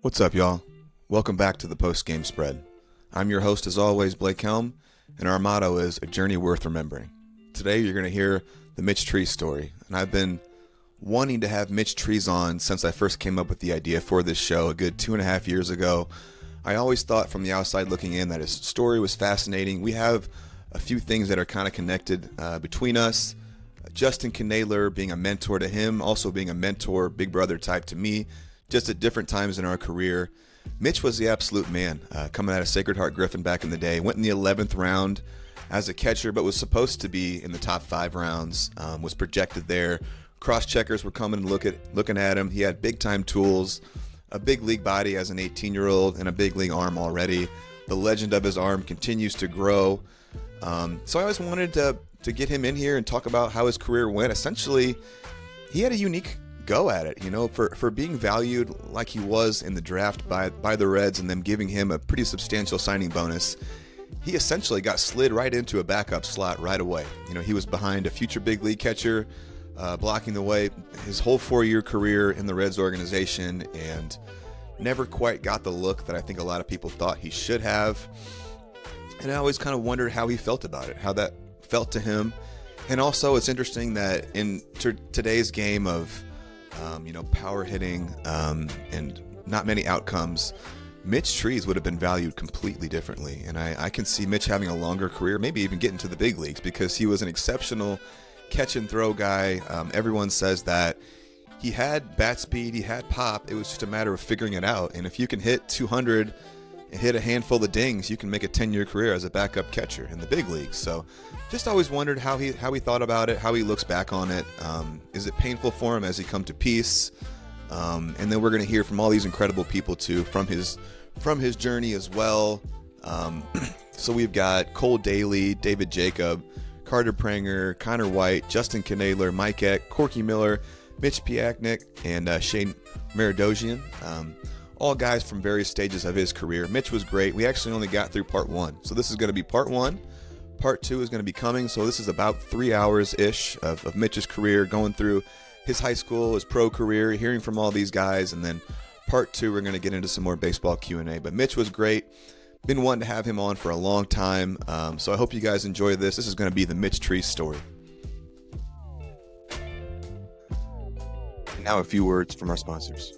What's up, y'all? Welcome back to the post-game spread. I'm your host, as always, Blake Helm, and our motto is a journey worth remembering. Today, you're going to hear the Mitch Trees story, and I've been wanting to have Mitch Trees on since I first came up with the idea for this show a good 2.5 years ago. I always thought from the outside looking in that his story was fascinating. We have a few things that are kind of connected between us. Justin Knadler being a mentor to him, also being a mentor, big brother type to me, just at different times in our career. Mitch was the absolute man, coming out of Sacred Heart Griffin back in the day. Went in the 11th round as a catcher, but was supposed to be in the top 5 rounds, was projected there. Cross-checkers were coming and looking at him. He had big-time tools, a big league body as an 18-year-old, and a big league arm already. The legend of his arm continues to grow. So I always wanted to get him in here and talk about how his career went. Essentially, he had a unique go at it, for being valued like he was in the draft by the Reds and them giving him a pretty substantial signing bonus. He essentially got slid right into a backup slot right away. He was behind a future big league catcher, blocking the way his whole 4-year career in the Reds organization, and never quite got the look that I think a lot of people thought he should have. And I always kind of wondered how he felt about it, how that felt to him. And also, it's interesting that in today's game of power hitting and not many outcomes, Mitch Trees would have been valued completely differently. And I can see Mitch having a longer career, maybe even getting to the big leagues, because he was an exceptional catch and throw guy. Everyone says that he had bat speed, he had pop. It was just a matter of figuring it out. And if you can hit 200 and hit a handful of dings, you can make a 10-year career as a backup catcher in the big leagues. So just always wondered how he thought about it, how he looks back on it. Is it painful for him? Has he come to peace? And then we're going to hear from all these incredible people too, from his journey as well. So we've got Cole Daly, David Jacob, Carter Pranger, Connor White, Justin Knadler, Mike Eck, Corky Miller, Mitch Piatnik, and Shane Meridosian. All guys from various stages of his career. Mitch was great. We actually only got through part 1. So this is going to be part 1. Part 2 is going to be coming. So this is about 3 hours-ish of Mitch's career, going through his high school, his pro career, hearing from all these guys. And then part 2, we're going to get into some more baseball Q&A. But Mitch was great. Been wanting to have him on for a long time. So I hope you guys enjoy this. This is going to be the Mitch Trees story. And now a few words from our sponsors.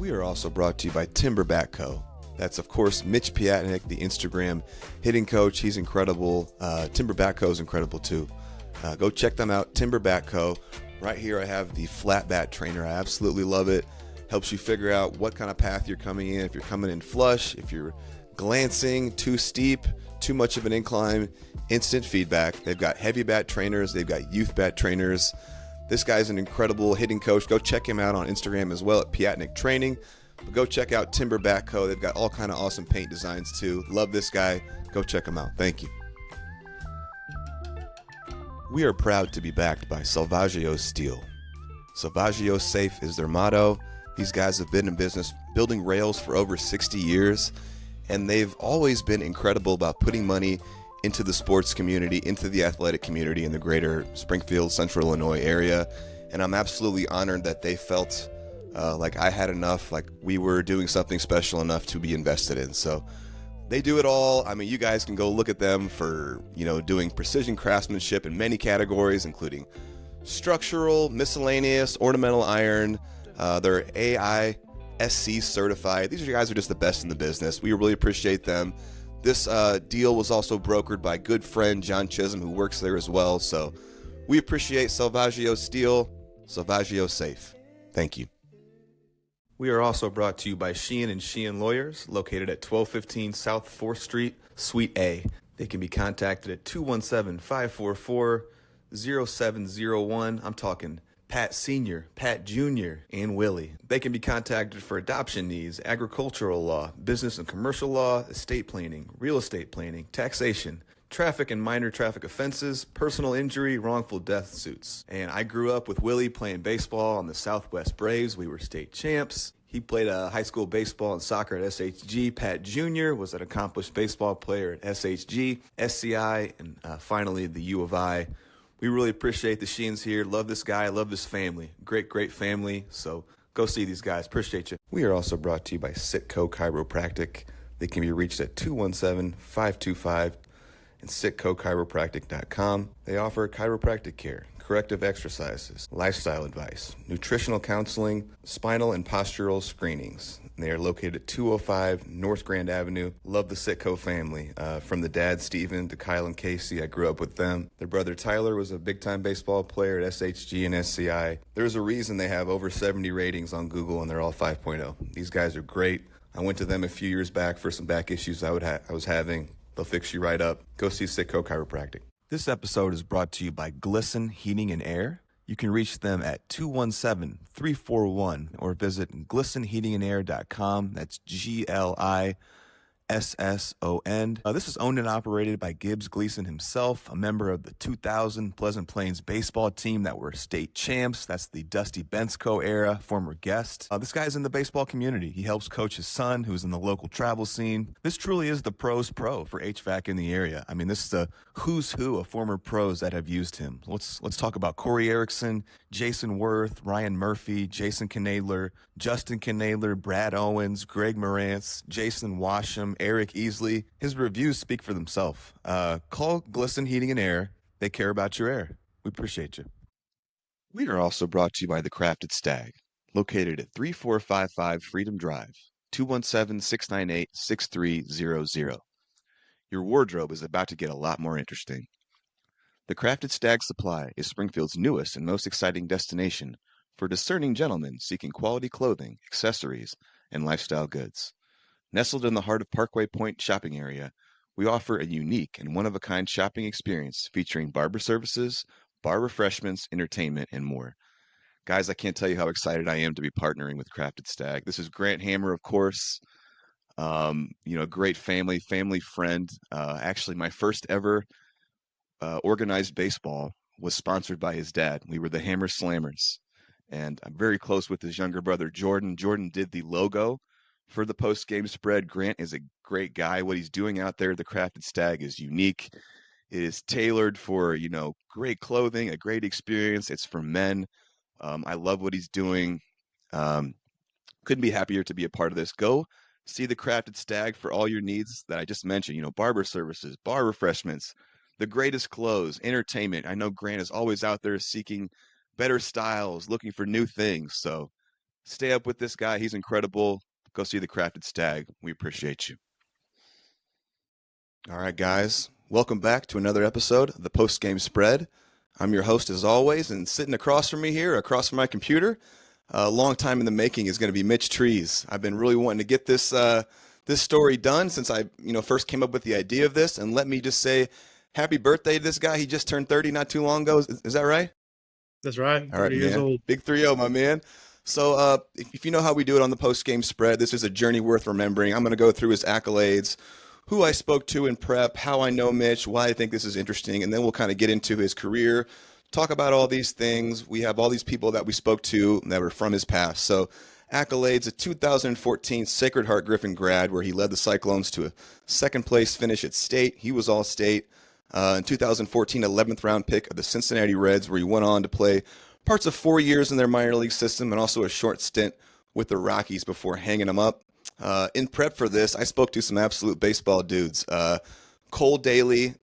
We are also brought to you by Timber Bat Co. That's, of course, Mitch Piatnik, the Instagram hitting coach. He's incredible. Timber Bat Co. is incredible, too. Go check them out, Timber Bat Co. Right here I have the flat bat trainer. I absolutely love it. Helps you figure out what kind of path you're coming in. If you're coming in flush, if you're glancing, too steep, too much of an incline, instant feedback. They've got heavy bat trainers. They've got youth bat trainers. This guy's an incredible hitting coach. Go check him out on Instagram as well at Piatnik Training. But go check out Timber Bat Co. They've got all kind of awesome paint designs too. Love this guy. Go check him out. Thank you. We are proud to be backed by Salvaggio Steel. Salvaggio Safe is their motto. These guys have been in business building rails for over 60 years, and they've always been incredible about putting money into the sports community, into the athletic community in the greater Springfield, Central Illinois area. And I'm absolutely honored that they felt like I had enough, like we were doing something special enough to be invested in. So they do it all. I mean, you guys can go look at them for, doing precision craftsmanship in many categories, including structural, miscellaneous, ornamental iron. They're AISC certified. These guys are just the best in the business. We really appreciate them. This deal was also brokered by good friend John Chisholm, who works there as well. So we appreciate Salvaggio Steel, Salvaggio Safe. Thank you. We are also brought to you by Sheehan & Sheehan Lawyers, located at 1215 South 4th Street, Suite A. They can be contacted at 217-544-0701. I'm talking Pat Sr., Pat Jr., and Willie. They can be contacted for adoption needs, agricultural law, business and commercial law, estate planning, real estate planning, taxation, traffic and minor traffic offenses, personal injury, wrongful death suits. And I grew up with Willie playing baseball on the Southwest Braves. We were state champs. He played high school baseball and soccer at SHG. Pat Jr. was an accomplished baseball player at SHG, SCI, and finally the U of I. We really appreciate the Sheens here. Love this guy. Love this family. Great, great family. So Go see these guys. Appreciate you. We are also brought to you by Sitco Chiropractic. They can be reached at 217-525 and sitcochiropractic.com. They offer chiropractic care, corrective exercises, lifestyle advice, nutritional counseling, spinal and postural screenings. They are located at 205 North Grand Avenue. Love the Sitco family. From the dad, Steven, to Kyle and Casey, I grew up with them. Their brother, Tyler, was a big-time baseball player at SHG and SCI. There's a reason they have over 70 ratings on Google, and they're all 5.0. These guys are great. I went to them a few years back for some back issues I was having. They'll fix you right up. Go see Sitco Chiropractic. This episode is brought to you by Glisten Heating and Air. You can reach them at 217-341 or visit glistenheatingandair.com. That's GLISSON. This is owned and operated by Gibbs Gleason himself, a member of the 2000 Pleasant Plains baseball team that were state champs. That's the Dusty Bensko era, former guest. This guy's in the baseball community. He helps coach his son, who's in the local travel scene. This truly is the pros pro for HVAC in the area. I mean, this is a who's who of former pros that have used him. Let's talk about Corey Erickson, Jason Worth, Ryan Murphy, Jason Knadler, Justin Knadler, Brad Owens, Greg Morantz, Jason Washam, Eric Easley. His reviews speak for themselves. Call Glisten Heating and Air. They care about your air. We appreciate you. We are also brought to you by The Crafted Stag, located at 3455 Freedom Drive, 217-698-6300. Your wardrobe is about to get a lot more interesting. The Crafted Stag Supply is Springfield's newest and most exciting destination for discerning gentlemen seeking quality clothing, accessories, and lifestyle goods. Nestled in the heart of Parkway Point shopping area, we offer a unique and one-of-a-kind shopping experience featuring barber services, bar refreshments, entertainment, and more. Guys, I can't tell you how excited I am to be partnering with Crafted Stag. This is Grant Hammer, of course. Great family friend. Actually, my first ever organized baseball was sponsored by his dad. We were the Hammer Slammers. And I'm very close with his younger brother, Jordan. Jordan did the logo for the post-game spread. Grant is a great guy. What he's doing out there, the Crafted Stag, is unique. It is tailored for, great clothing, a great experience. It's for men. I love what he's doing. Couldn't be happier to be a part of this. Go see the Crafted Stag for all your needs that I just mentioned. Barber services, bar refreshments, the greatest clothes, entertainment. I know Grant is always out there seeking better styles, looking for new things. So stay up with this guy. He's incredible. Go see the Crafted Stag. We appreciate you. All right, guys. Welcome back to another episode of the Post Game Spread. I'm your host as always, and sitting across from me here, across from my computer, a long time in the making, is going to be Mitch Trees. I've been really wanting to get this story done since I first came up with the idea of this. And let me just say, happy birthday to this guy. He just turned 30 not too long ago. Is that right? That's right. All right, 30 years old. Big 3-0, my man. So if you know how we do it on the post-game spread, this is a journey worth remembering. I'm going to go through his accolades, who I spoke to in prep, how I know Mitch, why I think this is interesting, and then we'll kind of get into his career, talk about all these things. We have all these people that we spoke to that were from his past. So accolades, a 2014 Sacred Heart Griffin grad where he led the Cyclones to a second-place finish at state. He was all-state. In 2014, 11th round pick of the Cincinnati Reds, where he went on to play parts of 4 years in their minor league system and also a short stint with the Rockies before hanging them up. In prep for this, I spoke to some absolute baseball dudes. Cole Daly,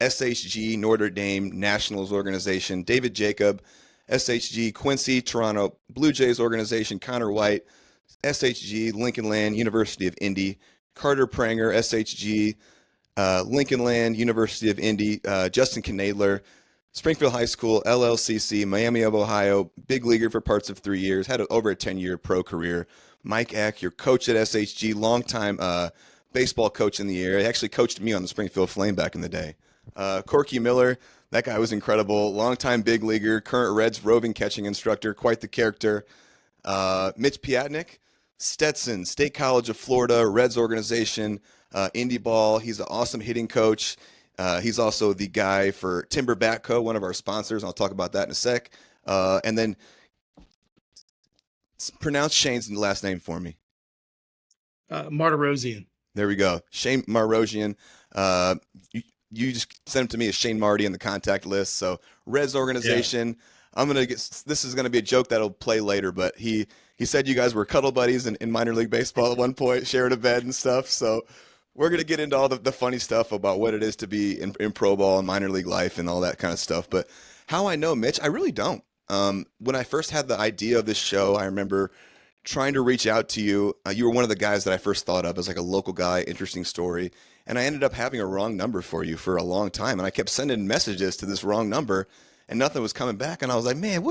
SHG, Notre Dame, Nationals organization, David Jacob, SHG, Quincy, Toronto Blue Jays organization, Connor White, SHG, Lincoln Land, University of Indy, Carter Pranger, SHG, Lincoln Land, University of Indy, Justin Knadler, Springfield High School, LLCC, Miami of Ohio, big leaguer for parts of 3 years, had over a 10-year pro career. Mike Eck, your coach at SHG, longtime baseball coach in the area. He actually coached me on the Springfield Flame back in the day. Corky Miller, that guy was incredible. Longtime big leaguer, current Reds roving catching instructor, quite the character. Mitch Piatnik, Stetson, State College of Florida, Reds organization, Indy Ball. He's an awesome hitting coach. He's also the guy for Timber Batco, one of our sponsors. I'll talk about that in a sec. And then pronounce Shane's last name for me. Martirosian. There we go. Shane Martirosian. You just sent him to me as Shane Marty in the contact list. So Reds organization. I'm gonna get this is gonna be a joke that'll play later, but he said you guys were cuddle buddies in minor league baseball at one point, sharing a bed and stuff. So we're gonna get into all the funny stuff about what it is to be in pro ball and minor league life and all that kind of stuff. But how I know Mitch, I really don't. When I first had the idea of this show, I remember trying to reach out to you. You were one of the guys that I first thought of as like a local guy, interesting story. And I ended up having a wrong number for you for a long time. And I kept sending messages to this wrong number and nothing was coming back. And I was like, man,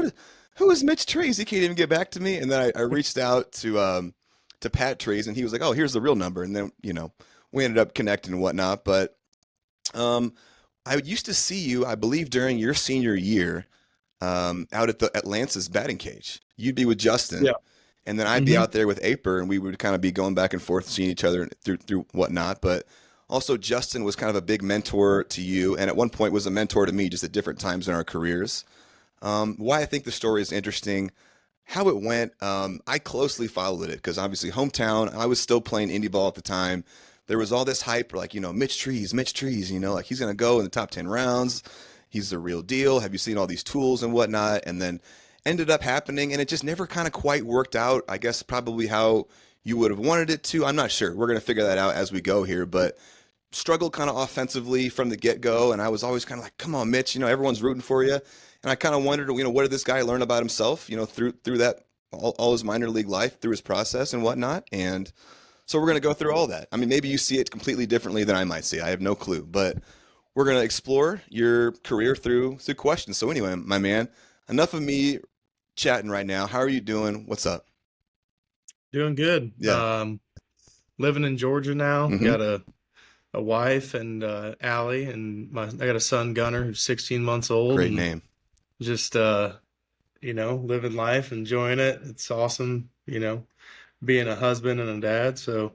who is Mitch Trees? He can't even get back to me. And then I reached out to Pat Trees and he was like, oh, here's the real number. And then, we ended up connecting and whatnot. But um, I used to see you, I believe, during your senior year out at Lance's batting cage. You'd be with Justin Yeah. and then I'd be hmm out there with Aper, and we would kind of be going back and forth, seeing each other through whatnot. But also, Justin was kind of a big mentor to you, and at one point was a mentor to me, just at different times in our careers. Why I think the story is interesting, how it went. I closely followed it because obviously hometown. I was still playing indie ball at the time. There was all this hype, like Mitch Trees, like he's gonna go in the top 10 rounds. He's the real deal. Have you seen all these tools and whatnot? And then ended up happening, and it just never kind of quite worked out. I guess probably how you would have wanted it to. I'm not sure. We're gonna figure that out as we go here, but struggled kind of offensively from the get go, and I was always kind of like, "Come on, Mitch, everyone's rooting for you." And I kind of wondered, what did this guy learn about himself, through that all his minor league life, through his process and whatnot. And so we're gonna go through all that. I mean, maybe you see it completely differently than I might see. I have no clue, but we're gonna explore your career through questions. So anyway, my man, enough of me chatting right now. How are you doing? What's up? Doing good. Yeah. Living in Georgia now. Mm-hmm. Got a wife and Allie, and I got a son Gunner who's 16 months old, Great and name. just living life, enjoying it. It's awesome, being a husband and a dad. So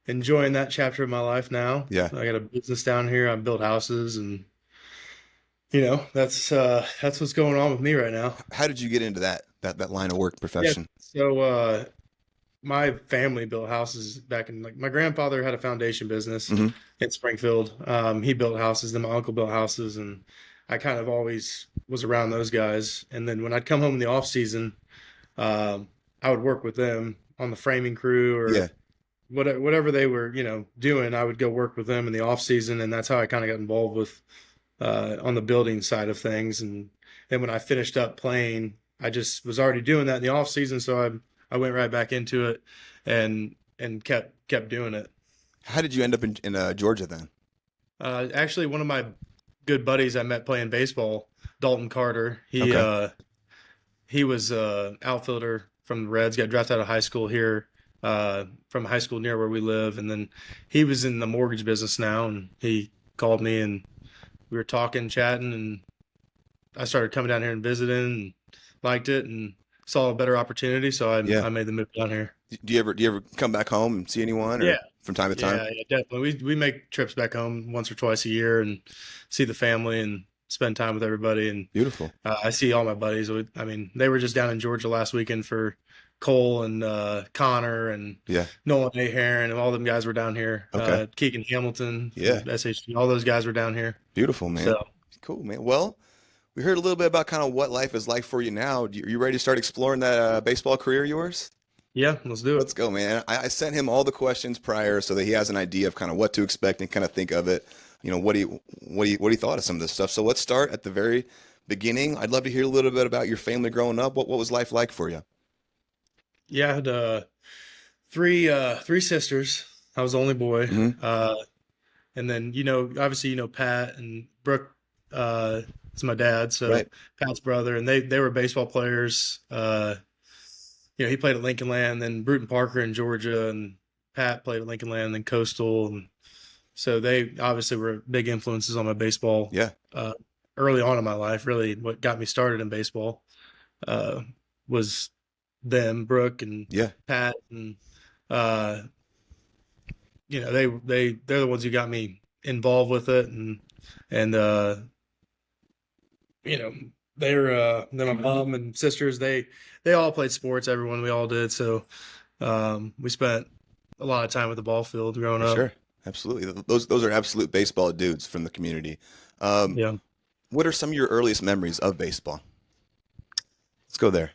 enjoying that chapter of my life now. Yeah. I got a business down here. I build houses, and that's what's going on with me right now. How did you get into that line of work Yeah. profession? So my family built houses back in, like, my grandfather had a foundation business Mm-hmm. in Springfield. He built houses, then my uncle built houses, and I kind of always was around those guys. And then when I'd come home in the off season, I would work with them on the framing crew Yeah. or whatever they were, doing. I would go work with them in the off season, and that's how I kind of got involved with on the building side of things. And then when I finished up playing, I just was already doing that in the off season, so I went right back into it and kept doing it. How did you end up in Georgia then? Actually, one of my good buddies I met playing baseball, Dalton Carter. Okay. He was outfielder from the Reds. Got drafted out of high school here, from a high school near where we live, and then he was in the mortgage business now. And he called me, and we were talking, chatting, and I started coming down here and visiting, and liked it, and saw a better opportunity, so Yeah. I made the move down here. Do you ever come back home and see anyone or Yeah, from time to time? yeah, definitely. We make trips back home once or twice a year and see the family and spend time with everybody. And Beautiful. I see all my buddies. I mean, they were just down in Georgia last weekend for Cole and Connor and Yeah. Nolan A. Heron, and all them guys were down here. Okay. Keegan Hamilton Yeah. from SHG, all those guys were down here. Beautiful, man. So Cool, man. Well, we heard a little bit about kind of what life is like for you now. Are you ready to start exploring that baseball career of yours? yeah, let's do it. Let's go, man. I sent him all the questions prior so that he has an idea of kind of what to expect and kind of think of it. What he thought of some of this stuff. So let's start at the very beginning. I'd love to hear a little bit about your family growing up. What was life like for you? Yeah, I had three sisters. I was the only boy. Hmm. And then, obviously, Pat and Brooke, is my dad. So Right. Pat's brother, and they were baseball players. He played at Lincoln Land, then Bruton Parker in Georgia, and Pat played at Lincoln Land, then Coastal. And so they obviously were big influences on my baseball, Yeah. uh, early on in my life. Really, what got me started in baseball, uh, was them, Brooke and Yeah. Pat, and uh, they're the ones who got me involved with it, and you know then my mom and sisters, they all played sports. Everyone, we all did. So we spent a lot of time at the ball field growing For up. sure. Absolutely. Those are absolute baseball dudes from the community. Um, Yeah. what are some of your earliest memories of baseball? Let's go there.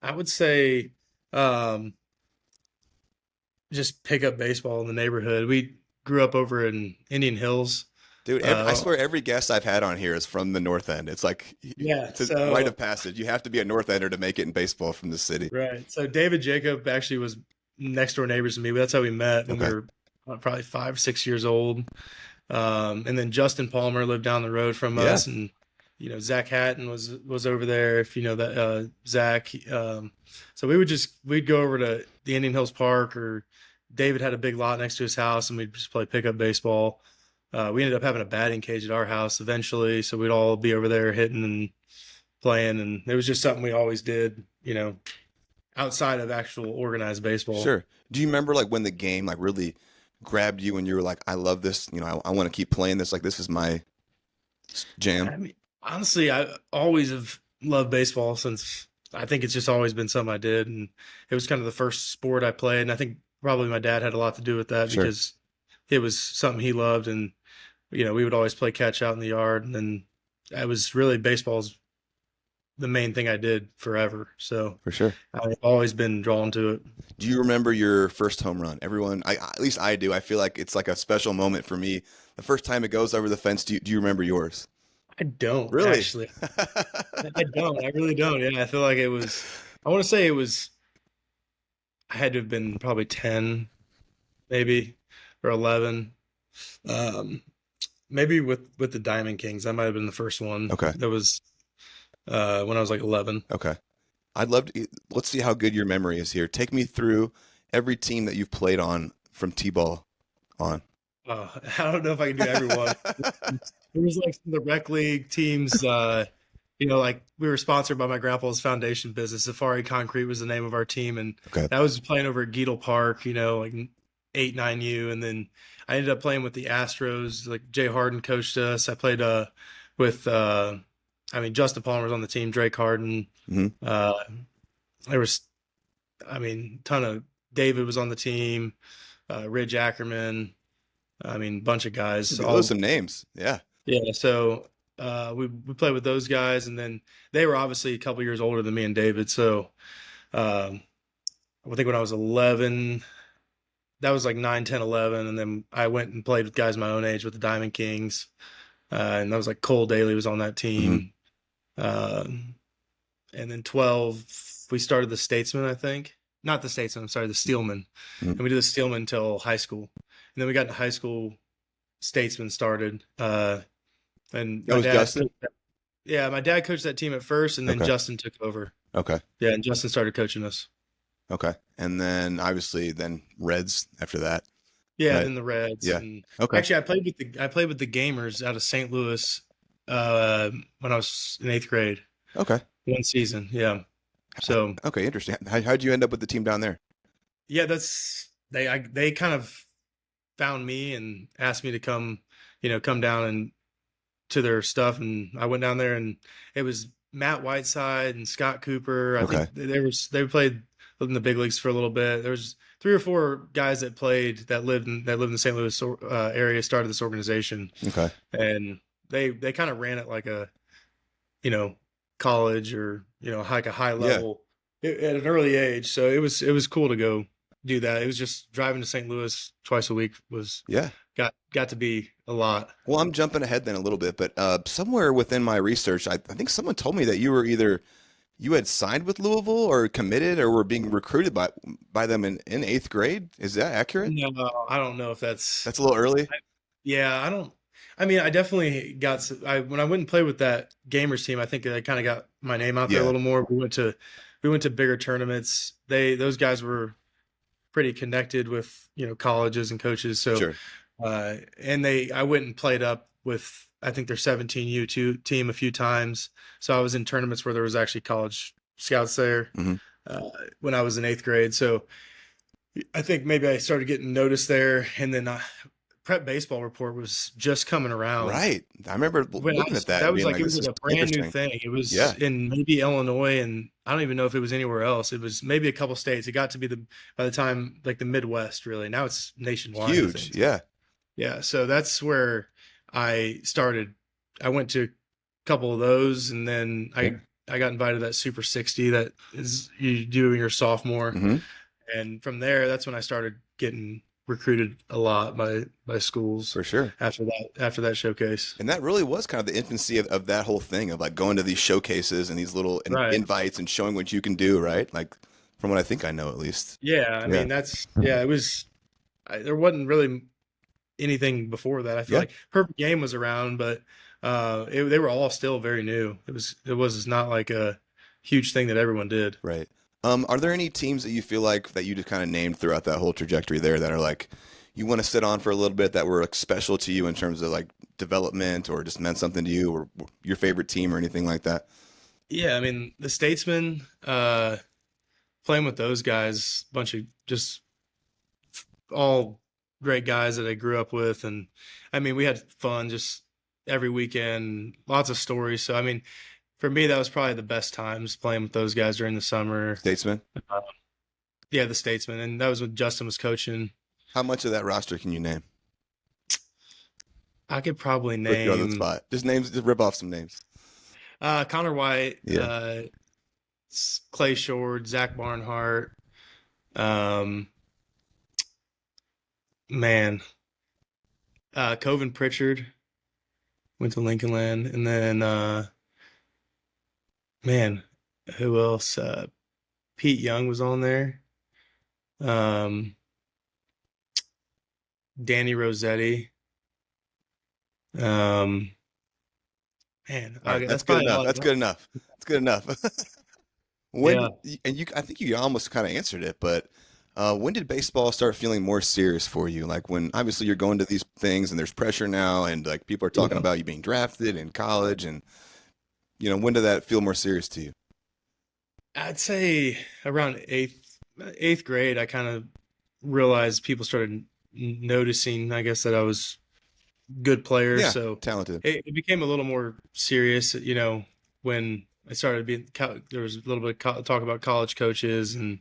I would say um, just pick up baseball in the neighborhood. We grew up over in Indian Hills. Dude, I Uh, swear every guest I've had on here is from the North End. It's like yeah, it's a rite of so passage. You have to be a North Ender to make it in baseball from the city. right. So David Jacob actually was next door neighbors to me. That's how we met when we Okay. were probably 5, 6 years old. And then Justin Palmer lived down the road from Yeah. us, and Zach Hatton was over there. If you know that Zach, so we'd go over to the Indian Hills Park, or David had a big lot next to his house, and we'd just play pickup baseball. We ended up having a batting cage at our house eventually, so we'd all be over there hitting and playing, and it was just something we always did, outside of actual organized baseball. Sure. Do you remember like when the game like really grabbed you and you were like, I love this, I want to keep playing this, like this is my jam? I mean, honestly, I always have loved baseball since I think it's just always been something I did, and it was kind of the first sport I played, and I think probably my dad had a lot to do with that Sure. because it was something he loved, and we would always play catch out in the yard, and then I was really baseball's the main thing I did forever, so For sure. I've always been drawn to it. Do you remember your first home run? Everyone, at least I do. I feel like it's like a special moment for me. The first time it goes over the fence, do you remember yours? I don't Really? actually. I don't. I really don't. Yeah, I feel like it was. I want to say it was. I had to have been probably 10, maybe, or 11. Um, maybe with the Diamond Kings, that might have been the first one. Okay. That was when I was like 11. Okay. I'd love to. Let's see how good your memory is here. Take me through every team that you've played on from T-ball on. I don't know if I can do everyone. There was like the rec league teams. Like we were sponsored by my grandpa's foundation business. Safari Concrete was the name of our team, and Okay. that was playing over at Geedle Park. Like 8, 9U, and then I ended up playing with the Astros. Like Jay Harden coached us. I played with. Justin Palmer was on the team. Drake Harden. hmm Uh, there was, ton of David was on the team. Ridge Ackerman. Bunch of guys. Those some names. Yeah. Yeah, so we played with those guys, and then they were obviously a couple years older than me and David. So um, I think when I was 11, that was like 9, 10, 11, and then I went and played with guys my own age with the Diamond Kings, and that was like Cole Daly was on that hmm team. And then 12, we started the Statesman, I think. Not the Statesman, I'm sorry, the Steelman. hmm And we did the Steelman until high school. And then we got into high school, Statesman started. And That my was dad, Justin. yeah, my dad coached that team at first, and then Okay. Justin took over. Okay. Yeah, and Justin started coaching us. Okay. And then obviously then Reds after that. Yeah, Right. then the Reds. Yeah. And Okay. actually, I played with the Gamers out of St. Louis when I was in 8th grade. Okay. One season, yeah. So Okay. Interesting. How'd you end up with the team down there? yeah, they kind of found me and asked me to come down and to their stuff, and I went down there, and it was Matt Whiteside and Scott Cooper. I Okay. think they played in the big leagues for a little bit. There was 3 or 4 guys that played that lived in the St. Louis area, started this organization, Okay. and they kind of ran it like a you know college, or like a high Yeah. level at an early age. So it was cool to go do that. It was just driving to St. Louis twice a week was Yeah. got to be a lot. Well, I'm jumping ahead then a little bit, but somewhere within my research, I think someone told me that you had signed with Louisville or committed or were being recruited by them in 8th grade. Is that accurate? No, I don't know if that's. That's a little early. Yeah, I don't. I definitely got. When I went and played with that Gamers team, I think I kind of got my name out there a Yeah. little more. We went to bigger tournaments. Those guys were pretty connected with colleges and coaches. So Sure. and I went and played up with, I think, their 17U team a few times. So I was in tournaments where there was actually college scouts there hmm uh, when I was in 8th grade. So I think maybe I started getting noticed there, and then Prep Baseball Report was just coming around. Right. I remember looking at that That and was being like, like, it this was is like a brand new interesting. thing. It was Yeah. in maybe Illinois, and I don't even know if it was anywhere else. It was maybe a couple states. It got to be by the time, like the Midwest, really. Now it's nationwide, I Huge. think. Yeah. Yeah, so that's where I started. I went to a couple of those, and then Yeah. I got invited to that Super 60 that is you do your sophomore, Hmm. and from there, that's when I started getting recruited a lot by schools For sure. after that showcase. And that really was kind of the infancy of that whole thing of like going to these showcases and these little Right. invites and showing what you can do, right? Like from what I think I know at least. Yeah. I Yeah. mean, it was. There wasn't really anything before that. I feel Yeah. like Perfect Game was around, but they were all still very new. It was not like a huge thing that everyone did. Right. Are there any teams that you feel like that you just kind of named throughout that whole trajectory there that are like you want to sit on for a little bit that were like special to you in terms of like development or just meant something to you or your favorite team or anything like that? Yeah, I mean the Statesmen, playing with those guys, bunch of just all great guys that I grew up with, and I mean we had fun just every weekend, lots of stories. So I mean, for me that was probably the best times playing with those guys during the summer. Statesman? Uh, yeah, the Statesmen, and that was when Justin was coaching. How much of that roster can you name? I could probably Put you on the name spot. Just names, just rip off some names. Connor White, Yeah. Clay Short, Zach Barnhart, um, man, Coven Pritchard went to Lincoln Land, and then man, who else? Pete Young was on there. Um, Danny Rossetti. Um, man, All right, okay, that's that's good probably enough. all. That's good enough. That's good enough. When Yeah. and you, I think you almost kind of answered it, but when did baseball start feeling more serious for you? Like when obviously you're going to these things and there's pressure now, and like people are talking Yeah. about you being drafted in college, and when did that feel more serious to you? I'd say around eighth grade, I kind of realized people started noticing, I guess, that I was a good player. Yeah, So talented. it became a little more serious, when I started being, there was a little bit of talk about college coaches, and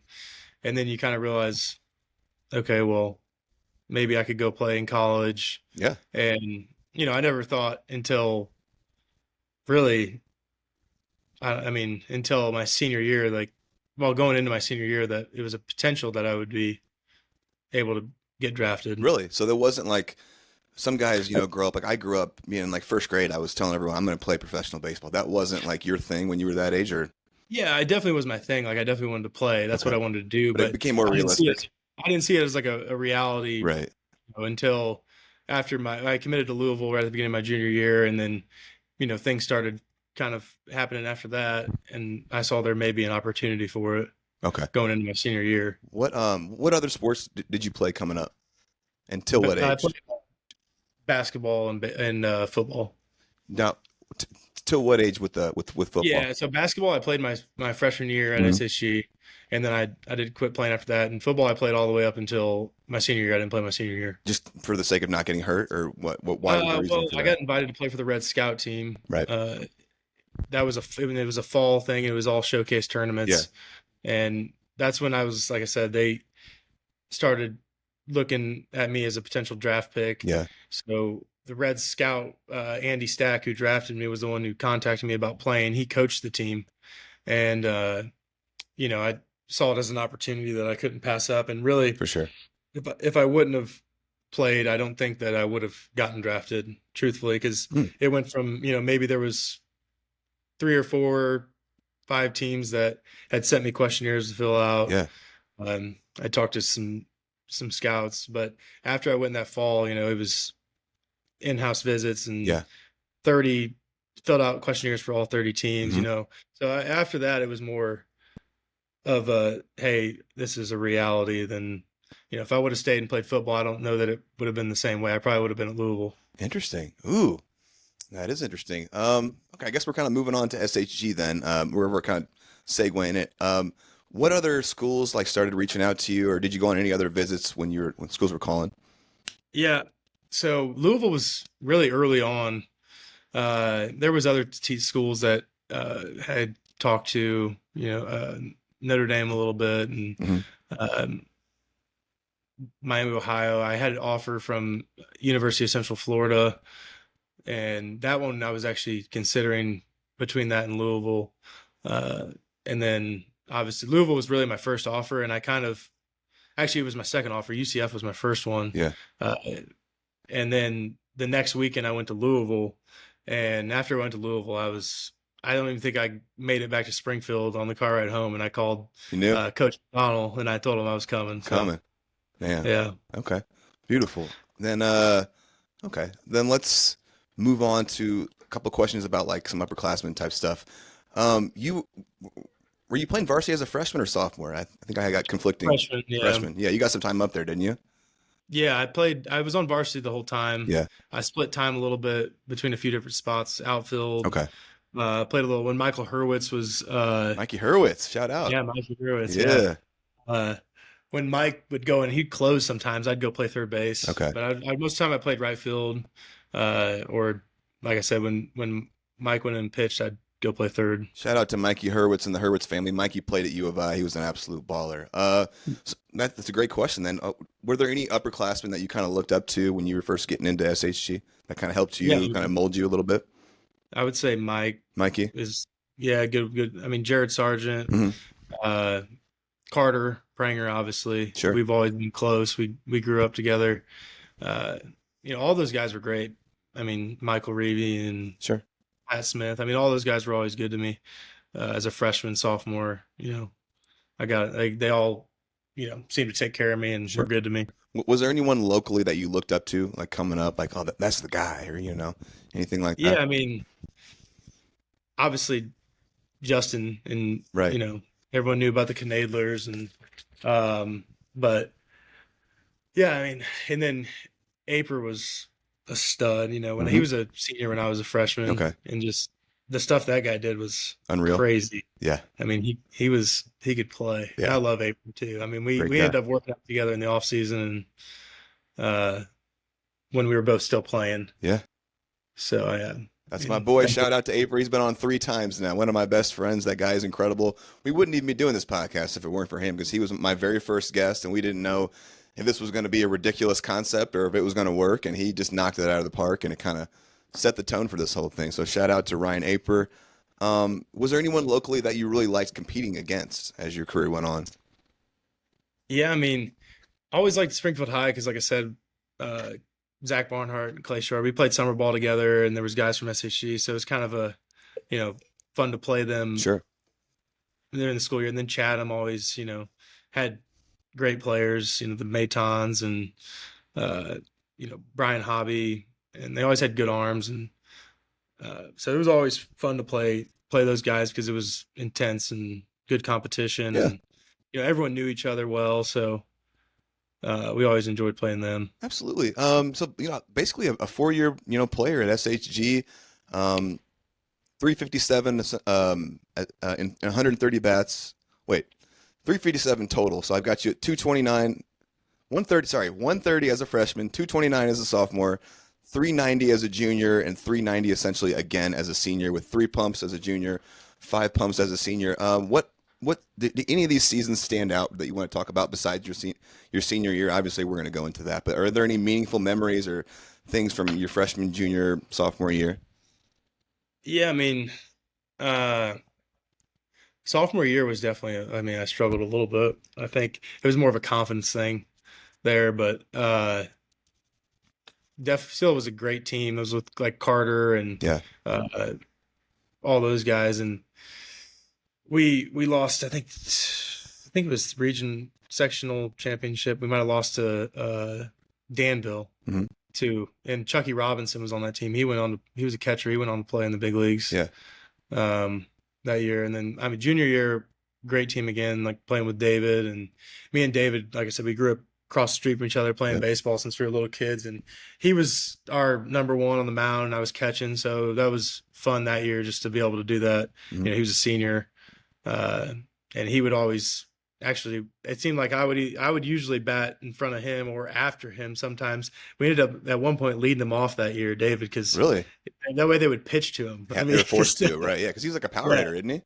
then you kind of realize, okay, well, maybe I could go play in college. Yeah, And, I never thought until really, I mean, until my senior year, like, well, going into my senior year, that it was a potential that I would be able to get drafted. really. So there wasn't like some guys, grow up like I grew up being in like first grade. I was telling everyone I'm going to play professional baseball. That wasn't like your thing when you were that age, or Yeah, I definitely was my thing. Like I definitely wanted to play. That's what okay, I wanted to do, but it but became more I didn't see it. realistic, I didn't see it as like a reality, right? until after I committed to Louisville right at the beginning of my junior year, and then things started kind of happening after that, and I saw there may be an opportunity for it Okay. going into my senior year. What other sports did you play coming up? Until what But I age? played basketball and football. Now, t till what age with the with football? Yeah, so basketball I played my freshman year at Mhm. SSG, and then I did quit playing after that. And football I played all the way up until my senior year. I didn't play my senior year. Just for the sake of not getting hurt, or what? Why was the reasoning Well, for I that? got invited to play for the Red Scout team. Right. That was it was a fall thing. It was all showcase Yeah. tournaments, and that's when I was, like I said, they started looking at me as a potential draft pick. Yeah. So the Red Scout, Andy Stack, who drafted me, was the one who contacted me about playing. He coached the team, and I saw it as an opportunity that I couldn't pass up. And really, For sure. if I wouldn't have played, I don't think that I would have gotten drafted, truthfully, because Hmm. it went from, maybe there was three or four, five teams that had sent me questionnaires to fill out. Yeah. I talked to some scouts, but after I went that fall, it was in-house visits and Yeah. 30 filled out questionnaires for all 30 teams. Hmm. So after that, it was more of a, hey, this is a reality than, if I would have stayed and played football, I don't know that it would have been the same way. I probably would have been at Louisville. Interesting. Ooh, that is interesting. Okay, I guess we're kind of moving on to SHG then. We're kind of segueing it. What other schools like started reaching out to you, or did you go on any other visits when schools were calling? Yeah. So Louisville was really early on. There was other schools that had talked to, Notre Dame a little bit, and Hmm. um, Miami, Ohio. I had an offer from University of Central Florida, and that one I was actually considering between that and Louisville. Uh, and then obviously Louisville was really my first offer, and I kind of actually it was my second offer. UCF was my first one. Yeah. Uh, and then the next weekend I went to Louisville, and after I went to Louisville, I don't even think I made it back to Springfield on the car ride home, and I called You knew Coach McDonald and I told him I was coming. So coming, man. yeah, Okay, beautiful. Then okay, then let's move on to a couple questions about like some upperclassmen type stuff. You were you playing varsity as a freshman or sophomore? I think I got conflicting freshman. Yeah, freshman. Yeah, you got some time up there, didn't you? yeah. I was on varsity the whole time. Yeah. I split time a little bit between a few different spots. Outfield. Okay. Played a little when Michael Hurwitz was. Mikey Hurwitz, shout out. Yeah, Michael Hurwitz. Yeah. Yeah. Uh, when Mike would go and he'd close sometimes, I'd go play third base. Okay. But most of the time I played right field. Or like I said, when Mike went and pitched, I'd go play third. Shout out to Mikey Hurwitz and the Hurwitz family. Mikey played at U of I. He was an absolute baller. So that's a great question. Then, were there any upperclassmen that you kind of looked up to when you were first getting into SHG that kind of helped you, Yeah, kind of mold you a little bit? I would say Mike Mikey. is yeah good. I mean Jared Sargent, Hmm. uh, Carter Pranger. Obviously, Sure. we've always been close. We grew up together. Uh, all those guys were great. I mean Michael Reevy and Sure. Pat Smith. I mean all those guys were always good to me. As a freshman, sophomore, I got they all, seemed to take care of me and were Sure. good to me. Was there anyone locally that you looked up to, like coming up, like, oh, that's the guy, or anything like Yeah, that? I mean, obviously Justin and Right. everyone knew about the Canadlers but yeah, I mean, and then Aper was a stud, when he Hmm. was a senior when I was a freshman, Okay. and just the stuff that guy did was Unreal. crazy. Yeah. I mean, he could play. And I Yeah. love Aper too. I mean, Great we guy. ended up working out together in the off season and uh when we were both still playing. Yeah. So yeah. That's my And boy. Shout out to Avery. He's been on 3 times now. One of my best friends. That guy is incredible. We wouldn't even be doing this podcast if it weren't for him because he was my very first guest, and we didn't know if this was going to be a ridiculous concept or if it was going to work. And he just knocked it out of the park, and it kind of set the tone for this whole thing. So shout out to Ryan Aper. Was there anyone locally that you really liked competing against as your career went on? yeah, I mean, I always liked Springfield High because, like I said, uh, Zach Barnhart and Clay Shore, we played summer ball together, and there was guys from SHG, so it was kind of fun to play them Sure. during the school year. And then Chatham always, had great players, the Matons and Brian Hobby, and they always had good arms, and so it was always fun to play those guys because it was intense and good competition, Yeah. and everyone knew each other well, so. We always enjoyed playing them. Absolutely. So basically a 4-year player at SHG, 357 in 130 bats. Wait, 357 total. So I've got you at 229, 130. Sorry, 130 as a freshman, 229 as a sophomore, 390 as a junior, and 390 essentially again as a senior with 3 pumps as a junior, 5 pumps as a senior. What did any of these seasons stand out that you want to talk about besides your senior year? Obviously, we're going to go into that, but are there any meaningful memories or things from your freshman, junior, sophomore year? Yeah, I mean, uh, sophomore year was definitely. I mean, I struggled a little bit. I think it was more of a confidence thing there, but still was a great team. It was with like Carter and Yeah. uh, all those guys, and we lost. I think it was region sectional championship. We might have lost to Danville Mhm. too. And Chucky Robinson was on that team. He was a catcher. He went on to play in the big leagues Yeah. that year. And then junior year, great team again, like playing with David, and me and David, like I said, we grew up across the street from each other playing Yeah. baseball since we were little kids, and he was our number one on the mound and I was catching. So that was fun that year just to be able to do that. Mhm. He was a senior. And he would always actually, it seemed like I would usually bat in front of him or after him sometimes. We ended up at one point leading him off that year, David, because Really? that way they would pitch to him. Yeah, they were forced to, right? Yeah, because he's like a power Yeah. hitter, isn't he?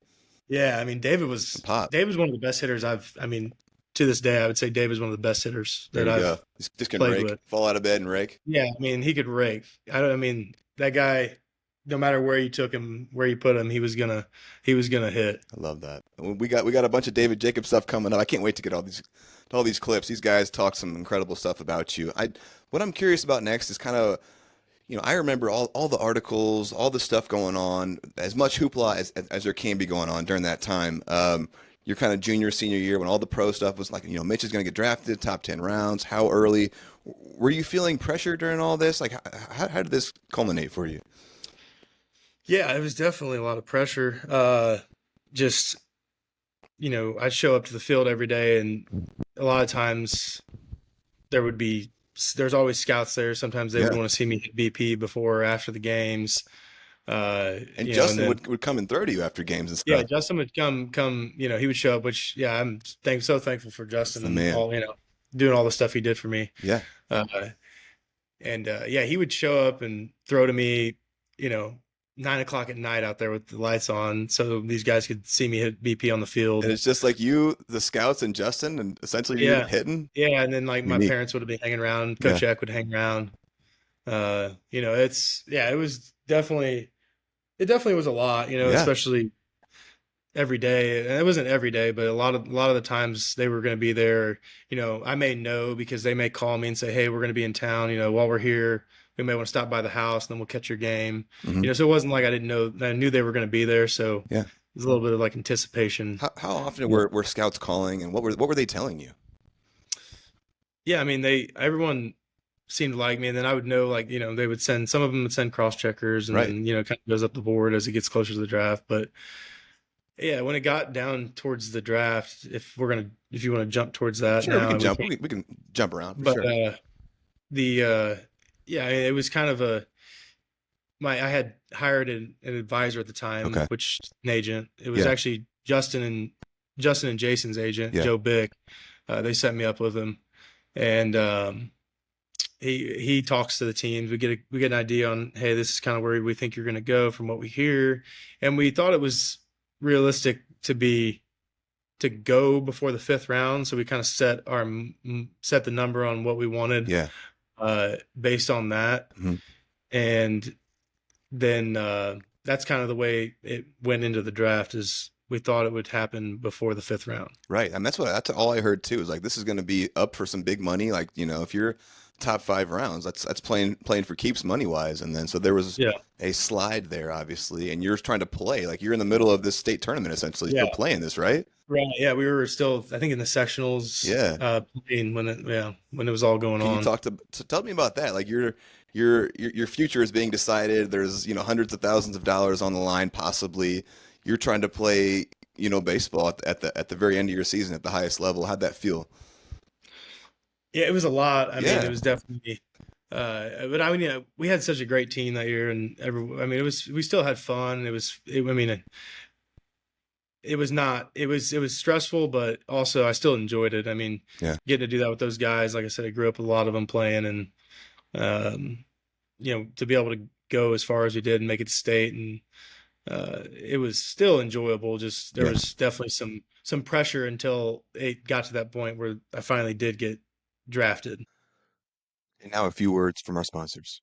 Yeah, I mean, David was Pop. one of the best hitters to this day, I would say David's one of the best hitters There that you I've go. Just can played rake, with. fall out of bed and rake. Yeah, I mean, he could rake. I mean, that guy, no matter where you took him, where you put him, he was gonna hit. I love that. We got a bunch of David Jacobs stuff coming up. I can't wait to get all these clips. These guys talk some incredible stuff about you. What I'm curious about next is kind of, I remember all the articles, all the stuff going on, as much hoopla as there can be going on during that time. Your kind of junior, senior year when all the pro stuff was like, Mitch is going to get drafted, top 10 rounds, how early? Were you feeling pressure during all this? Like, how did this culminate for you? Yeah, it was definitely a lot of pressure. Just I'd show up to the field every day, and a lot of times there's always scouts there. Sometimes they would Yeah. want to see me hit BP before or after the games. And And Justin then would come and throw to you after games and yeah, stuff. Justin would come. He would show up, which yeah, so thankful for That's Justin the and man. all doing all the stuff he did for me. Yeah. Uh, and yeah, he would show up and throw to me, you know, 9 o'clock at night out there with the lights on, so these guys could see me hit BP on the And field. it's just like you, the scouts, and Justin, and essentially you Yeah, hitting. yeah, and then like my Unique. parents would have been hanging around, Yeah. Coach Eck would hang around. It's yeah, it definitely was a lot, Yeah. especially every day. And it wasn't every day, but a lot of the times they were going to be there. I may know because they may call me and say, "Hey, we're going to be in town. While we're here, we may want to stop by the house, and then we'll catch your game." Hmm. So it wasn't like I didn't know. I knew they were going to be there, so Yeah. there's a little bit of like anticipation. How often Yeah, were scouts calling, and what were they telling you? yeah. I mean, everyone seemed to like me, and then I would know, like, they would send some of them would send cross checkers, and Right. then kind of goes up the board as it gets closer to the draft, but. Yeah, when it got down towards the draft, if you want to jump towards that Sure, we now, can we jump. can. We can jump around for But sure. the yeah, it was kind of I had hired an advisor at the time, Okay. which an agent. It was Yeah. actually Justin and Jason's agent, Yeah. Joe Bick. They set me up with him, and he talks to the teams. We get an idea on, hey, this is kind of where we think you're going to go from what we hear, and we thought it was realistic to go before the fifth round. So we kind of set the number on what we wanted Yeah. based on that, Mhm. and then that's kind of the way it went into the draft. Is we thought it would happen before the fifth round. Right. I mean, that's all I heard too. Is like this is going to be up for some big money. Like if you're top 5 rounds, that's playing for keeps money wise. And then so there was Yeah, a slide there, obviously, and you're trying to play like you're in the middle of this state tournament, essentially, yeah, still playing this, right? right. Yeah, we were still, I think, in the sectionals Yeah. playing when it was all going Can you on. tell me about that? Like your future is being decided. There's hundreds of thousands of dollars on the line, possibly. You're trying to play baseball at the very end of your season at the highest level. How'd that feel? Yeah, it was a lot. I mean, it Yeah. was definitely. But I mean, we had such a great team that year, and I mean, we still had fun. I mean, it was not, it was stressful, but also I still enjoyed it. I mean, Yeah. getting to do that with those guys, like I said, I grew up with a lot of them playing, and to be able to go as far as we did and make it to state, and it was still enjoyable. Just there Yeah. was definitely some pressure until it got to that point where I finally did get drafted. And now a few words from our sponsors.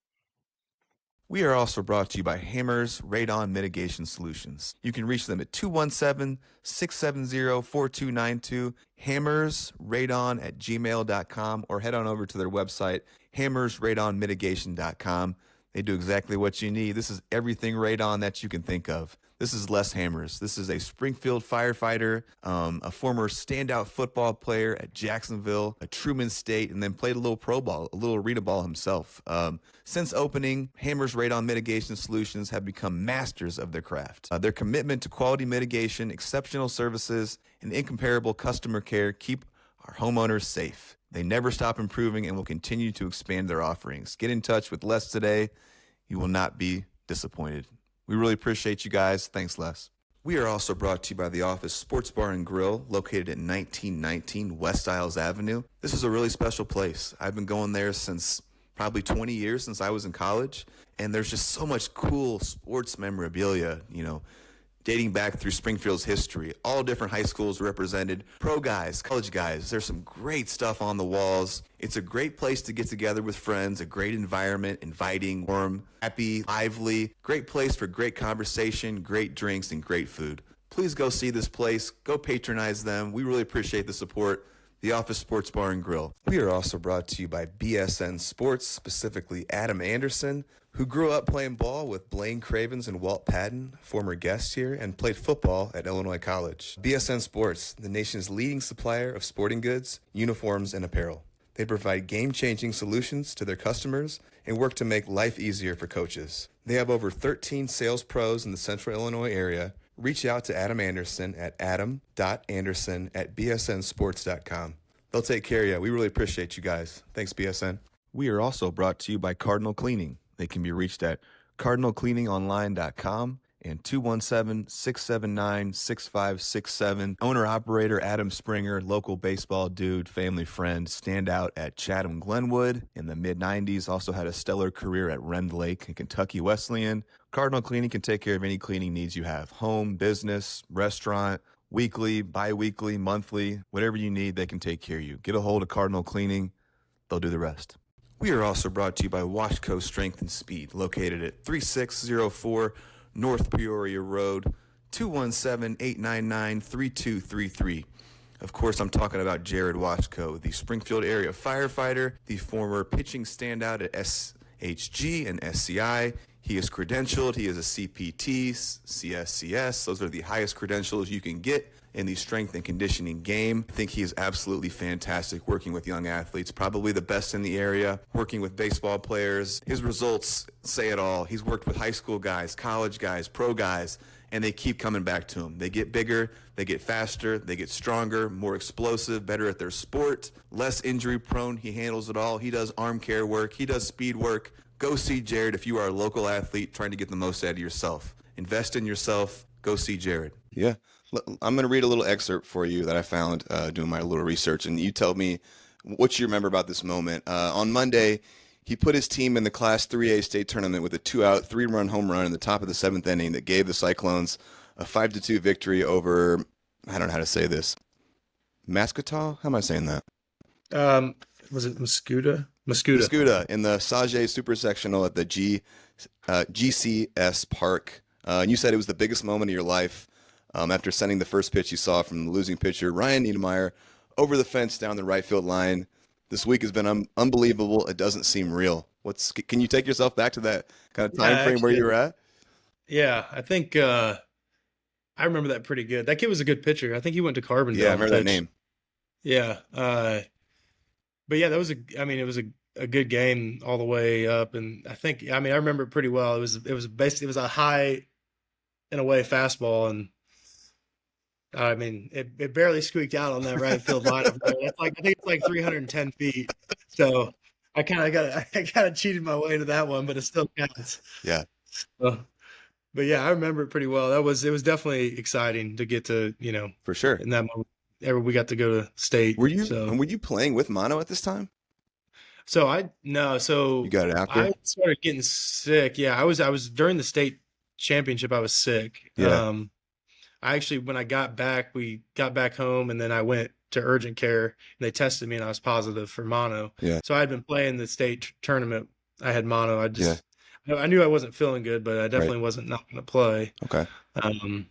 We are also brought to you by Hammers Radon Mitigation Solutions. You can reach them at 217-670-4292, hammersradon@gmail.com, or head on over to their website, hammersradonmitigation.com. They do exactly what you need. This is everything radon that you can think of. This is Les Hammers. This is a Springfield firefighter, a former standout football player at Jacksonville, a Truman State, and then played a little pro ball, a little arena ball himself. Since opening, Hammers Radon Mitigation Solutions have become masters of their craft. Their commitment to quality mitigation, exceptional services, and incomparable customer care keep our homeowners safe. They never stop improving and will continue to expand their offerings. Get in touch with Les today. You will not be disappointed. We really appreciate you guys. Thanks, Les. We are also brought to you by The Office Sports Bar and Grill, located at 1919 West Isles Avenue. This is a really special place. I've been going there since probably 20 years, since I was in college, and there's just so much cool sports memorabilia, dating back through Springfield's history. All different high schools represented, pro guys, college guys. There's some great stuff on the walls. It's a great place to get together with friends, a great environment, inviting, warm, happy, lively. Great place for great conversation, great drinks, and great food. Please go see this place. Go patronize them. We really appreciate the support. The Office Sports Bar and Grill. We are also brought to you by BSN Sports, specifically Adam Anderson, who grew up playing ball with Blaine Cravens and Walt Patton, former guests here, and played football at Illinois College. BSN Sports, the nation's leading supplier of sporting goods, uniforms, and apparel. They provide game-changing solutions to their customers and work to make life easier for coaches. They have over 13 sales pros in the central Illinois area. Reach out to Adam Anderson at adam.anderson@bsnsports.com. They'll take care of you. We really appreciate you guys. Thanks, BSN. We are also brought to you by Cardinal Cleaning. They can be reached at cardinalcleaningonline.com and 217-679-6567. Owner-operator Adam Springer, local baseball dude, family friend, stand out at Chatham Glenwood in the mid-90s. Also had a stellar career at Rend Lake and Kentucky Wesleyan. Cardinal Cleaning can take care of any cleaning needs you have. Home, business, restaurant, weekly, bi-weekly, monthly, whatever you need, they can take care of you. Get a hold of Cardinal Cleaning. They'll do the rest. We are also brought to you by Washco Strength and Speed, located at 3604 North Peoria Road, 217-899-3233. Of course, I'm talking about Jared Washco, the Springfield area firefighter, the former pitching standout at SHG and SCI. He is credentialed. He is a CPT, CSCS. Those are the highest credentials you can get in the strength and conditioning game. I think he is absolutely fantastic working with young athletes, probably the best in the area, working with baseball players. His results say it all. He's worked with high school guys, college guys, pro guys, and they keep coming back to him. They get bigger, they get faster, they get stronger, more explosive, better at their sport, less injury prone. He handles it all. He does arm care work. He does speed work. Go see Jared if you are a local athlete trying to get the most out of yourself. Invest in yourself. Go see Jared. Yeah. I'm going to read a little excerpt for you that I found doing my little research, and you tell me what you remember about this moment. On Monday, he put his team in the Class 3A state tournament with a 2-out, 3-run home run in the top of the 7th inning that gave the Cyclones a 5-2 victory over, I don't know how to say this, Mascotah? How am I saying that? Was it Mascuda? Mascuda in the Sajay Super Sectional at the GCS Park. And you said it was the biggest moment of your life after sending the first pitch you saw from the losing pitcher, Ryan Niedermeyer, over the fence down the right field line. This week has been unbelievable. It doesn't seem real. Can you take yourself back to that kind of time frame where you were at? Yeah, I think I remember that pretty good. That kid was a good pitcher. I think he went to Carbondale. Yeah, I remember that name. Yeah. But yeah, it was a good game all the way up. And I remember it pretty well. It was a high and away fastball. And it barely squeaked out on that right field line. I think it's like 310 feet. So I kind of cheated my way to that one, but it still counts. Yeah. But yeah, I remember it pretty well. It was definitely exciting to get to, for sure. In that moment, we got to go to state. Were you playing with mono at this time? So you got it after? I started getting sick. Yeah, I was during the state championship. I was sick. Yeah. I actually, when I got back, we got back home, and then I went to urgent care, and they tested me, and I was positive for mono. Yeah. So I had been playing the state tournament. I had mono. I knew I wasn't feeling good, but I definitely wasn't not going to play. Okay. Do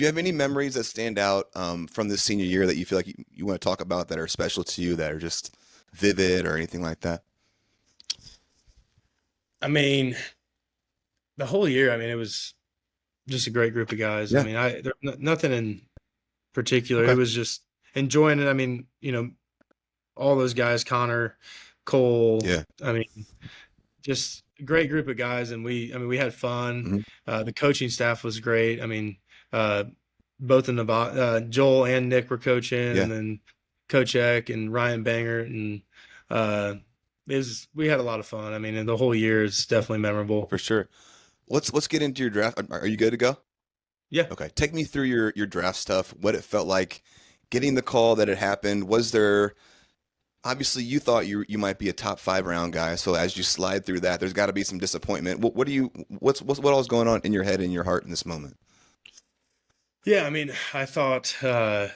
you have any memories that stand out from this senior year that you feel like you want to talk about that are special to you, that are just vivid or anything like that? The whole year, it was just a great group of guys. Yeah. Nothing in particular. Okay. It was just enjoying it. All those guys, Connor, Cole. Yeah. Just a great group of guys, and we had fun. Mm-hmm. The coaching staff was great. Both in the Joel and Nick were coaching, Yeah. and then Coach Eck and Ryan Banger, and we had a lot of fun. And the whole year is definitely memorable. For sure. Let's get into your draft. Are you good to go? Yeah. Okay. Take me through your draft stuff, what it felt like getting the call that it happened. Was there, obviously you thought you might be a top 5 round guy. So as you slide through that, there's got to be some disappointment. What all is going on in your head and your heart in this moment? Yeah, I mean, I thought, there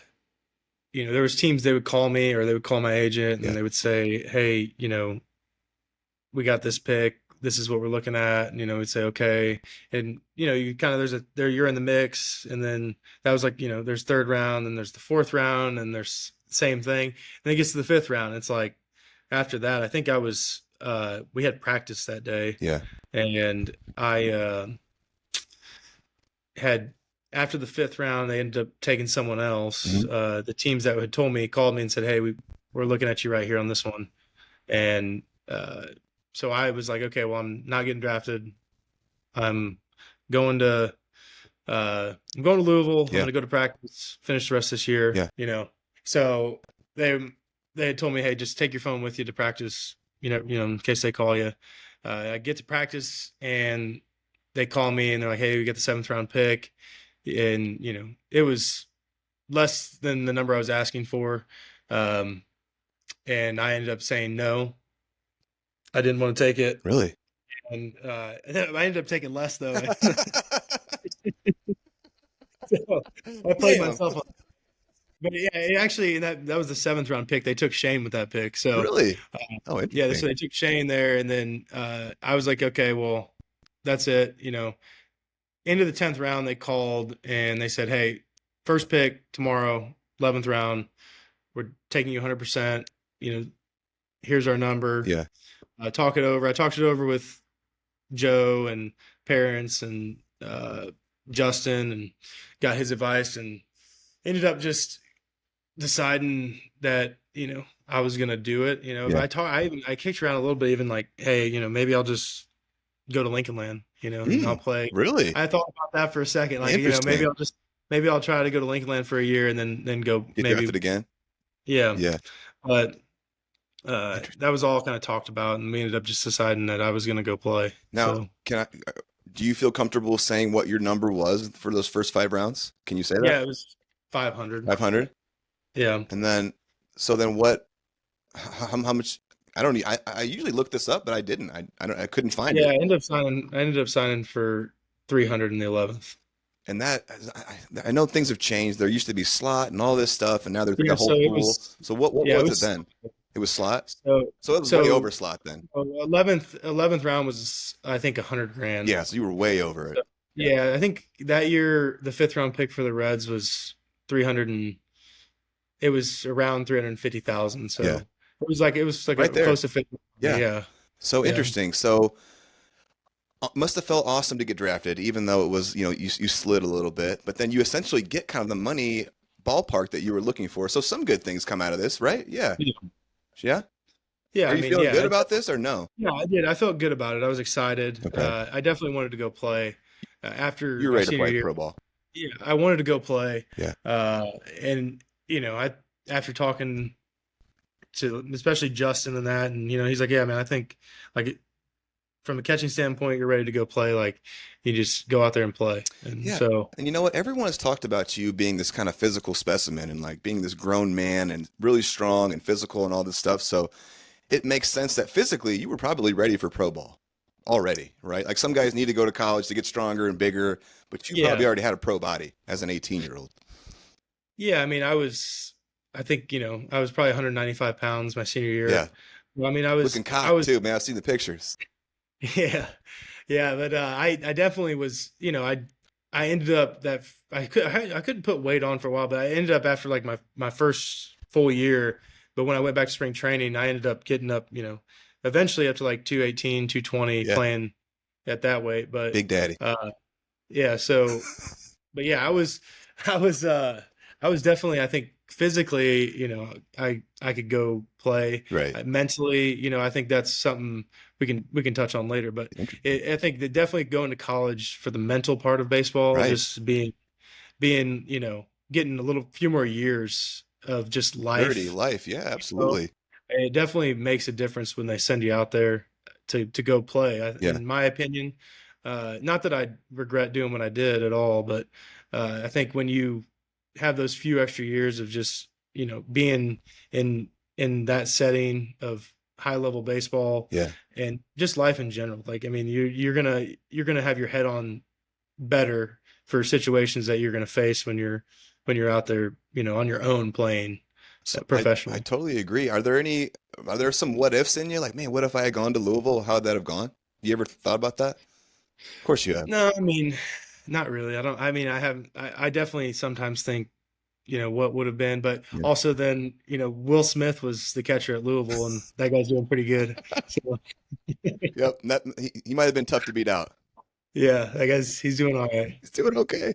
was teams they would call me or they would call my agent and Yeah. they would say, "Hey, we got this pick. This is what we're looking at." And, we'd say, "Okay." And, you kind of, you're in the mix. And then that was like, there's third round and there's the fourth round and there's same thing. And then it gets to the fifth round. It's like, after that, I think we had practice that day Yeah. and I, had after the fifth round, they ended up taking someone else. Hmm. The teams that had told me called me and said, "Hey, we're looking at you right here on this one." And so I was like, "Okay, well, I'm not getting drafted. I'm going to I'm going to Louisville. I'm going Yeah. to go to practice, finish the rest of this year." Yeah. So they they had told me, "Hey, just take your phone with you to practice. In case they call you." I get to practice and they call me and they're like, "Hey, we got the seventh round pick," and it was less than the number I was asking for, um, and I ended up saying no. I didn't want to take it, Really? and I ended up taking less though. So I played Damn. myself on. But yeah, actually that was the seventh round pick. They took Shane with that pick, so Really? uh, Oh, yeah, interesting. so they took Shane there, and then I was like, okay, well, that's it. Into the 10th round, they called and they said, "Hey, first pick tomorrow, 11th round. We're taking you 100%. You know, here's our number. Yeah. Talk it over." I talked it over with Joe and parents and Justin and got his advice and ended up just deciding that, I was going to do it. If Yeah. I kicked around a little bit, even like, "Hey, maybe I'll just go to Lincoln Land, and I'll Mm, play." really? I thought about that for a second. Like, Interesting. maybe I'll try to go to Lincoln Land for a year and then go Get maybe. drafted again? Yeah. Yeah. But Interesting. that was all kind of talked about, and we ended up just deciding that I was going to go play. Now, So do you feel comfortable saying what your number was for those first 5 rounds? Can you say that? yeah, it was 500. 500? Yeah. And then, so then what, how much, I don't, I usually look this up, but I didn't. I couldn't find Yeah. it. I ended up signing for 300 in the 11th. And that, I know things have changed. There used to be slot and all this stuff, and now there's like Yeah. a whole So it pool. was, So what yeah, it was it was, then? It was slot? so, So it was way so over slot then. 11th round was, I think, 100 grand. Yeah, so you were way over it. So, yeah. I think that year, the fifth round pick for the Reds was 300 and it was around 350,000. Yeah, So it was like right a there. close to 50. Yeah. Yeah. So Yeah. interesting. So must have felt awesome to get drafted, even though it was, you slid a little bit, but then you essentially get kind of the money ballpark that you were looking for. So some good things come out of this, right? Yeah. Yeah. Yeah. Yeah. Are I you mean, feeling yeah. good about this or no? Yeah, I did. I felt good about it. I was excited. Okay. I definitely wanted to go play after You're my ready to senior play year. pro ball. Yeah, I wanted to go play. Yeah. And I after talking to especially Justin and that, and he's like, "Yeah, man, I think like from a catching standpoint, you're ready to go play. Like, you just go out there and play." And Yeah. so, And you know what? Everyone has talked about you being this kind of physical specimen and like being this grown man and really strong and physical and all this stuff. So it makes sense that physically you were probably ready for pro ball already, right? Like some guys need to go to college to get stronger and bigger, but you yeah, probably already had a pro body as an 18-year-old. yeah. I mean, I think I was probably 195 pounds my senior year. Yeah. Well, I mean, Looking I cocked was, too, man. I've seen the pictures. yeah, yeah. But I definitely was. I ended up that I couldn't put weight on for a while, but I ended up after like my first full year. But when I went back to spring training, I ended up getting up, eventually up to like 218, 220 Yeah. playing at that weight. But Big Daddy. yeah, so but yeah, I was I was definitely, I think, physically, I could go play. Right. Mentally, I think that's something we can touch on later. But Interesting. I think that definitely going to college for the mental part of baseball, Right. just being getting a little few more years of just Maturity, life. life. Yeah, So absolutely. it definitely makes a difference when they send you out there to go play. Yeah. In my opinion, not that I regret doing what I did at all, but I think when you have those few extra years of just being in that setting of high level baseball Yeah. and just life in general, like I mean, you're gonna have your head on better for situations that you're going to face when you're out there, on your own playing So I professionally. totally agree. Are there some what ifs in you? Like, man, what if I had gone to Louisville? How would that have gone? You ever thought about that? Of course you have. No, I mean, not really. I don't. I mean, I haven't. I definitely sometimes think, what would have been, but Yeah. also then, Will Smith was the catcher at Louisville, and that guy's doing pretty good. So Yep. He might have been tough to beat out. yeah, that guy's he's doing all right. He's doing okay.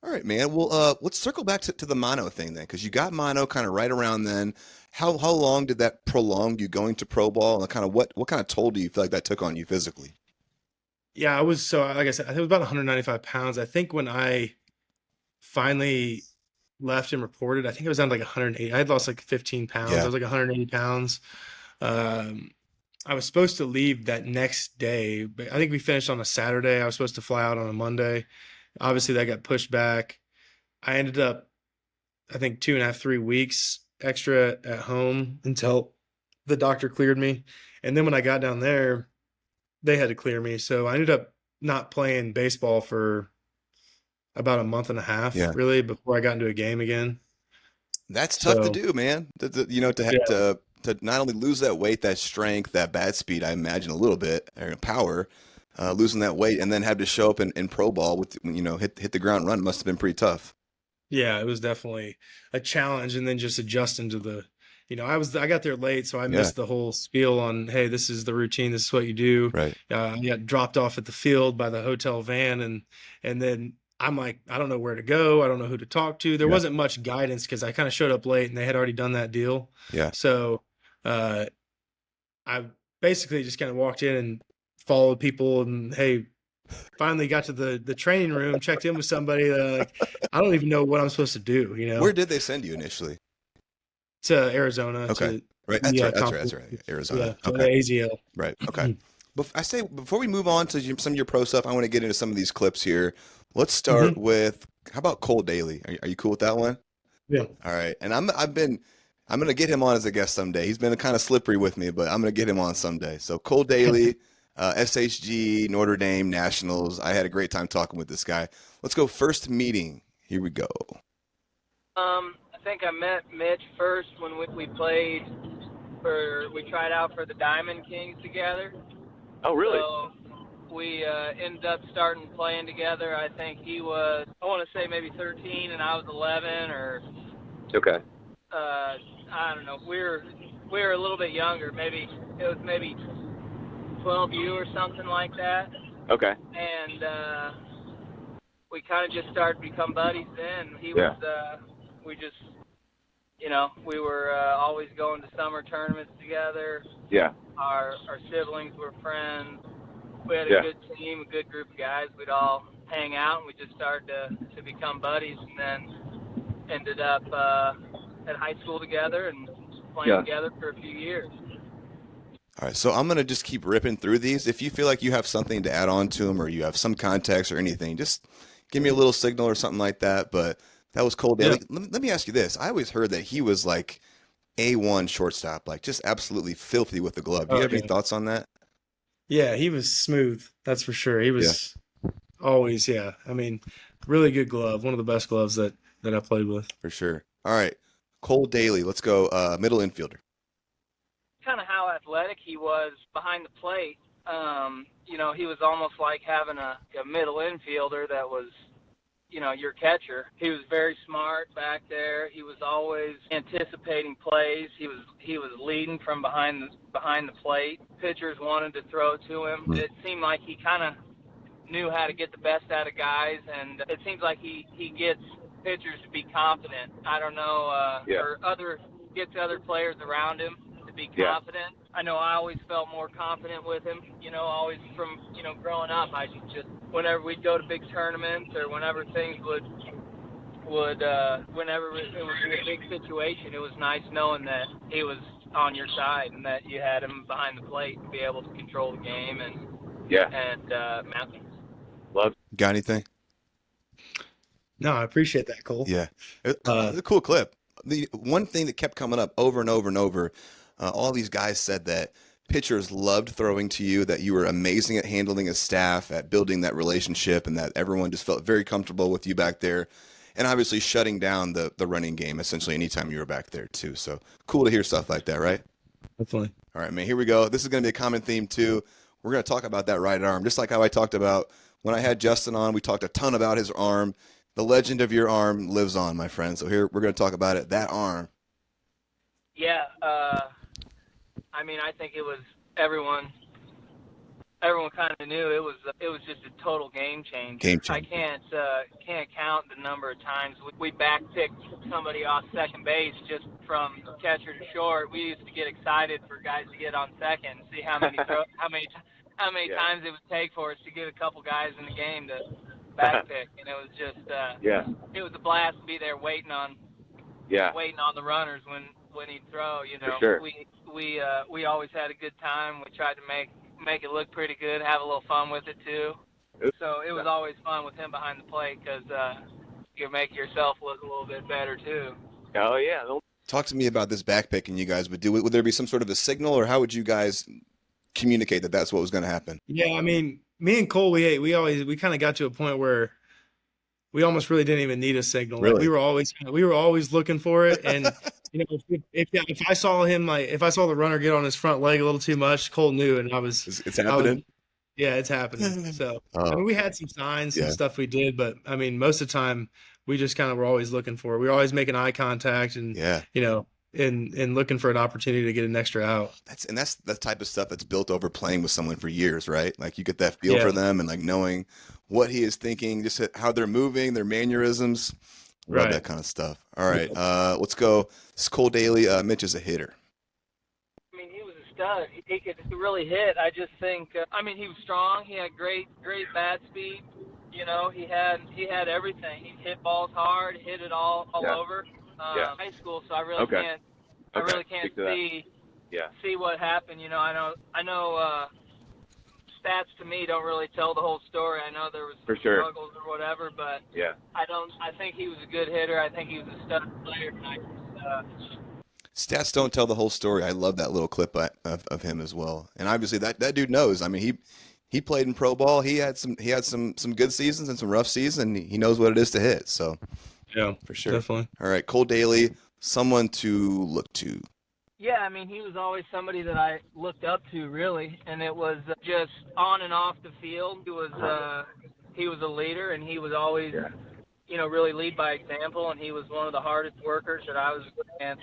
All right, man. Well, let's circle back to the mono thing then, because you got mono kind of right around then. How long did that prolong you going to pro ball, and kind of what kind of toll do you feel like that took on you physically? Yeah, I was so like I said, I think it was about 195 pounds. I think when I finally left and reported, I think I was down to like 180. I had lost like 15 pounds. I Yeah, was like 180 pounds. Um, I was supposed to leave that next day, but I think we finished on a Saturday. I was supposed to fly out on a Monday. Obviously, that got pushed back. I ended up, I think, 2.5, 3 weeks extra at home until the doctor cleared me. And then when I got down there, they had to clear me. So I ended up not playing baseball for about a month and a half, yeah. really, before I got into a game again. That's tough to So do, man. To have yeah, to not only lose that weight, that strength, that bat speed, I imagine a little bit, or power, losing that weight, and then have to show up in pro ball with hit the ground run must have been pretty tough. yeah, it was definitely a challenge. And then just adjusting to I got there late, so I Yeah, missed the whole spiel on, hey, this is the routine, this is what you do. right. I got dropped off at the field by the hotel van, and then I'm like, I don't know where to go. I don't know who to talk to. There Yeah, wasn't much guidance because I kind of showed up late and they had already done that deal. yeah. So uh, I basically just kind of walked in and followed people, and hey, finally got to the training room, checked in with somebody that like I don't even know what I'm supposed to do, Where did they send you initially? to Arizona Okay, to right. That's the right. That's right. That's conference. right. Arizona. Yeah, to the Okay, AZL. right. Okay. Before we move on to some of your pro stuff, I want to get into some of these clips here. Let's start Hmm. with how about Cole Daly? Are you cool with that one? Yeah. All right. And I'm gonna get him on as a guest someday. He's been kind of slippery with me, but I'm gonna get him on someday. So Cole Daly, SHG, Notre Dame Nationals. I had a great time talking with this guy. Let's go first meeting. Here we go. I think I met Mitch first when we played we tried out for the Diamond Kings together. Oh, really? So we ended up starting playing together. I think he was, I want to say maybe 13 and I was 11, or Okay. I don't know. We were a little bit younger. Maybe it was maybe 12U or something like that. Okay. And we kind of just started to become buddies then. Yeah. We just, we were always going to summer tournaments together. Yeah. Our siblings were friends. We had a Yeah. good team, a good group of guys. We'd all hang out, and we just started to become buddies, and then ended up at high school together and playing Yeah. together for a few years. All right, so I'm gonna just keep ripping through these. If you feel like you have something to add on to them, or you have some context or anything, just give me a little signal or something like that. But that was Cole Yeah. Daly. Let me ask you this: I always heard that he was like A1 shortstop, like just absolutely filthy with the glove. Do you Oh have any yeah. thoughts on that? Yeah, he was smooth. That's for sure. He Yeah, was always, yeah. I mean, really good glove. One of the best gloves that I played with. for sure. All right, Cole Daly. Let's go middle infielder. Kind of how athletic he was behind the plate. He was almost like having a middle infielder that was, your catcher. He was very smart back there. He was always anticipating plays. He was leading from behind the plate. Pitchers wanted to throw to him. Mm. It seemed like he kind of knew how to get the best out of guys, and it seems like he gets pitchers to be confident. I don't know, Yeah. or gets other players around him to be Yeah. confident. I know I always felt more confident with him. Always from growing up, I just whenever we'd go to big tournaments or whenever things would whenever it would be a big situation, it was nice knowing that he was on your side and that you had him behind the plate to be able to control the game Yeah. and match. Love. Got anything? No, I appreciate that, Cole. Yeah, Uh, it's a cool clip. The one thing that kept coming up over and over and over, all these guys said that pitchers loved throwing to you, that you were amazing at handling a staff, at building that relationship, and that everyone just felt very comfortable with you back there. And obviously shutting down the running game essentially anytime you were back there too. So cool to hear stuff like that, right? Definitely. All right, man, here we go. This is going to be a common theme too. We're going to talk about that right arm, just like how I talked about when I had Justin on. We talked a ton about his arm. The legend of your arm lives on, my friend. So here we're going to talk about it. That arm. Yeah, I mean, I think it was everyone kind of knew it was just a total game changer. Game changer. I can't count the number of times we backpicked somebody off second base just from catcher to short. We used to get excited for guys to get on second and see how many times it would take for us to get a couple guys in the game to backpick, and it was just it was a blast to be there waiting on the runners when he'd throw. You know, For sure. we always had a good time. We tried to make it look pretty good, have a little fun with it too. So it was always fun with him behind the plate because you make yourself look a little bit better too. Oh yeah. Talk to me about this backpicking you guys would do. Would there be some sort of a signal, or how would you guys communicate that that's what was going to happen? Yeah, I mean, me and Cole, we kind of got to a point where we almost really didn't even need a signal. Really? Like we were always looking for it. And you know, if I saw him, like if I saw the runner get on his front leg a little too much, Cole knew, and It's happening. Yeah, it's happening. So Oh. I mean, we had some signs, some Yeah. stuff we did, but I mean, most of the time we just kind of were always looking for it. We were always making eye contact and you know, and looking for an opportunity to get an extra out. That's the type of stuff that's built over playing with someone for years, right? Like you get that feel for them and like knowing what he is thinking, just how they're moving, their mannerisms, love that kind of stuff. All right, let's go. This is Cole Daly. Mitch is a hitter. I mean, he was a stud. He could really hit. I just think, I mean, he was strong. He had great bat speed. You know, he had everything. He hit balls hard, hit it all over. High school, so I really can't see what happened. You know, I know stats to me don't really tell the whole story. I know there was some struggles or whatever, but I think he was a good hitter. I think he was a stud player. Stats don't tell the whole story. I love that little clip of him as well. And obviously that dude knows. I mean, he played in pro ball. He had some good seasons and some rough seasons. He knows what it is to hit. So yeah, for sure. Definitely. All right, Cole Daly, someone to look to. Yeah, I mean, he was always somebody that I looked up to, really, and it was just on and off the field. He was a leader, and he was always, you know, really lead by example, and he was one of the hardest workers that I was with, and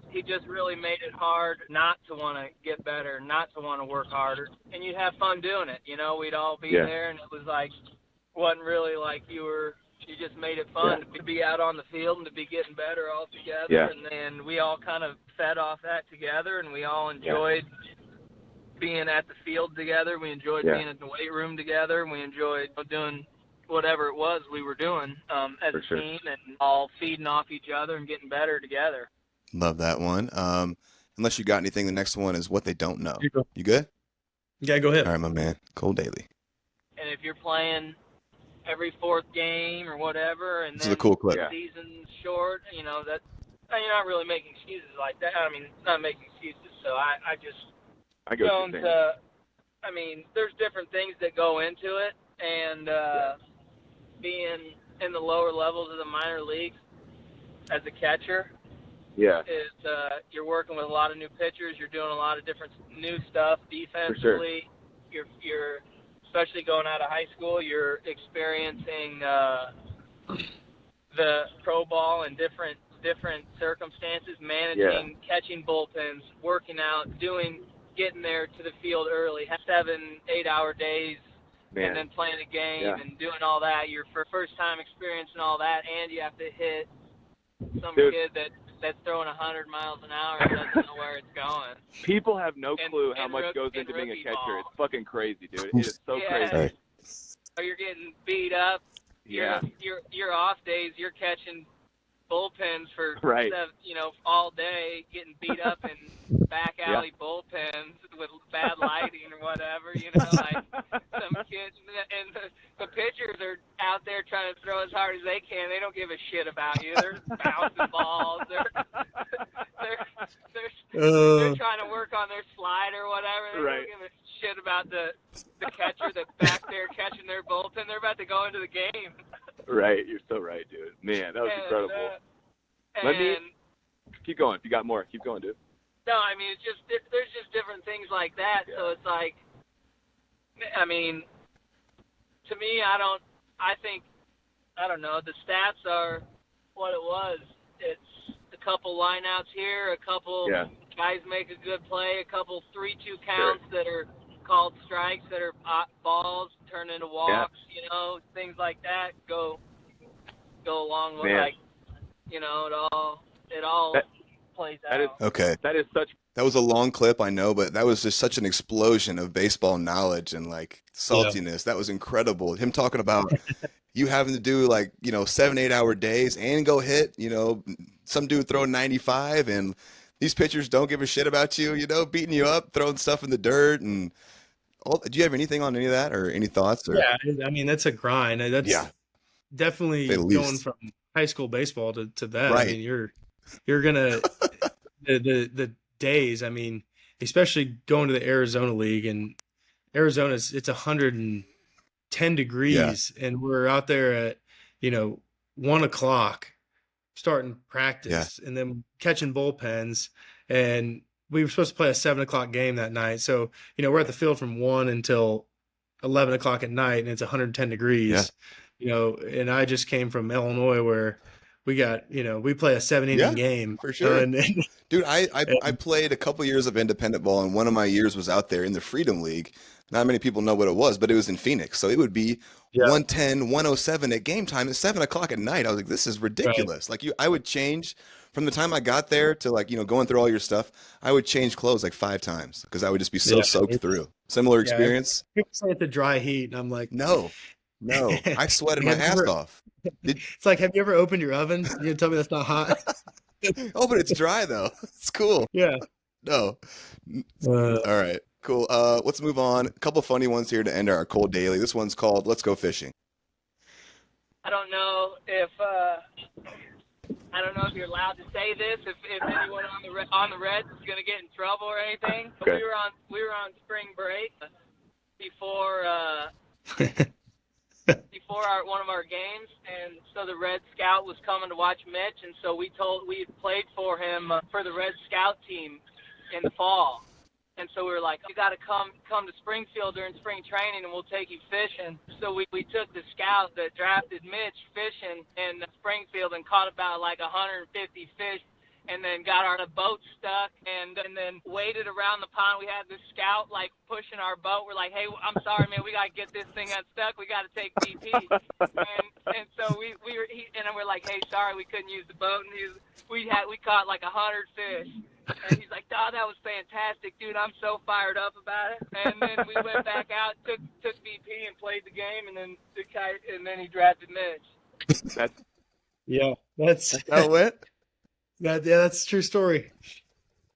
he just really made it hard not to want to get better, not to want to work harder, and you'd have fun doing it. You know, we'd all be there, and it was like, wasn't really like you just made it fun to be out on the field and to be getting better all together. And then we all kind of fed off that together, and we all enjoyed being at the field together. We enjoyed being in the weight room together. We enjoyed doing whatever it was we were doing as a team, and all feeding off each other and getting better together. Love that one. Unless you got anything, the next one is what they don't know. You good? Yeah, go ahead. All right, my man. Cole Daly. And if you're playing every fourth game or whatever, and then the season's short, you know, that you're not really making excuses like that. I mean, not making excuses. So I don't. I mean, there's different things that go into it, and being in the lower levels of the minor leagues as a catcher, is you're working with a lot of new pitchers. You're doing a lot of different new stuff defensively. You're especially going out of high school, you're experiencing the pro ball in different circumstances, managing, catching bullpens, working out, getting there to the field early, 7-8 hour days, and then playing a game and doing all that. Your first time experiencing all that, and you have to hit some kid that's throwing 100 miles an hour and doesn't know where it's going. People have no clue how much goes into being a catcher. Ball. It's fucking crazy, dude. It is so crazy. So you're getting beat up. Your off days, you're catching bullpens for all day, getting beat up in back alley bullpens with bad lighting or whatever. You know, like some kids, and the pitchers are out there trying to throw as hard as they can. They don't give a shit about you. They're bouncing balls. They're they're trying to work on their slide or whatever. They Right. don't give a shit about the catcher that's back there catching their bullpen. They're about to go into the game. Right. You're so right, dude. Man, that was incredible. Let me keep going. If you got more, keep going, dude. No, I mean, it's just there's just different things like that. Yeah. So it's like, I mean, to me, I don't know. The stats are what it was. It's a couple lineouts here, a couple guys make a good play, a couple 3-2 counts that are called strikes that are balls turn into walks. You know, things like that go along with like, you know, it all plays out. Okay. That was a long clip, I know, but that was just such an explosion of baseball knowledge and like saltiness. That was incredible. Him talking about you having to do like, you know, 7-8 hour days and go hit, you know, some dude throwing 95 and these pitchers don't give a shit about you, you know, beating you up, throwing stuff in the dirt and all. Do you have anything on any of that or any thoughts? Or? Yeah, I mean, that's a grind. That's definitely going from high school baseball to that. Right. I mean, you're gonna the days. I mean, especially going to the Arizona League, and Arizona's it's 110 degrees, and we're out there at 1 o'clock starting practice, and then catching bullpens, and we were supposed to play a 7 o'clock game that night. So we're at the field from 1 until 11 o'clock at night, and it's 110 degrees. And I just came from Illinois where we got, we play a 7-inning game. For sure. Dude, I and played a couple years of independent ball, and one of my years was out there in the Freedom League. Not many people know what it was, but it was in Phoenix. So it would be 110, 107 at game time at 7 o'clock at night. I was like, this is ridiculous. Right. Like I would change from the time I got there to like, going through all your stuff. I would change clothes like 5 times because I would just be so soaked through. Similar experience. People say it's a dry heat, and I'm like, no, I sweated my ass off. It's like, have you ever opened your oven? You gonna tell me that's not hot? Oh, but it's dry though. It's cool. Yeah. No. All right. Cool. Let's move on. A couple funny ones here to end our cold daily. This one's called "Let's Go Fishing." I don't know if you're allowed to say this. If anyone on the Reds is gonna get in trouble or anything. But we were on spring break before one of our games, and so the Red Scout was coming to watch Mitch, and so we had played for him for the Red Scout team in the fall. And so we were like, you got to come to Springfield during spring training, and we'll take you fishing. So we took the scout that drafted Mitch fishing in Springfield and caught about like 150 fish, and then got our boat stuck, and then waited around the pond. We had this scout like pushing our boat. We're like, hey, I'm sorry, man, we got to get this thing unstuck. We got to take BP. and so we're like, hey, sorry, we couldn't use the boat. And we caught like 100 fish. And he's like, oh, that was fantastic, dude. I'm so fired up about it. And then we went back out, took BP and played the game, and then he drafted Mitch. That's how it went. That's a true story.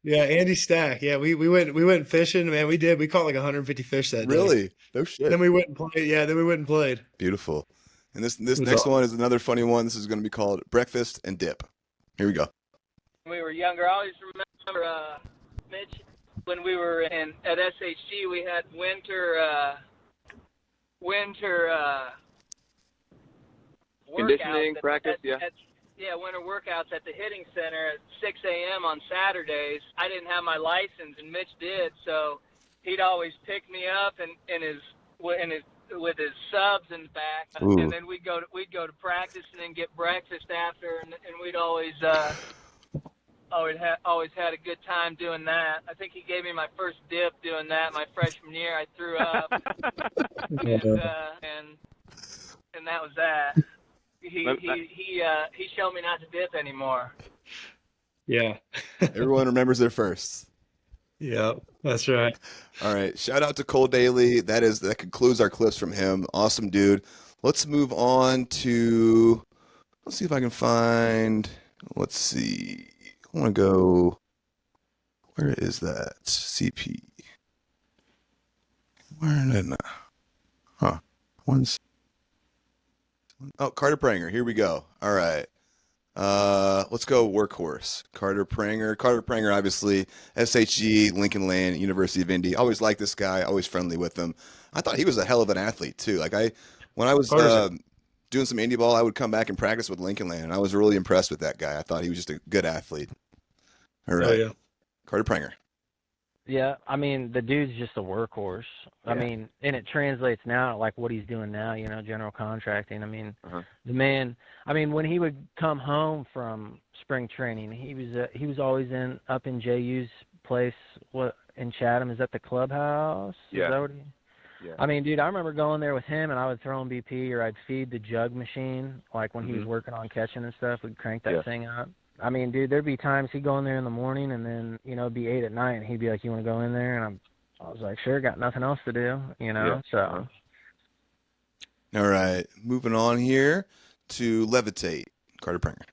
Yeah, Andy Stack. Yeah, we went fishing, man. We did. We caught like 150 fish that day. Really? No shit. Then we went and played. Yeah, then we went and played. Beautiful. And this next one is another funny one. This is going to be called breakfast and dip. Here we go. When we were younger, I always remember Mitch, when we were at SHG, we had winter conditioning practice. Winter workouts at the hitting center at 6 a.m. on Saturdays. I didn't have my license, and Mitch did, so he'd always pick me up with his subs in the back, and then we'd go to practice and then get breakfast after, and we'd always had a good time doing that. I think he gave me my first dip doing that my freshman year. I threw up, and that was that. He showed me not to dip anymore. Yeah. Everyone remembers their firsts. Yeah, that's right. All right. Shout out to Cole Daly. That concludes our clips from him. Awesome dude. Let's move on to, let's see if I can find, let's see. I want to go, where is that? CP. Where did I? Oh, Carter Pranger. Here we go. All right. Let's go workhorse. Carter Pranger. Carter Pranger, obviously, SHG, Lincoln Land, University of Indy. Always liked this guy. Always friendly with him. I thought he was a hell of an athlete too. When I was Carter's doing some indie ball, I would come back and practice with Lincoln Land, and I was really impressed with that guy. I thought he was just a good athlete. All right, yeah. Carter Pranger. Yeah, I mean, the dude's just a workhorse. I mean, and it translates now, like what he's doing now, general contracting. I mean, the man, I mean, when he would come home from spring training, he was always up in JU's place, in Chatham. Is that the clubhouse? Yeah. Is that what Yeah. I mean, dude, I remember going there with him, and I would throw him BP, or I'd feed the jug machine, like when he was working on catching and stuff. We'd crank that thing up. I mean, dude, there'd be times he'd go in there in the morning, and then, it'd be 8 at night, and he'd be like, "You want to go in there?" And I was like, "Sure, got nothing else to do," so. All right, moving on here to Levitate. Carter Pranger.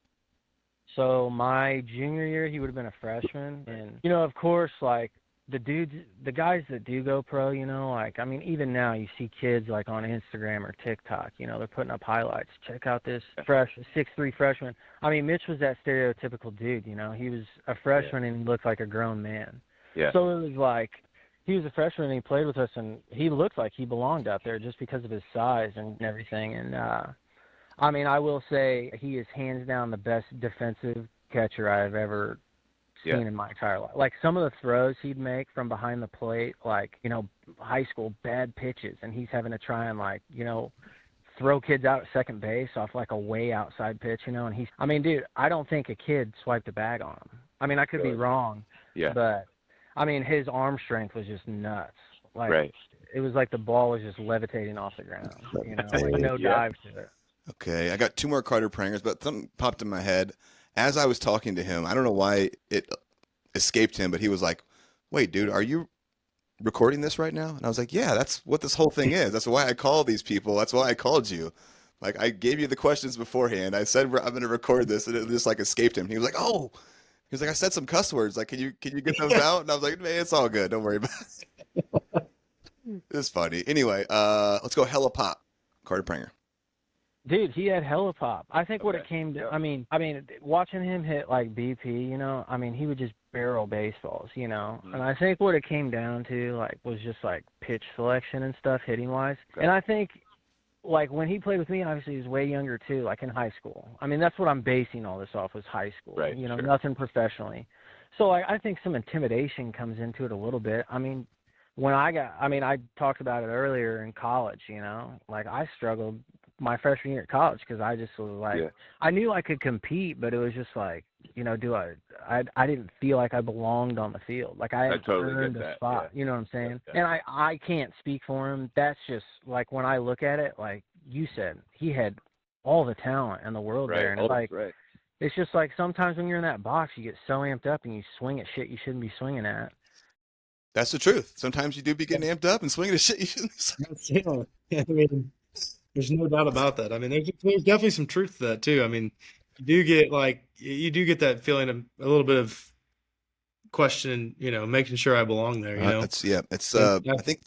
So my junior year, he would have been a freshman, and, of course, like, the guys that do go pro, I mean, even now you see kids like on Instagram or TikTok, they're putting up highlights. Check out this 6'3" freshman. I mean, Mitch was that stereotypical dude, he was a freshman and he looked like a grown man. Yeah. So it was like, he was a freshman and he played with us, and he looked like he belonged out there just because of his size and everything. And, I mean, I will say he is hands down the best defensive catcher I've ever seen in my entire life. Like, some of the throws he'd make from behind the plate, like, high school bad pitches, and he's having to try and, like, throw kids out at second base off like a way outside pitch, and I mean, dude, I don't think a kid swiped a bag on him. I mean, I could be wrong, but I mean, his arm strength was just nuts. Like, it was like the ball was just levitating off the ground, like no dive to it. Okay, I got 2 more Carter Prangers, but something popped in my head. As I was talking to him, I don't know why it escaped him, but he was like, "Wait, dude, are you recording this right now?" And I was like, "Yeah, that's what this whole thing is. That's why I call these people. That's why I called you. Like, I gave you the questions beforehand. I said I'm going to record this, and it just like escaped him." He was like, "Oh," he was like, "I said some cuss words. Like, can you get those out?" And I was like, "Man, it's all good. Don't worry about it." It's funny. Anyway, let's go hella pop. Carter Pranger. Dude, he had hella pop. I think what it came to, I mean, watching him hit like BP, I mean, he would just barrel baseballs, and I think what it came down to, like, was just like pitch selection and stuff, hitting wise. And I think, like, when he played with me, obviously he was way younger too, like in high school. I mean, that's what I'm basing all this off, was high school, nothing professionally. So I think some intimidation comes into it a little bit. I mean, I talked about it earlier in college, like, I struggled my freshman year at college because I just was like, I knew I could compete, but it was just like, I didn't feel like I belonged on the field. Like, I had earned a spot, you know what I'm saying? And I can't speak for him. That's just like, when I look at it, like you said, he had all the talent in the world there. And it's just like, sometimes when you're in that box, you get so amped up and you swing at shit you shouldn't be swinging at. That's the truth. Sometimes you do be getting amped up and swinging at shit you shouldn't be swinging. I mean, there's no doubt about that. I mean, there's definitely some truth to that too. I mean, you do get that feeling of a little bit of question, making sure I belong there. I think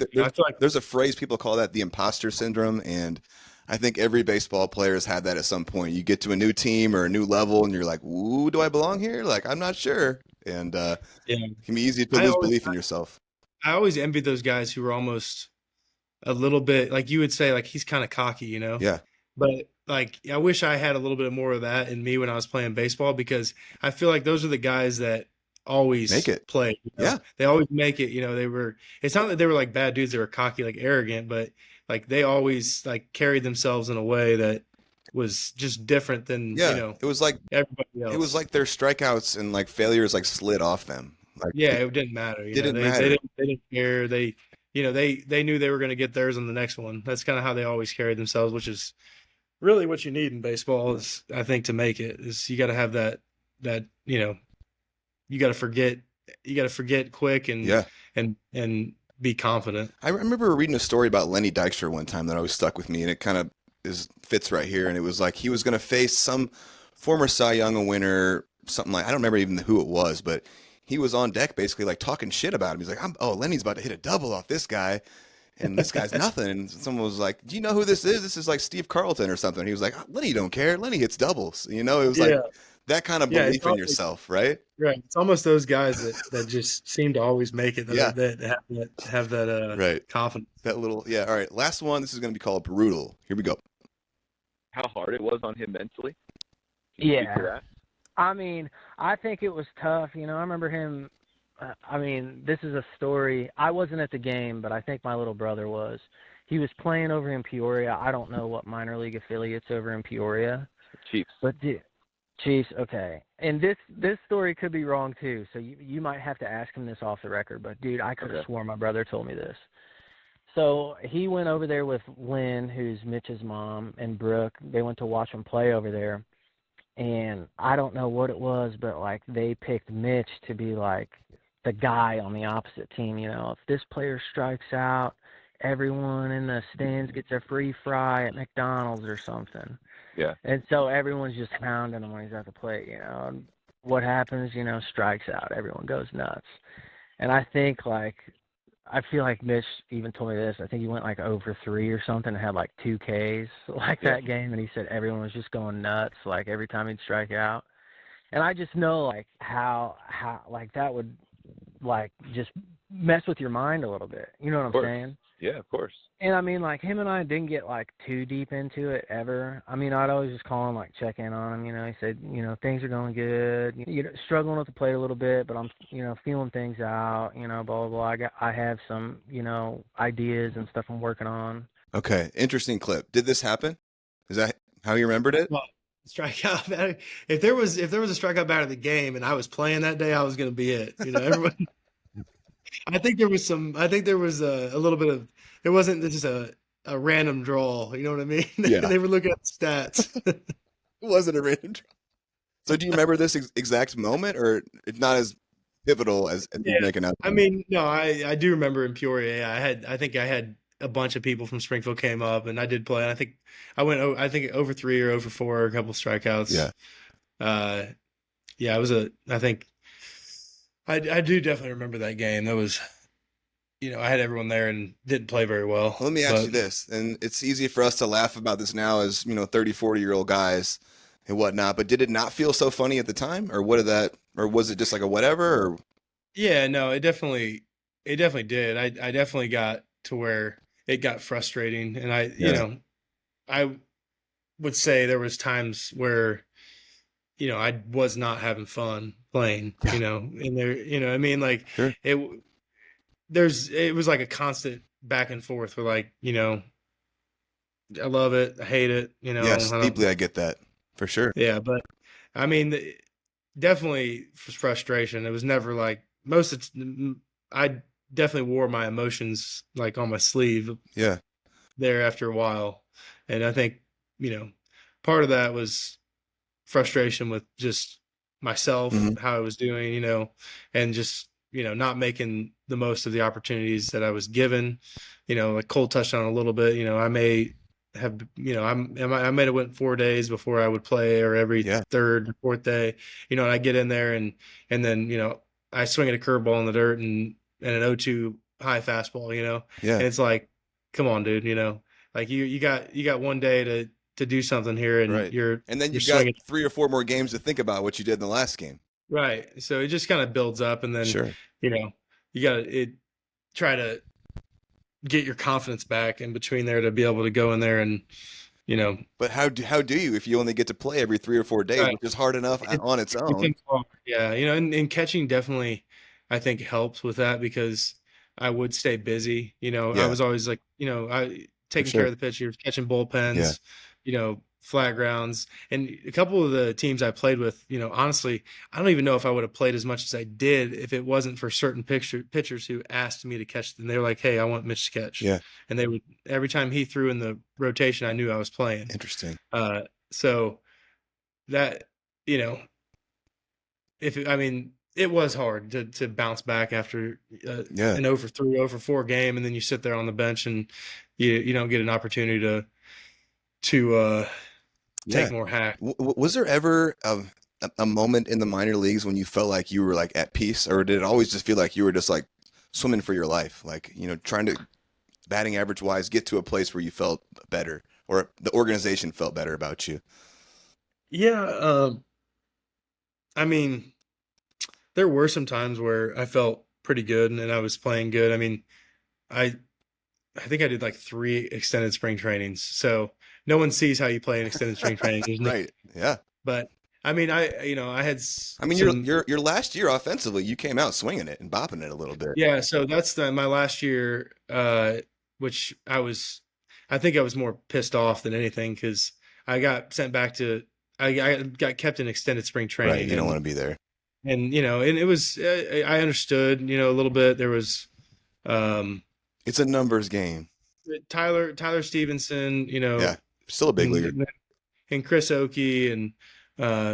there's a phrase people call that the imposter syndrome, and I think every baseball player has had that at some point. You get to a new team or a new level, and you're like, "Ooh, do I belong here? Like, I'm not sure." And it can be easy to lose belief in yourself. I always envied those guys who were almost a little bit, like you would say, like, he's kind of cocky, Yeah. But, like, I wish I had a little bit more of that in me when I was playing baseball, because I feel like those are the guys that always make it. Play. Yeah. They always make it. It's not that they were like bad dudes, they were cocky, like arrogant, but like they always like carried themselves in a way that was just different than, it was like everybody else. It was like their strikeouts and like failures like slid off them. Like, it didn't matter. They didn't care. They knew they were going to get theirs on the next one. That's kind of how they always carried themselves, which is really what you need in baseball, is, I think, to make it, is you got to have that, you got to forget quick and be confident. I remember reading a story about Lenny Dykstra one time that always stuck with me, and it kind of fits right here. And it was like he was going to face some former Cy Young winner, something like, I don't remember even who it was, but he was on deck basically like talking shit about him. He's like, Lenny's about to hit a double off this guy. and this guy's nothing. And someone was like, "Do you know who this is? This is like Steve Carlton or something." He was like, "Lenny don't care. Lenny hits doubles." You know, it was like Yeah. that kind of Yeah. It's belief in yourself, right? right. It's almost those guys that just seem to always make it Yeah. that have that Right. confidence. That little, yeah. All right. Last one. This is going to be called brutal. Here we go. How hard it was on him mentally? Can you speak to that? I mean, I think it was tough. You know, I remember him. I mean, this is a story. I wasn't at the game, but I think my little brother was. He was playing over in Peoria. I don't know what minor league affiliates over in Peoria. Chiefs. But Chiefs, okay. And this story could be wrong too. So you might have to ask him this off the record. But dude, I could have sworn my brother told me this. So he went over there with Lynn, who's Mitch's mom, and Brooke. They went to watch him play over there. And I don't know what it was, but like they picked Mitch to be like the guy on the opposite team. You know, if this player strikes out, everyone in the stands gets a free fry at McDonald's or something. Yeah. And so everyone's just hounding him when he's at the plate, you know. And what happens, you know, strikes out. Everyone goes nuts. And I think, like, I feel like Mitch even told me this. I think he went like over 3 or something and had like 2 Ks like that game. And he said everyone was just going nuts, like every time he'd strike out. And I just know like how like that would like just mess with your mind a little bit. You know what I'm saying? Yeah, of course. And I mean, like him and I didn't get like too deep into it ever. I mean, I'd always just call him, like check in on him. You know, he said, you know, things are going good. You know, struggling with the plate a little bit, but I'm, you know, feeling things out. You know, blah blah blah. I have some, you know, ideas and stuff I'm working on. Okay, interesting clip. Did this happen? Is that how you remembered it? Well, strikeout batter. If there was a strikeout batter in the game and I was playing that day, I was going to be it. You know, everyone. I think there was a little bit of. It wasn't just a random draw. You know what I mean? Yeah. They were looking at the stats. It wasn't a random draw. So do you remember this exact moment, or it's not as pivotal as you making out? I mean, no, I do remember in Peoria. Yeah, I think I had a bunch of people from Springfield came up, and I did play. I think I went. I think over 3 or over 4, a couple strikeouts. Yeah. Yeah. It was I think. I do definitely remember that game. That was, you know, I had everyone there and didn't play very well. Let me ask you this, and it's easy for us to laugh about this now as, you know, 30, 40-year-old guys and whatnot, but did it not feel so funny at the time, or was it just like a whatever? Or? Yeah, no, it definitely did. I definitely got to where it got frustrating, and you know, I would say there was times where, you know, I was not having fun playing, you know, and there, you know, I mean, like it was like a constant back and forth with like, you know, I love it, I hate it, you know. Yes, deeply I get that for sure. Yeah, but I mean, definitely frustration. It was never like I definitely wore my emotions like on my sleeve. Yeah. There after a while, and I think, you know, part of that was frustration with just myself, how I was doing, you know, and just, you know, not making the most of the opportunities that I was given. You know, like Cole touched on a little bit, you know, I may have, you know, I may have went 4 days before I would play, or every third or fourth day, you know, and I get in there and then, you know, I swing at a curveball in the dirt and an 0-2 high fastball, you know, and it's like, come on, dude, you know, like you got 1 day to do something here, and and then you've got 3 or 4 more games to think about what you did in the last game. Right. So it just kind of builds up, and then you know, you got to try to get your confidence back in between there to be able to go in there and, you know. But how do you if you only get to play every 3 or 4 days, which is hard enough on its own? Yeah, you know, and catching definitely, I think, helps with that, because I would stay busy. You know, I was always like, you know, taking care of the pitchers, catching bullpens, you know, flat grounds. And a couple of the teams I played with, you know, honestly, I don't even know if I would have played as much as I did if it wasn't for certain pitchers who asked me to catch them. They were like, hey, I want Mitch to catch. Yeah. And they would, every time he threw in the rotation, I knew I was playing. Interesting. So that, you know, it was hard to bounce back after an over 3, over 4 game, and then you sit there on the bench and you don't get an opportunity to take more hack. Was there ever a moment in the minor leagues when you felt like you were like at peace, or did it always just feel like you were just like swimming for your life, like, you know, trying to batting average wise, get to a place where you felt better or the organization felt better about you? Yeah, I mean, there were some times where I felt pretty good and I was playing good. I mean, I I think I did like 3 extended spring trainings. So no one sees how you play an extended spring training. There's no, Right. Yeah. but I mean, I had I mean, some, your last year offensively, you came out swinging it and bopping it a little bit. yeah. So that's my last year, which I think I was more pissed off than anything because I got sent back to, I got kept in extended spring Right. training You don't want to be there. and it was, I understood, a little bit. There was, um, It's a numbers game. Tyler Stevenson, Yeah. Still a big leaguer. and Chris Oakey, and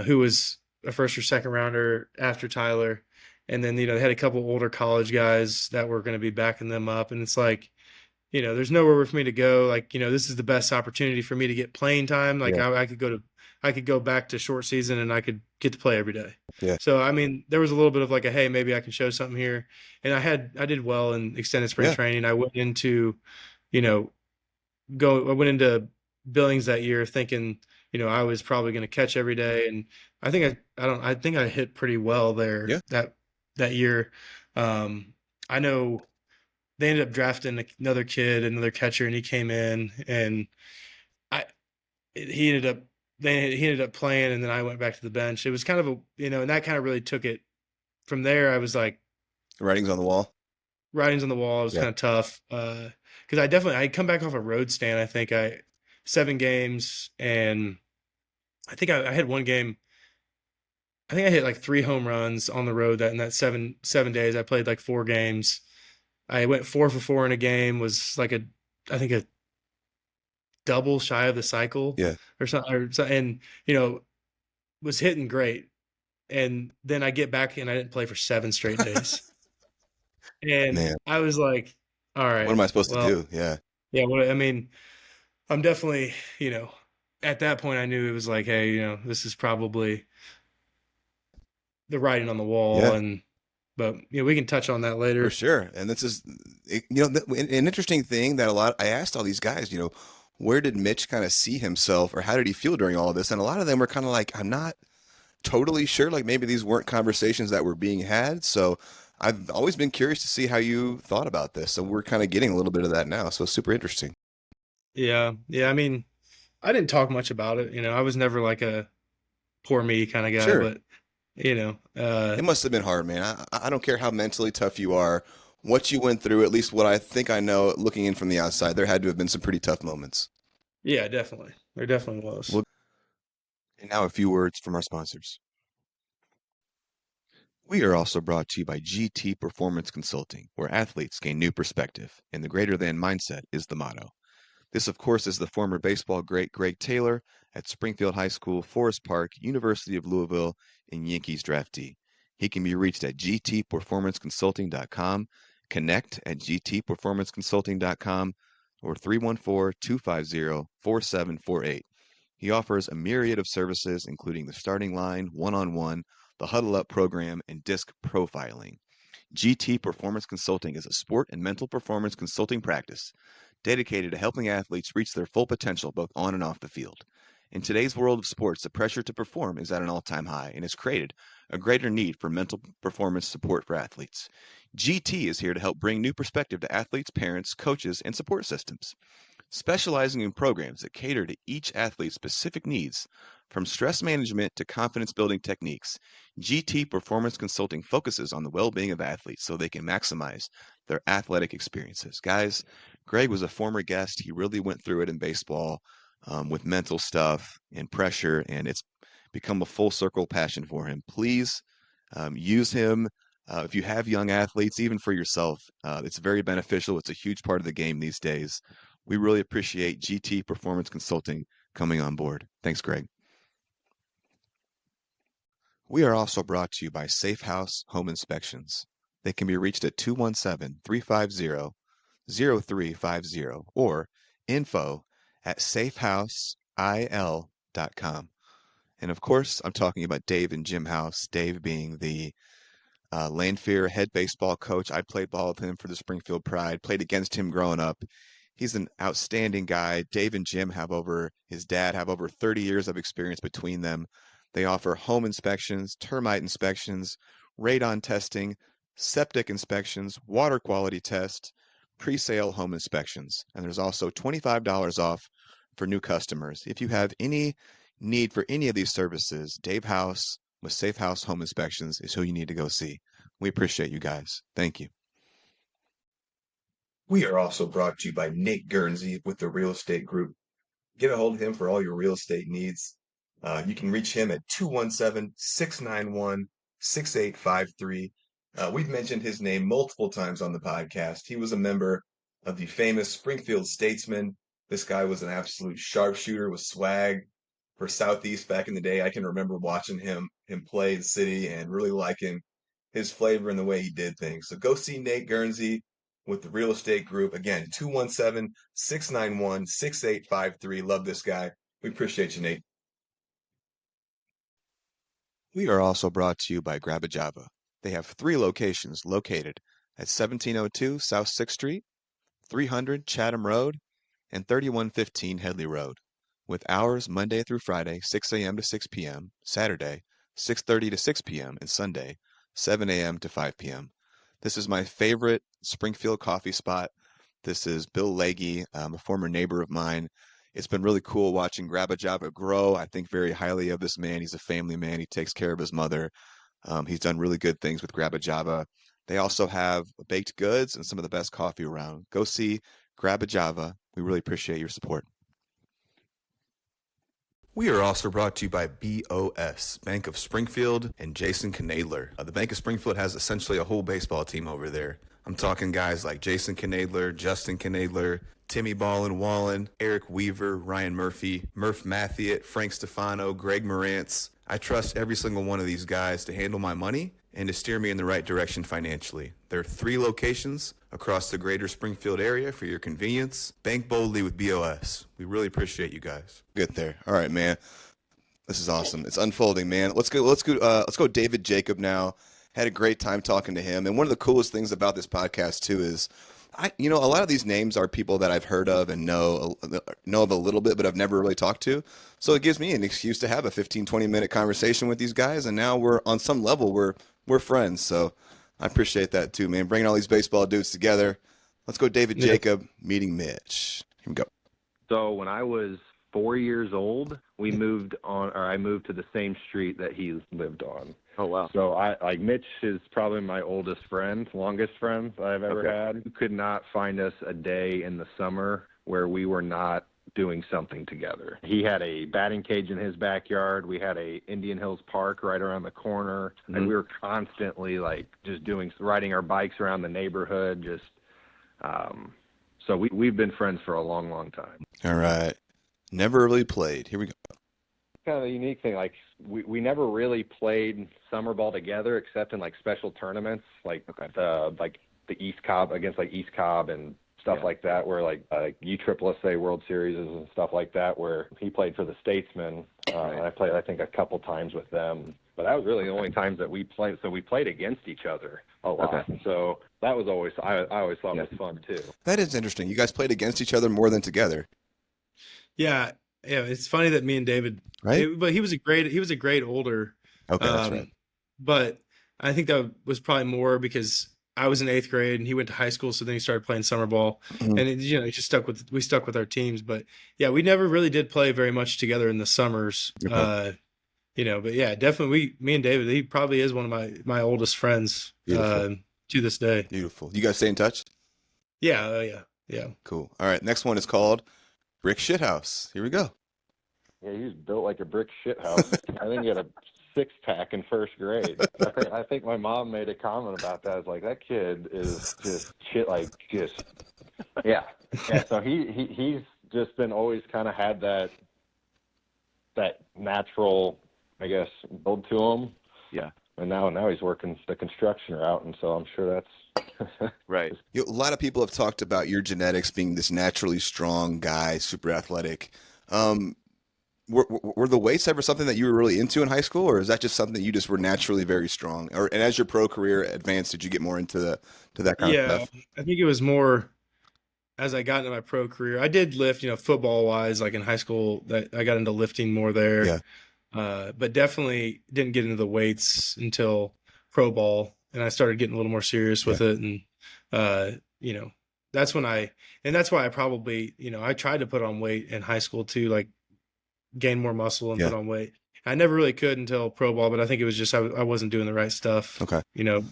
who was a first or second rounder after Tyler, and then they had a couple older college guys that were going to be backing them up, and it's like there's nowhere for me to go. Like this is the best opportunity for me to get playing time. Like Yeah. I could go back to short season and I could get to play every day. Yeah. So I mean, there was a little bit of like a hey, maybe I can show something here, and I did well in extended spring Yeah. training. I went into you know I went into Billings that year thinking, I was probably going to catch every day, and I think I hit pretty well there Yeah. that year. I know they ended up drafting another catcher, and he came in, and I he ended up he ended up playing, and then I went back to the bench. It was kind of and that kind of really took it from there. I was like, Writings on the wall. writings on the wall. It was Yeah. kind of tough because I come back off a road stand. I think 7 games, and I think I had one game. I think I hit like 3 home runs on the road that in that 7 days. I played like 4 games. I went 4 for 4 in a game. Was like I think a double shy of the cycle Yeah. or something. And was hitting great. And then I get back and I didn't play for 7 straight days. And Man, I was like, all right, what am I supposed to well, do? Yeah. yeah, I mean, I'm definitely, at that point I knew it was like, hey, this is probably the writing on the wall. Yeah. But we can touch on that For later. sure. And this is, an interesting thing that I asked all these guys, where did Mitch kind of see himself or how did he feel during all of this? And a lot of them were kind of like, I'm not totally sure. Like maybe these weren't conversations that were being had. So I've always been curious to see how you thought about this. So we're kind of getting a little bit of that now. So super interesting. Yeah. Yeah. I mean, I didn't talk much about it. I was never like a poor me kind of guy, Sure. but It must have been hard, man. I don't care how mentally tough you are, what you went through, at least what I think I know looking in from the outside, there had to have been some pretty tough moments. yeah, definitely. There definitely was. Well, and now a few words from our sponsors. We are also brought to you by GT Performance Consulting, where athletes gain new perspective, and the greater than mindset is the motto. This, of course, is the former baseball great Greg Taylor at Springfield High School, Forest Park, University of Louisville, and Yankees draftee. He can be reached at gtperformanceconsulting.com, connect at gtperformanceconsulting.com, or 314-250-4748. He offers a myriad of services, including the starting line, one-on-one, the huddle up program, and disc profiling. GT Performance Consulting is a sport and mental performance consulting practice dedicated to helping athletes reach their full potential both on and off the field. In today's world of sports, the pressure to perform is at an all-time high and has created a greater need for mental performance support for athletes. GT is here to help bring new perspective to athletes, parents, coaches, and support systems. Specializing in programs that cater to each athlete's specific needs, from stress management to confidence building techniques, GT Performance Consulting focuses on the well being of athletes so they can maximize their athletic experiences. Guys, Greg was a former guest. He really went through it in baseball with mental stuff and pressure, and it's become a full circle passion for him. Please use him. If you have young athletes, even for yourself, it's very beneficial. It's a huge part of the game these days. We really appreciate GT Performance Consulting coming on board. Thanks, Greg. We are also brought to you by Safe House Home Inspections. They can be reached at 217-350-0350 or info@safehouseil.com. And of course, I'm talking about Dave and Jim House, Dave being the Lanfear, head baseball coach. I played ball with him for the Springfield Pride, played against him growing up. He's an outstanding guy. Dave and Jim his dad have over 30 years of experience between them. They offer home inspections, termite inspections, radon testing, septic inspections, water quality tests, pre-sale home inspections. And there's also $25 off for new customers. If you have any need for any of these services, Dave House with Safe House Home Inspections is who you need to go see. We appreciate you guys. Thank you. We are also brought to you by Nate Guernsey with the Real Estate Group. Get a hold of him for all your real estate needs. You can reach him at 217-691-6853. We've mentioned his name multiple times on the podcast. He was a member of the famous Springfield Statesmen. This guy was an absolute sharpshooter with swag for Southeast back in the day. I can remember watching him play the city and really liking his flavor and the way he did things. So go see Nate Guernsey with the Real Estate Group. Again, 217-691-6853. Love this guy. We appreciate you, Nate. We are also brought to you by Grab a Java. They have 3 locations located at 1702 South 6th Street, 300 Chatham Road, and 3115 Headley Road, with hours Monday through Friday, 6 a.m. to 6 p.m., Saturday, 6:30 to 6 p.m., and Sunday, 7 a.m. to 5 p.m. This is my favorite Springfield coffee spot. This is Bill Legge, a former neighbor of mine. It's been really cool watching Grab a Java grow. I think very highly of this man. He's a family man. He takes care of his mother. He's done really good things with Grab a Java. They also have baked goods and some of the best coffee around. Go see Grab a Java. We really appreciate your support. We are also brought to you by BOS, Bank of Springfield, and Jason Knadler. The Bank of Springfield has essentially a whole baseball team over there. I'm talking guys like Jason Knadler, Justin Knadler, Timmy Ballin Wallen, Eric Weaver, Ryan Murphy, Murph Mathiot, Frank Stefano, Greg Morantz. I trust every single one of these guys to handle my money and to steer me in the right direction financially. There are 3 locations across the greater Springfield area for your convenience. Bank boldly with BOS. We really appreciate you guys. Good there. All right, man. This is awesome. It's unfolding, man. Let's go David Jacob now. Had a great time talking to him. And one of the coolest things about this podcast too is a lot of these names are people that I've heard of and know of a little bit, but I've never really talked to. So it gives me an excuse to have a 15, 20-minute conversation with these guys. And now we're on some level, we're friends. So I appreciate that too, man. Bringing all these baseball dudes together. Let's go David Jacob meeting Mitch. Here we go. So when I was 4 years old, I moved to the same street that he lived on. Oh, wow. So Mitch is probably my longest friend I've ever had. You could not find us a day in the summer where we were not doing something together. He had a batting cage in his backyard. We had a Indian Hills Park right around the corner. Mm-hmm. And we were constantly just riding our bikes around the neighborhood. So we've been friends for a long, long time. All right. Never really played. Here we go. Kind of a unique thing. We never really played summer ball together except in special tournaments, the East Cobb against East Cobb and stuff like that, where USSSA World Series and stuff like that, where he played for the Statesmen. And I played, I think, a couple times with them. But that was really the only times that we played. So we played against each other a lot. Okay. So that was always, I always thought it was fun too. That is interesting. You guys played against each other more than together. Yeah. It's funny that me and David, right? But he was a great older. Okay, that's right. But I think that was probably more because I was in 8th grade and he went to high school. So then he started playing summer ball, and we stuck with our teams. But yeah, we never really did play very much together in the summers. Okay. But yeah, definitely me and David, he probably is one of my oldest friends to this day. Beautiful. You guys stay in touch? Yeah. Yeah. Cool. All right. Next one is called Brick Shithouse. Here we go. Yeah, he was built like a brick shithouse. I think he had a 6-pack in 1st grade. I think my mom made a comment about that. It's that kid is just shit, yeah. So he's just been always kind of had that natural, I guess, build to him. Yeah. And now he's working the construction route, and so I'm sure that's right. A lot of people have talked about your genetics being this naturally strong guy, super athletic. were the weights ever something that you were really into in high school, or is that just something that you just were naturally very strong? Or and as your pro career advanced, did you get more into that kind of Yeah, stuff? I think it was more as I got into my pro career. I did lift, football wise, like in high school, that I got into lifting more there. Yeah, But definitely didn't get into the weights until pro ball, and I started getting a little more serious yeah, with it. And uh, you know, that's when and that's why I probably, I tried to put on weight in high school too, like gain more muscle and yeah. put on weight. I never really could until pro ball, but I think it was just I wasn't doing the right stuff, Okay, you know.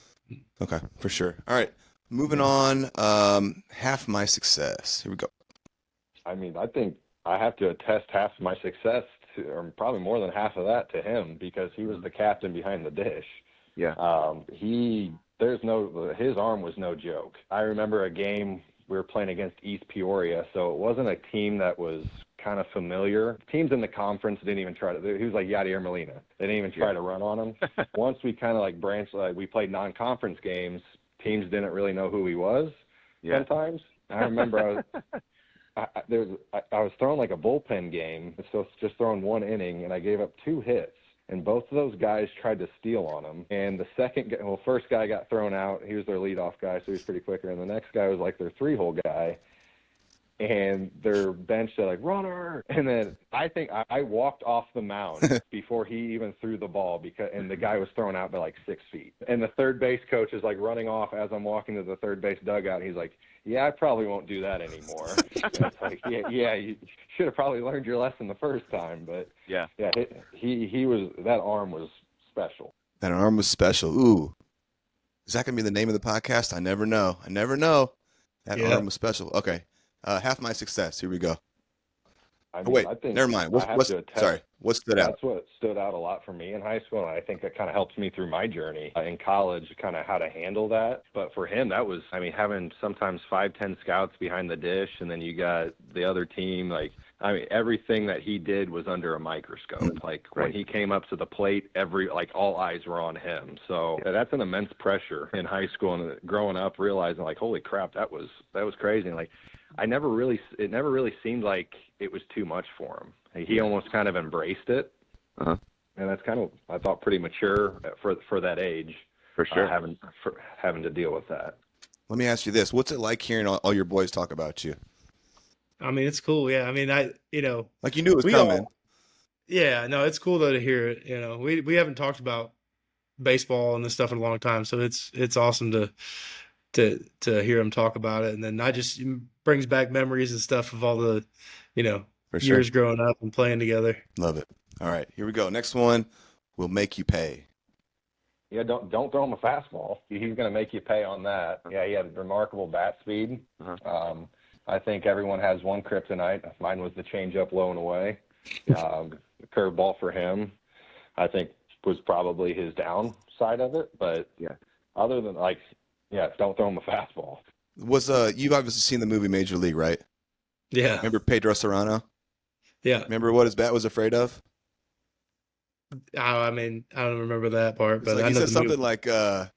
okay, for sure. All right, moving on. Half my success. Here we go. I mean, I think I have to attest half of my success to, or probably more than half of that, to him, because he was the captain behind the dish. Yeah. His arm was no joke. I remember a game we were playing against East Peoria, so it wasn't a team that was kind of familiar. Teams in the conference didn't even try to. He was like Yadier Molina. They didn't even try to run on him. Once we kind of like branched, like we played non-conference games, teams didn't really know who he was. Yeah. Sometimes I remember I was throwing like a bullpen game, so just throwing one inning, and I gave up 2 hits. And both of those guys tried to steal on him. And the first guy got thrown out. He was their leadoff guy, so he was pretty quicker. And the next guy was like their 3-hole guy. And their bench, they're like, runner. And then I think I walked off the mound before he even threw the ball, and the guy was thrown out by like 6 feet. And the third base coach is like running off as I'm walking to the third base dugout. And he's like, yeah, I probably won't do that anymore. And it's like, yeah, you should have probably learned your lesson the first time. But Yeah. he was, that arm was special. That arm was special. Ooh, is that gonna be the name of the podcast? I never know. I never know. That Yeah. arm was special. Okay, half my success. Here we go. I Oh, mean, wait, I think never mind. I have to attest, Sorry, what stood out? that's what stood out a lot for me in high school, and I think that kind of helped me through my journey in college, kind of how to handle that. But for him, that was, I mean, having sometimes 5-10 scouts behind the dish, and then you got the other team, like, I mean, everything that he did was under a microscope. Like when he came up to the plate, all eyes were on him. So that's an immense pressure in high school, and growing up, realizing like, holy crap, that was crazy. And like, it never really seemed like it was too much for him. He almost kind of embraced it. Uh-huh. And that's kind of, I thought, pretty mature for that age. For sure. Having to deal with that. Let me ask you this: what's it like hearing all your boys talk about you? I mean, it's cool. Yeah. I mean, Like you knew it was we coming. yeah, no, it's cool though to hear it. We haven't talked about baseball and this stuff in a long time, so it's awesome to hear him talk about it, and then I just brings back memories and stuff of all the, For sure. years growing up and playing together. Love it. All right, here we go. Next one will make you pay. Yeah, don't throw him a fastball. He's going to make you pay on that. Yeah, he had remarkable bat speed. Uh-huh. I think everyone has one kryptonite. Mine was the changeup low and away. The curveball for him, I think, was probably his downside of it. But other than don't throw him a fastball. You've obviously seen the movie Major League, right? Yeah. Remember Pedro Serrano? Yeah. Remember what his bat was afraid of? I mean, I don't remember that part, but I He know said the something movie. like,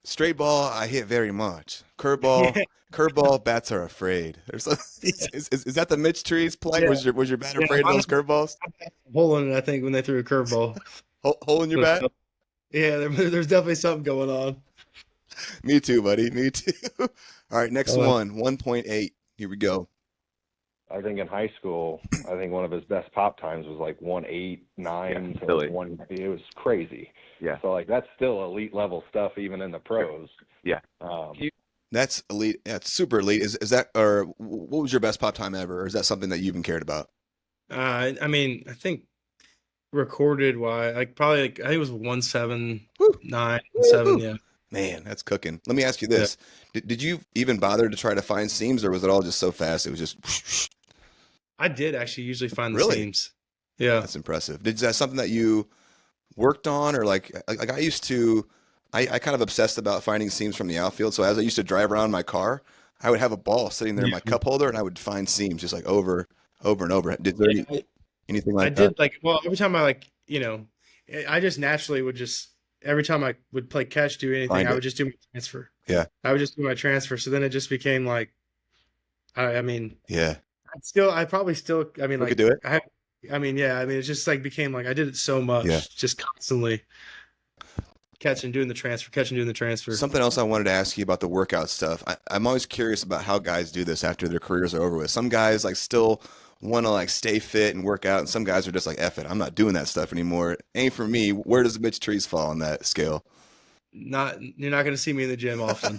"Straight ball, I hit very much. Curveball, bats are afraid." Is that the Mitch Trees play? Yeah. Was your bat afraid of those curveballs? Hole in it, I think, when they threw a curveball. Hole in your bat? Yeah, there's definitely something going on. Me too, buddy. Me too. All right, next Oh, well. one. 1.8. Here we go. I think in high school, I think one of his best pop times was like 1.89 to silly. 1. It was crazy. Yeah. So like that's still elite level stuff even in the pros. Yeah. That's elite. Yeah, it's super elite. Is that, or what was your best pop time ever? Or is that something that you even cared about? I mean, I think recorded wise, I think it was 179, Woo. 7, yeah. Man, that's cooking. Let me ask you this. Did you even bother to try to find seams, or was it all just so fast? It was just. I did actually usually find the Really? seams. Yeah. That's impressive. Is that something that you worked on, or like I used to? I kind of obsessed about finding seams from the outfield. So as I used to drive around my car, I would have a ball sitting there in my cup holder, and I would find seams just like over and over. Did there anything like that? Every time I just naturally would every time I would play catch, do anything, Find I it. would just do my transfer. Yeah. I would just do my transfer. So then it just became like, I mean, Yeah. I probably still, I mean, We like, could do it? I mean, yeah, I mean, it just like became like I did it so Yeah. much, just constantly catching, doing the transfer, catching, doing the transfer. Something else I wanted to ask you about the workout stuff. I'm always curious about how guys do this after their careers are over with. Some guys like still want to like stay fit and work out, and some guys are just like, F it, I'm not doing that stuff anymore. Ain't for me. Where does Mitch Trees fall on that scale? You're not going to see me in the gym often.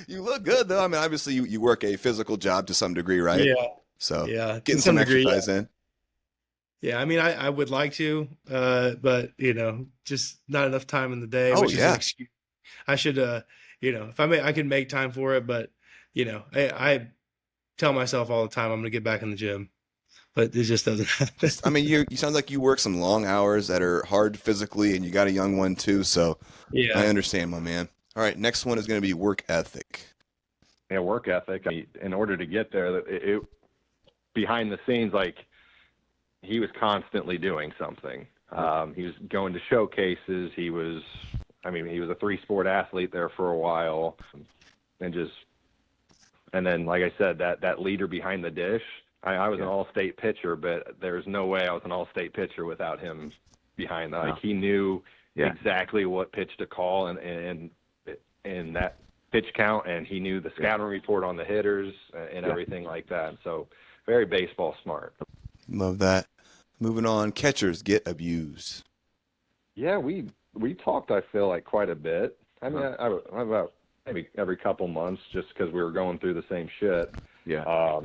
You look good though. I mean, obviously you work a physical job to some degree, right? Yeah, So yeah, to getting some some degree. exercise in. Yeah, I mean, I would like to, but just not enough time in the day, Oh which is an yeah. excuse. I should, if I can make time for it, but I tell myself all the time I'm going to get back in the gym, but it just doesn't happen. I mean, you sound like you work some long hours that are hard physically, and you got a young one too. So I Yeah, understand, my man. All right, next one is going to be work ethic. Yeah, work ethic. I mean, in order to get there, behind the scenes, like he was constantly doing something. He was going to showcases. He was a 3-sport athlete there for a while, and then, like I said, that leader behind the dish. I was an all-state pitcher, but there's no way I was an all-state pitcher without him behind that. Like, he knew exactly what pitch to call and that pitch count, and he knew the scouting report on the hitters and everything like that. So very baseball smart. Love that. Moving on, catchers get abused. Yeah, we talked, I feel like, quite a bit. I mean, I about maybe every couple months, just because we were going through the same shit. Yeah.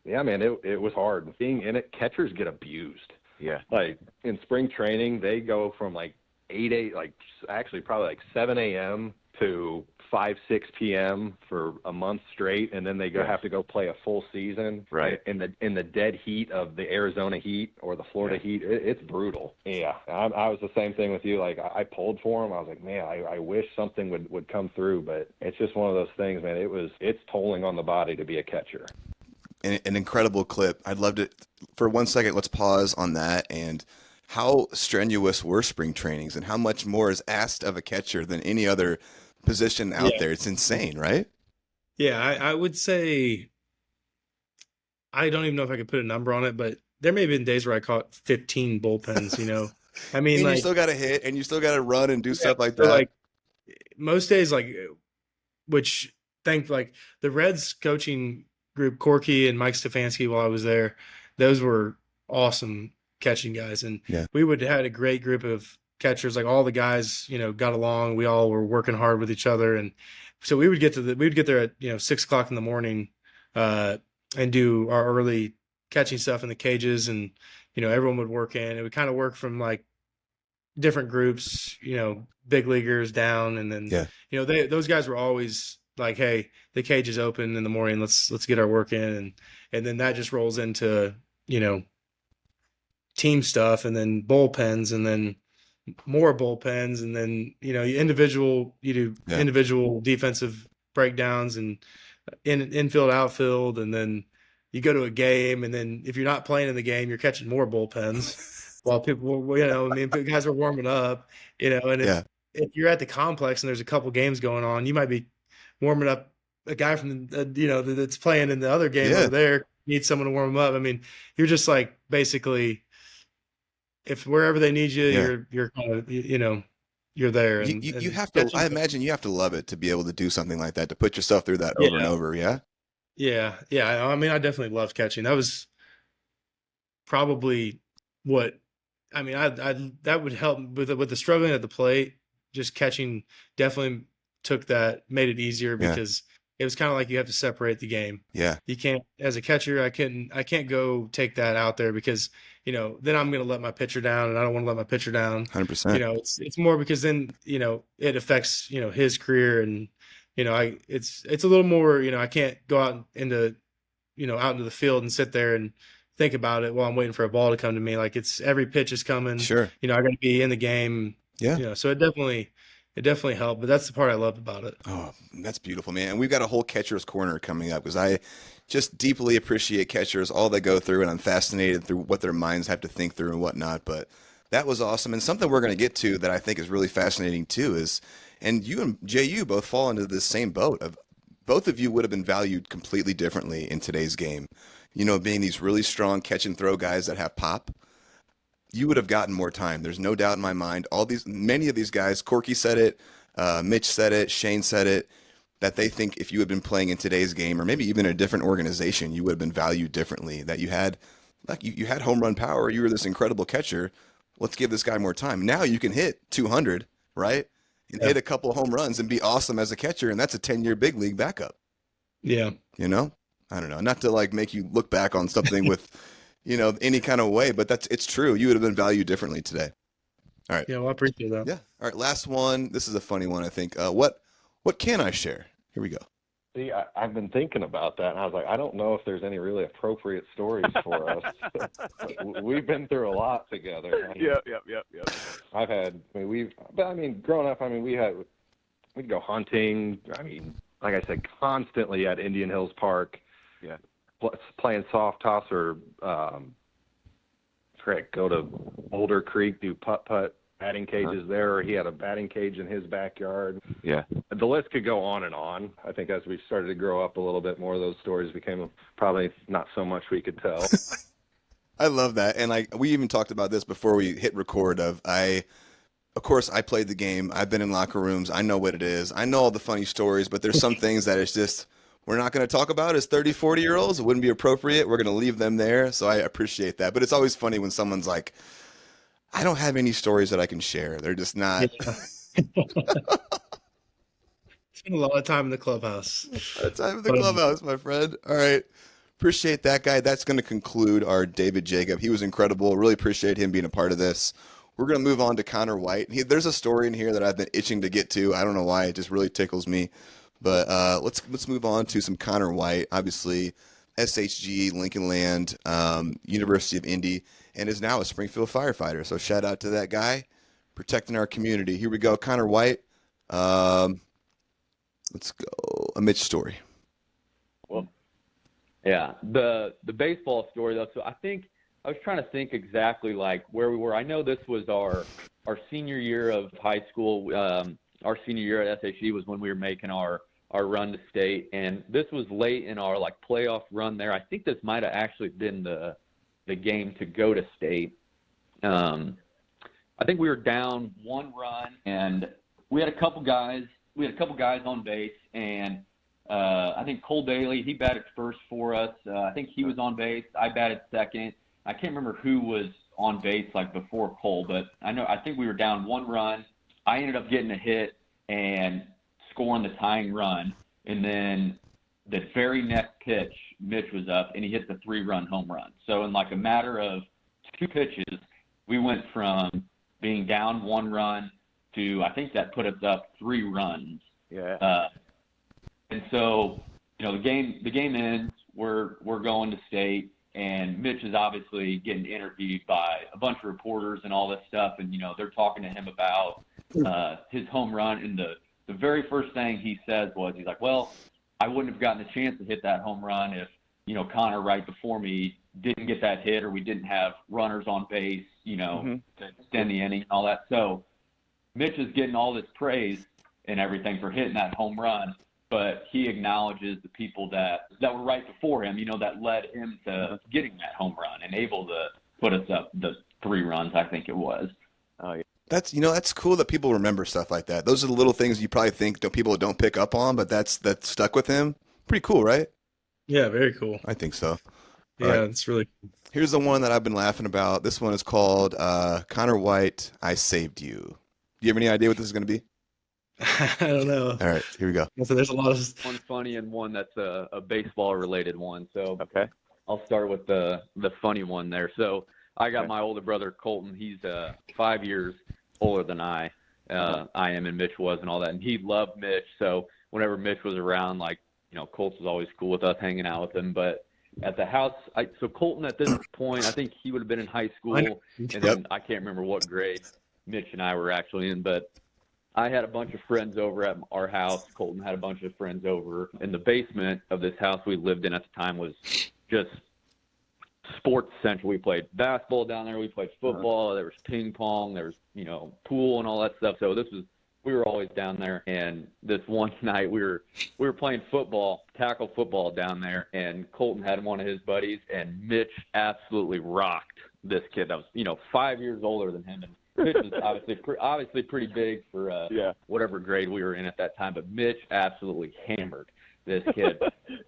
Yeah, man, it was hard. Being in it, catchers get abused. Yeah. Like in spring training, they go from like 8, like actually probably like 7 a.m. to 5, 6 p.m. for a month straight, and then they have to go play a full season. Right. In the dead heat of the Arizona heat or the Florida heat. It's brutal. Yeah. I was the same thing with you. Like I pulled for them. I was like, man, I wish something would come through, but it's just one of those things, man. It's tolling on the body to be a catcher. An incredible clip. I'd love to, for 1 second, let's pause on that. And how strenuous were spring trainings, and how much more is asked of a catcher than any other position out there? It's insane, right? Yeah, I would say I don't even know if I could put a number on it, but there may have been days where I caught 15 bullpens. I mean, And you like, still got to hit, and you still got to run and do stuff like so, that. like most days, like like the Reds coaching group, Corky and Mike Stefanski, while I was there, those were awesome catching guys, and we would had a great group of catchers. Like all the guys, got along. We all were working hard with each other, and so we would get there at 6 o'clock in the morning, and do our early catching stuff in the cages, and everyone would work in. It would kind of work from like different groups, big leaguers down, and then those guys were always like, hey, the cage is open in the morning, let's get our work in, and then that just rolls into team stuff, and then bullpens, and then more bullpens, and then you do individual defensive breakdowns, and infield, outfield, and then you go to a game, and then if you're not playing in the game, you're catching more bullpens while people, guys are warming up, and if you're at the complex and there's a couple games going on, you might be warming up a guy from that's playing in the other game over there, needs someone to warm him up. I mean, you're just like basically, if wherever they need you, you're kind of, you're there. And you have to, I imagine you have to love it to be able to do something like that, to put yourself through that over and over. Yeah. Yeah. Yeah. I mean, I definitely loved catching. That was probably what, I mean, that would help with the struggling at the plate. Just catching definitely made it easier, because it was kind of like you have to separate the game. Yeah. You can't, as a catcher, I can't go take that out there, because, then I'm going to let my pitcher down, and I don't want to let my pitcher down. 100%. It's more because then, it affects, his career, and, it's a little more, I can't go out into the field and sit there and think about it while I'm waiting for a ball to come to me. Like, it's every pitch is coming. Sure. I got to be in the game. Yeah. So it definitely helped, but that's the part I loved about it. Oh, that's beautiful, man. And we've got a whole catcher's corner coming up, because I just deeply appreciate catchers, all they go through, and I'm fascinated through what their minds have to think through and whatnot. But that was awesome. And something we're going to get to that I think is really fascinating too is, and you and JU both fall into this same boat of, both of you would have been valued completely differently in today's game. Being these really strong catch and throw guys that have pop, you would have gotten more time. There's no doubt in my mind. Many of these guys, Corky said it, Mitch said it, Shane said it, that they think if you had been playing in today's game, or maybe even a different organization, you would have been valued differently. That you had, like you had home run power. You were this incredible catcher. Let's give this guy more time. Now you can hit 200, right? And hit a couple of home runs and be awesome as a catcher, and that's a 10-year big league backup. Yeah. You know, I don't know, not to like make you look back on something with, any kind of way, but it's true. You would have been valued differently today. All right. Yeah, well, I appreciate that. Yeah. All right. Last one. This is a funny one, I think. What can I share? Here we go. See, I've been thinking about that, and I was like, I don't know if there's any really appropriate stories for us. We've been through a lot together. Yep. I've had, growing up, we'd go hunting. Like I said, constantly at Indian Hills Park. Yeah. Playing soft toss or, go to Boulder Creek, do putt-putt. Batting cages there, or he had a batting cage in his backyard. Yeah. The list could go on and on. I think as we started to grow up a little bit more, those stories became probably not so much we could tell. I love that. And we even talked about this before we hit record of course, I played the game. I've been in locker rooms. I know what it is. I know all the funny stories, but there's some things that it's just we're not going to talk about as 30, 40-year-olds. It wouldn't be appropriate. We're going to leave them there. So I appreciate that. But it's always funny when someone's like, I don't have any stories that I can share. They're just not. Spend a lot of time in the clubhouse. Time in the clubhouse, my friend. All right. Appreciate that, guy. That's going to conclude our David Jacob. He was incredible. Really appreciate him being a part of this. We're going to move on to Connor White. There's a story in here that I've been itching to get to. I don't know why. It just really tickles me. But let's move on to some Connor White. Obviously, SHG, Lincoln Land, University of Indy, and is now a Springfield firefighter. So shout out to that guy protecting our community. Here we go, Connor White. Let's go. A Mitch story. Well, yeah, the baseball story though. So I was trying to think exactly like where we were. I know this was our senior year of high school. Our senior year at SHG was when we were making our run to state, and this was late in our like playoff run there. I think this might have actually been the game to go to state. I think we were down 1 run, and we had a couple guys on base, and I think Cole Daly, he batted first for us. I think he was on base. I batted second. I can't remember who was on base like before Cole, but I think we were down 1 run. I ended up getting a hit and scoring the tying run, and then the very next pitch, Mitch was up, and he hit the 3-run home run. So in like a matter of 2 pitches, we went from being down 1 run to, I think that put us up 3 runs. Yeah. And so, the game ends. We're going to state, and Mitch is obviously getting interviewed by a bunch of reporters and all this stuff, and they're talking to him about his home run, and the very first thing he says was, he's like, well, I wouldn't have gotten a chance to hit that home run if, Connor right before me didn't get that hit, or we didn't have runners on base, to extend the inning and all that. So Mitch is getting all this praise and everything for hitting that home run, but he acknowledges the people that were right before him, that led him to getting that home run and able to put us up the 3 runs, I think it was. Oh, yeah. That's cool that people remember stuff like that. Those are the little things you probably think people don't pick up on, but that's stuck with him. Pretty cool, right? Yeah, very cool. I think so. Yeah, right. It's really cool. Here's the one that I've been laughing about. This one is called Connor White, I Saved You. Do you have any idea what this is going to be? I don't know. All right, here we go. So there's a lot of one funny and one that's a baseball related one. So Okay. I'll start with the funny one there. So I got my older brother Colton. He's 5 years older than I am, and Mitch was, and all that. And he loved Mitch. So whenever Mitch was around, like, Colton was always cool with us hanging out with him. But at the house, so Colton at this point, I think he would have been in high school, and then I can't remember what grade Mitch and I were actually in, but I had a bunch of friends over at our house. Colton had a bunch of friends over. In the basement of this house we lived in at the time was just sports central. We played basketball down there. We played football. There was ping pong. There was, pool and all that stuff. So we were always down there. And this one night we were playing football, tackle football down there, and Colton had one of his buddies, and Mitch absolutely rocked this kid that was 5 years older than him, and Mitch was obviously pretty big for whatever grade we were in at that time. But Mitch absolutely hammered this kid.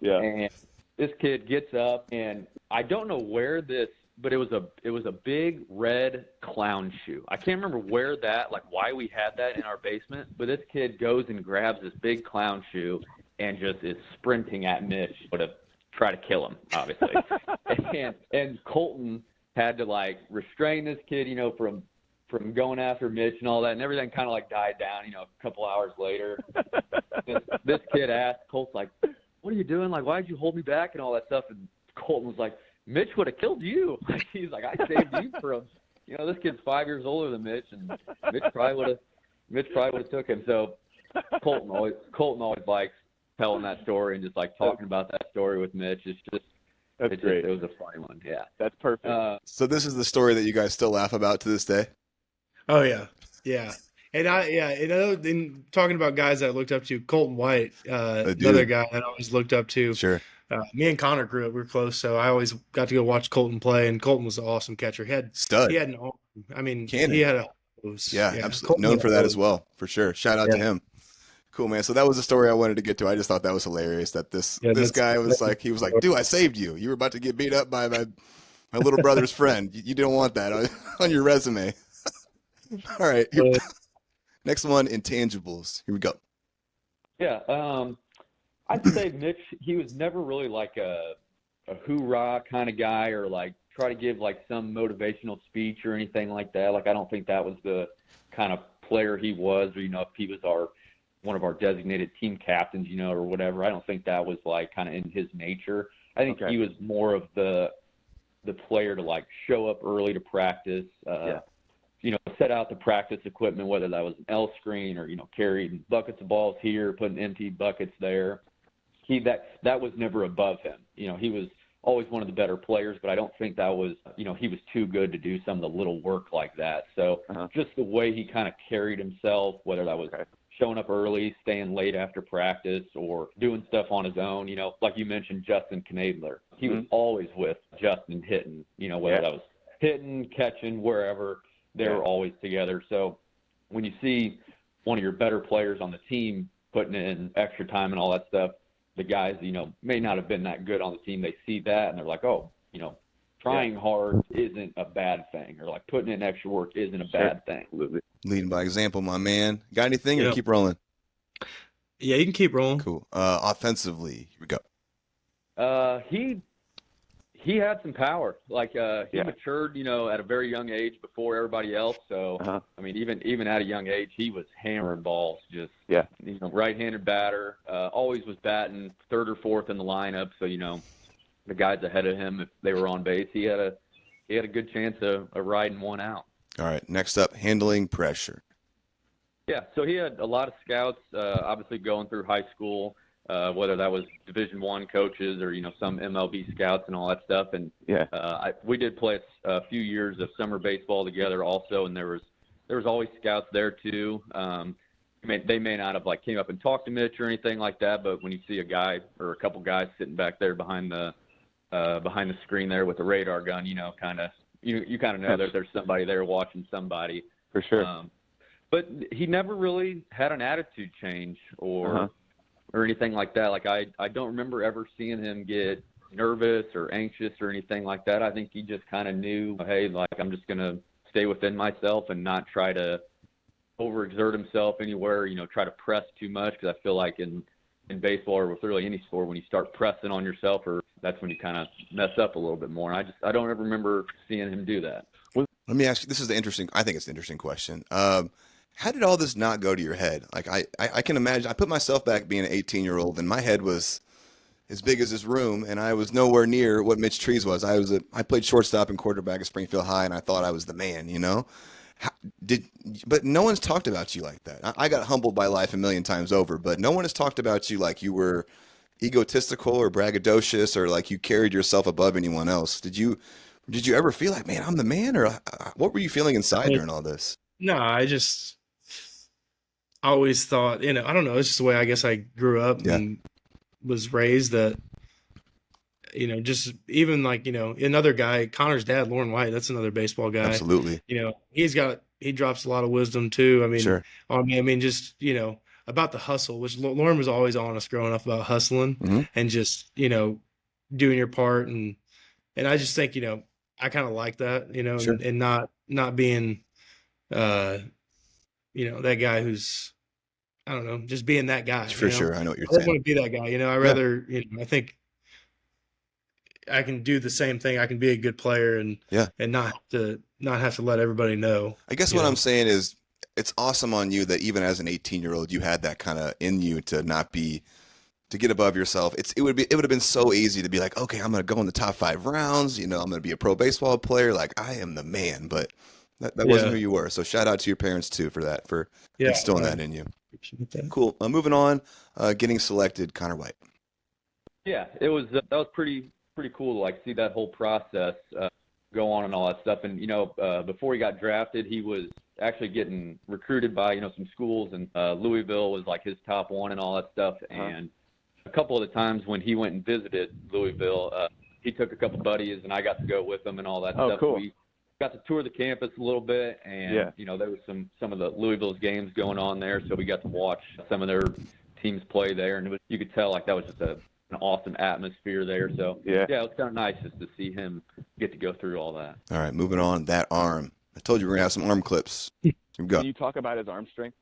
Yeah. And this kid gets up, and I don't know where this, but it was a big red clown shoe. I can't remember why we had that in our basement, but this kid goes and grabs this big clown shoe and just is sprinting at Mitch to try to kill him, obviously. and Colton had to restrain this kid, from going after Mitch and all that, and everything kind of died down, a couple hours later. this kid asked Colt, what are you doing? Why'd you hold me back and all that stuff? And Colton was like, Mitch would have killed you. He's like, I saved you from, this kid's 5 years older than Mitch, and Mitch probably would have took him. So Colton always likes telling that story and just talking about that story with Mitch. It's great. It was a funny one. Yeah, that's perfect. So this is the story that you guys still laugh about to this day? Oh yeah, yeah. And in talking about guys that I looked up to, Colton White, another guy that I always looked up to. Sure. Me and Connor grew up. We were close, so I always got to go watch Colton play. And Colton was an awesome catcher. He had an arm. I mean, Cannon. He had a absolutely Colton known for that as well, for sure. Shout out to him. Cool, man. So that was the story I wanted to get to. I just thought that was hilarious. That this guy was he was like, dude, I saved you. You were about to get beat up by my little brother's friend. You didn't want that on your resume. All right. Next one, intangibles. Here we go. Yeah. I'd say Mitch, he was never really a hoorah kind of guy or try to give some motivational speech or anything like that. I don't think that was the kind of player he was, or, if he was one of our designated team captains, or whatever. I don't think that was kind of in his nature. I think he was more of the player to show up early to practice, set out the practice equipment, whether that was an L screen or, carrying buckets of balls here, putting empty buckets there. That was never above him. He was always one of the better players, but I don't think that was, he was too good to do some of the little work like that. So just the way he kind of carried himself, whether that was showing up early, staying late after practice, or doing stuff on his own, like you mentioned, Justin Knadler. He was always with Justin hitting, whether that was hitting, catching, wherever, they were always together. So when you see one of your better players on the team putting in extra time and all that stuff, the guys, may not have been that good on the team, they see that and they're like, oh, trying hard isn't a bad thing, or putting in extra work isn't a bad thing. Leading by example, my man. Got anything or keep rolling? Yeah, you can keep rolling. Cool. Offensively, here we go. He had some power. He matured, at a very young age before everybody else. So, I mean, even at a young age, he was hammering balls. Just right-handed batter. Always was batting third or fourth in the lineup. So, the guys ahead of him, if they were on base, he had a good chance of riding one out. All right. Next up, handling pressure. Yeah. So he had a lot of scouts, obviously going through high school. Whether that was Division I coaches or, some MLB scouts and all that stuff. And we did play a few years of summer baseball together also, and there was always scouts there too. They may not have came up and talked to Mitch or anything like that, but when you see a guy or a couple guys sitting back there behind the screen there with the radar gun, you kind of know that there's somebody there watching somebody. For sure. But he never really had an attitude change or anything like that. I don't remember ever seeing him get nervous or anxious or anything like that. I think he just kind of knew, hey, I'm just going to stay within myself and not try to overexert himself anywhere, try to press too much, because I feel like in baseball or with really any sport, when you start pressing on yourself, that's when you kind of mess up a little bit more. And I don't ever remember seeing him do that. Let me ask you, I think it's an interesting question. How did all this not go to your head? I can imagine, I put myself back being an 18-year-old, and my head was as big as this room, and I was nowhere near what Mitch Trees was. I played shortstop and quarterback at Springfield High, and I thought I was the man, But no one's talked about you like that. I got humbled by life a million times over, but no one has talked about you like you were egotistical or braggadocious, or like you carried yourself above anyone else. Did you ever feel like, man, I'm the man, or what were you feeling inside during all this? No, I always thought, I don't know, it's just the way I guess I grew up and was raised, that, just even like, another guy, Connor's dad, Lauren White, that's another baseball guy. Absolutely. He drops a lot of wisdom too. I mean, Sure. just, about the hustle, which Lauren was always on us growing up about hustling and just, doing your part. And I just think, I kind of like that, Sure. and not being, that guy who's, I don't know, just being that guy. For sure. I know what you're I don't saying. want to be that guy. I rather, I think I can do the same thing. I can be a good player and not have to let everybody know. I guess what I'm saying is it's awesome on you that even as an 18-year-old, you had that kind of in you to not be, to get above yourself. It would have been so easy to be like, okay, I'm going to go in the top 5 rounds. I'm going to be a pro baseball player. Like, I am the man, but that wasn't who you were. So shout out to your parents too for that, for instilling that in you. Cool. Moving on, getting selected, Connor White. Yeah, it was that was pretty cool to like see that whole process go on and all that stuff. And before he got drafted, he was actually getting recruited by some schools, and Louisville was like his top one and all that stuff. And a couple of the times when he went and visited Louisville, he took a couple buddies, and I got to go with him and all that stuff. Cool. We got to tour the campus a little bit, and there was some of the Louisville's games going on there, so we got to watch some of their teams play there, and you could tell like that was just an awesome atmosphere there. So it was kind of nice just to see him get to go through all that. All right, moving on. That arm. I told you we're gonna have some arm clips. Here we go. Can you talk about his arm strength?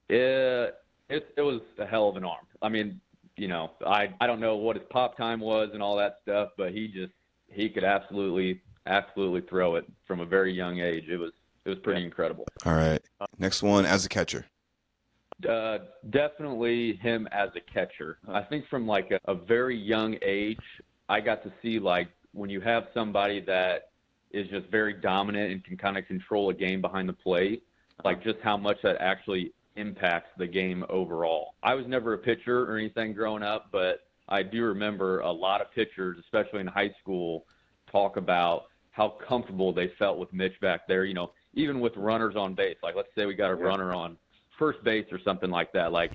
It was a hell of an arm. I mean, I don't know what his pop time was and all that stuff, but he could absolutely throw it from a very young age. It was pretty incredible. All right. Next one, as a catcher. Definitely him as a catcher. I think from like a very young age, I got to see like when you have somebody that is just very dominant and can kind of control a game behind the plate, like just how much that actually impacts the game overall. I was never a pitcher or anything growing up, but I do remember a lot of pitchers, especially in high school, talk about how comfortable they felt with Mitch back there, even with runners on base. Like, let's say we got a runner on first base or something like that. Like,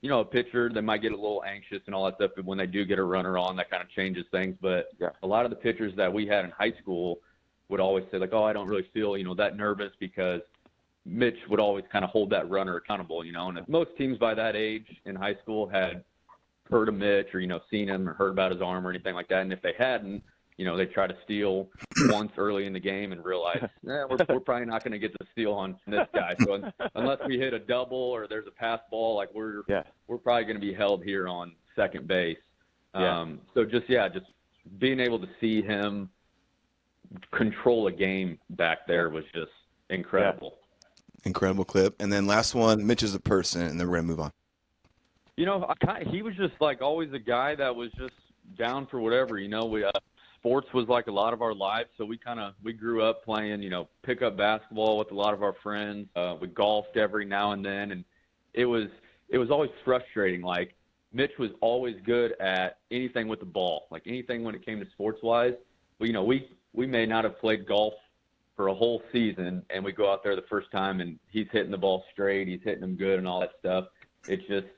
a pitcher, they might get a little anxious and all that stuff, but when they do get a runner on, that kind of changes things. But a lot of the pitchers that we had in high school would always say, like, oh, I don't really feel, that nervous, because Mitch would always kind of hold that runner accountable, and most teams by that age in high school had heard of Mitch or, seen him or heard about his arm or anything like that. And if they hadn't, they try to steal once early in the game and realize, we're probably not going to get the steal on this guy. So unless we hit a double or there's a pass ball, like we're probably going to be held here on second base. So just being able to see him control a game back there was just incredible. Incredible clip. And then last one, Mitch is a person, and then we're going to move on. He was just like always a guy that was just down for whatever. Sports was like a lot of our lives, so we grew up playing, pickup basketball with a lot of our friends. We golfed every now and then, and it was always frustrating. Like, Mitch was always good at anything with the ball, like anything when it came to sports wise. But, we may not have played golf for a whole season, and we go out there the first time, and he's hitting the ball straight, he's hitting them good, and all that stuff. It's just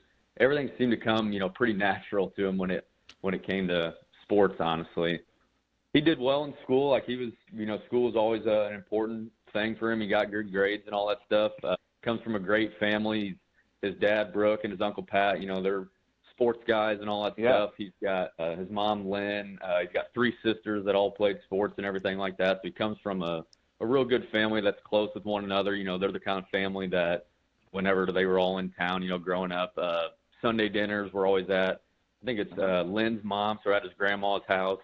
everything seemed to come, pretty natural to him when it came to sports. Honestly, he did well in school. Like, he was, school was always an important thing for him. He got good grades and all that stuff. Comes from a great family. His dad Brooke and his uncle Pat, they're sports guys and all that stuff. He's got his mom Lynn. He's got 3 sisters that all played sports and everything like that. So he comes from a real good family that's close with one another. They're the kind of family that whenever they were all in town, growing up, Sunday dinners were always at, I think it's Lynn's mom, so at his grandma's house.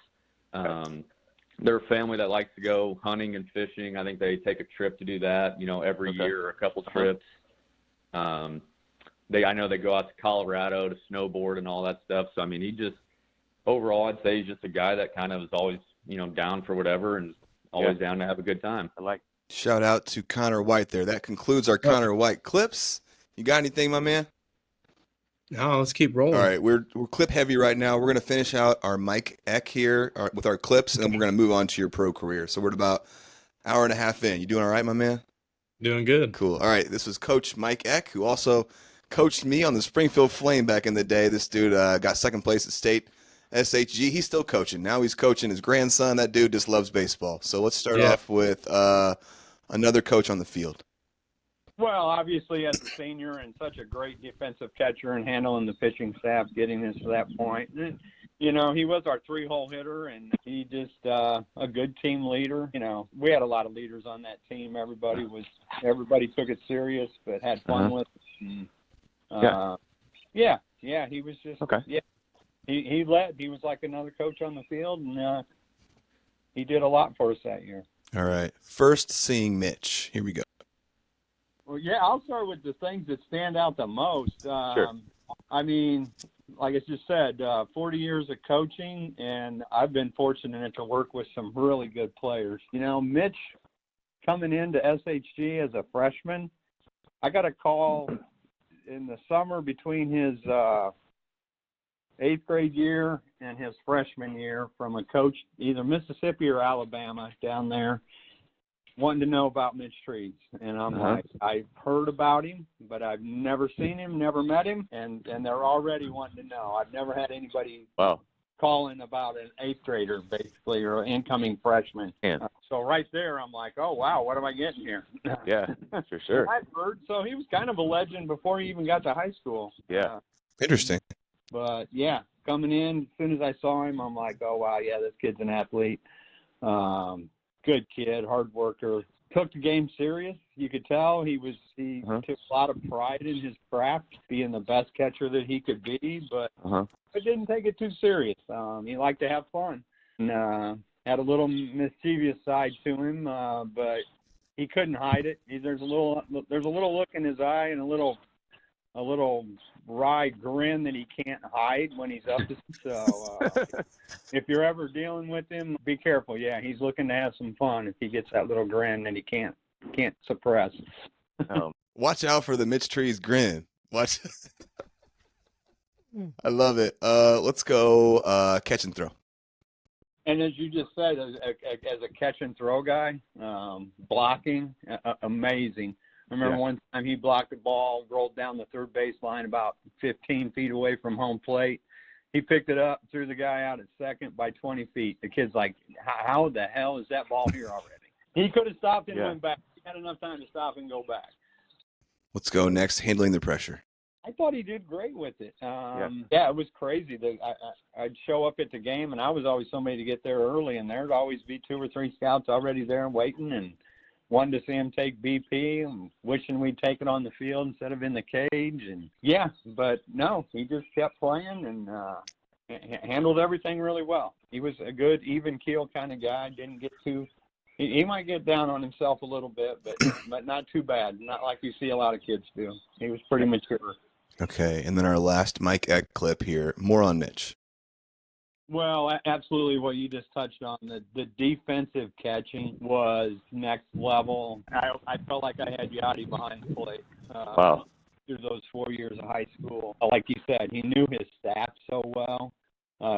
They're a family that likes to go hunting and fishing. I think they take a trip to do that, every year, or a couple trips. I know they go out to Colorado to snowboard and all that stuff. So, I mean, overall, I'd say he's just a guy that kind of is always, down for whatever and always down to have a good time. Shout out to Connor White there. That concludes our Connor White clips. You got anything, my man? No, let's keep rolling. All right, we're clip heavy right now. We're going to finish out our Mike Eck here with our clips, and then we're going to move on to your pro career. So we're at about an hour and a half in. You doing all right, my man? Doing good. Cool. All right, this was Coach Mike Eck, who also coached me on the Springfield Flame back in the day. This dude got second place at state SHG. He's still coaching. Now he's coaching his grandson. That dude just loves baseball. So let's start Yeah. off with another coach on the field. Well, obviously, as a senior and such a great defensive catcher and handling the pitching staff, getting us to that point. You know, he was our 3-hole hitter, and he just a good team leader. You know, we had a lot of leaders on that team. Everybody took it serious, but had fun with it. And, yeah, he was just he led. He was like another coach on the field, and he did a lot for us that year. All right. First seeing Mitch. Here we go. Well, yeah, I'll start with the things that stand out the most. Sure. I mean, like I just said, 40 years of coaching, and I've been fortunate to work with some really good players. You know, Mitch coming into SHG as a freshman, I got a call in the summer between his 8th grade year and his freshman year from a coach, either Mississippi or Alabama down there, wanting to know about Mitch Trees. And I'm like, I've heard about him, but I've never seen him, never met him, and they're already wanting to know. I've never had anybody calling about an 8th grader, basically, or an incoming freshman. Yeah. So right there, I'm like, oh, wow, what am I getting here? Yeah, for sure. I've heard, so he was kind of a legend before he even got to high school. Yeah. Interesting. But, yeah, coming in, as soon as I saw him, I'm like, oh, wow, yeah, this kid's an athlete. Good kid, hard worker. Took the game serious. You could tell he took a lot of pride in his craft, being the best catcher that he could be, but didn't take it too serious. He liked to have fun. And, had a little mischievous side to him, but he couldn't hide it. There's a little look in his eye and a little wry grin that he can't hide when he's up. So if you're ever dealing with him, be careful. Yeah, he's looking to have some fun if he gets that little grin that he can't suppress. Watch out for the Mitch Trees grin. Watch. I love it. Let's go catch and throw. And as you just said, as a catch and throw guy, blocking, amazing. I remember one time he blocked the ball, rolled down the third base line about 15 feet away from home plate. He picked it up, threw the guy out at second by 20 feet. The kid's like, how the hell is that ball here already? He could have stopped and went back. He had enough time to stop and go back. Let's go next, handling the pressure. I thought he did great with it. It was crazy. I'd show up at the game, and I was always somebody to get there early, and there'd always be 2 or 3 scouts already there waiting, and wanted to see him take BP and wishing we'd take it on the field instead of in the cage. And but no, he just kept playing and handled everything really well. He was a good, even keel kind of guy. Didn't get too. He might get down on himself a little bit, but not too bad. Not like you see a lot of kids do. He was pretty mature. Okay, and then our last Mike Eck clip here. More on Mitch. Well, absolutely what you just touched on. The defensive catching was next level. I felt like I had Yachty behind the plate. Through those 4 years of high school. Like you said, he knew his staff so well.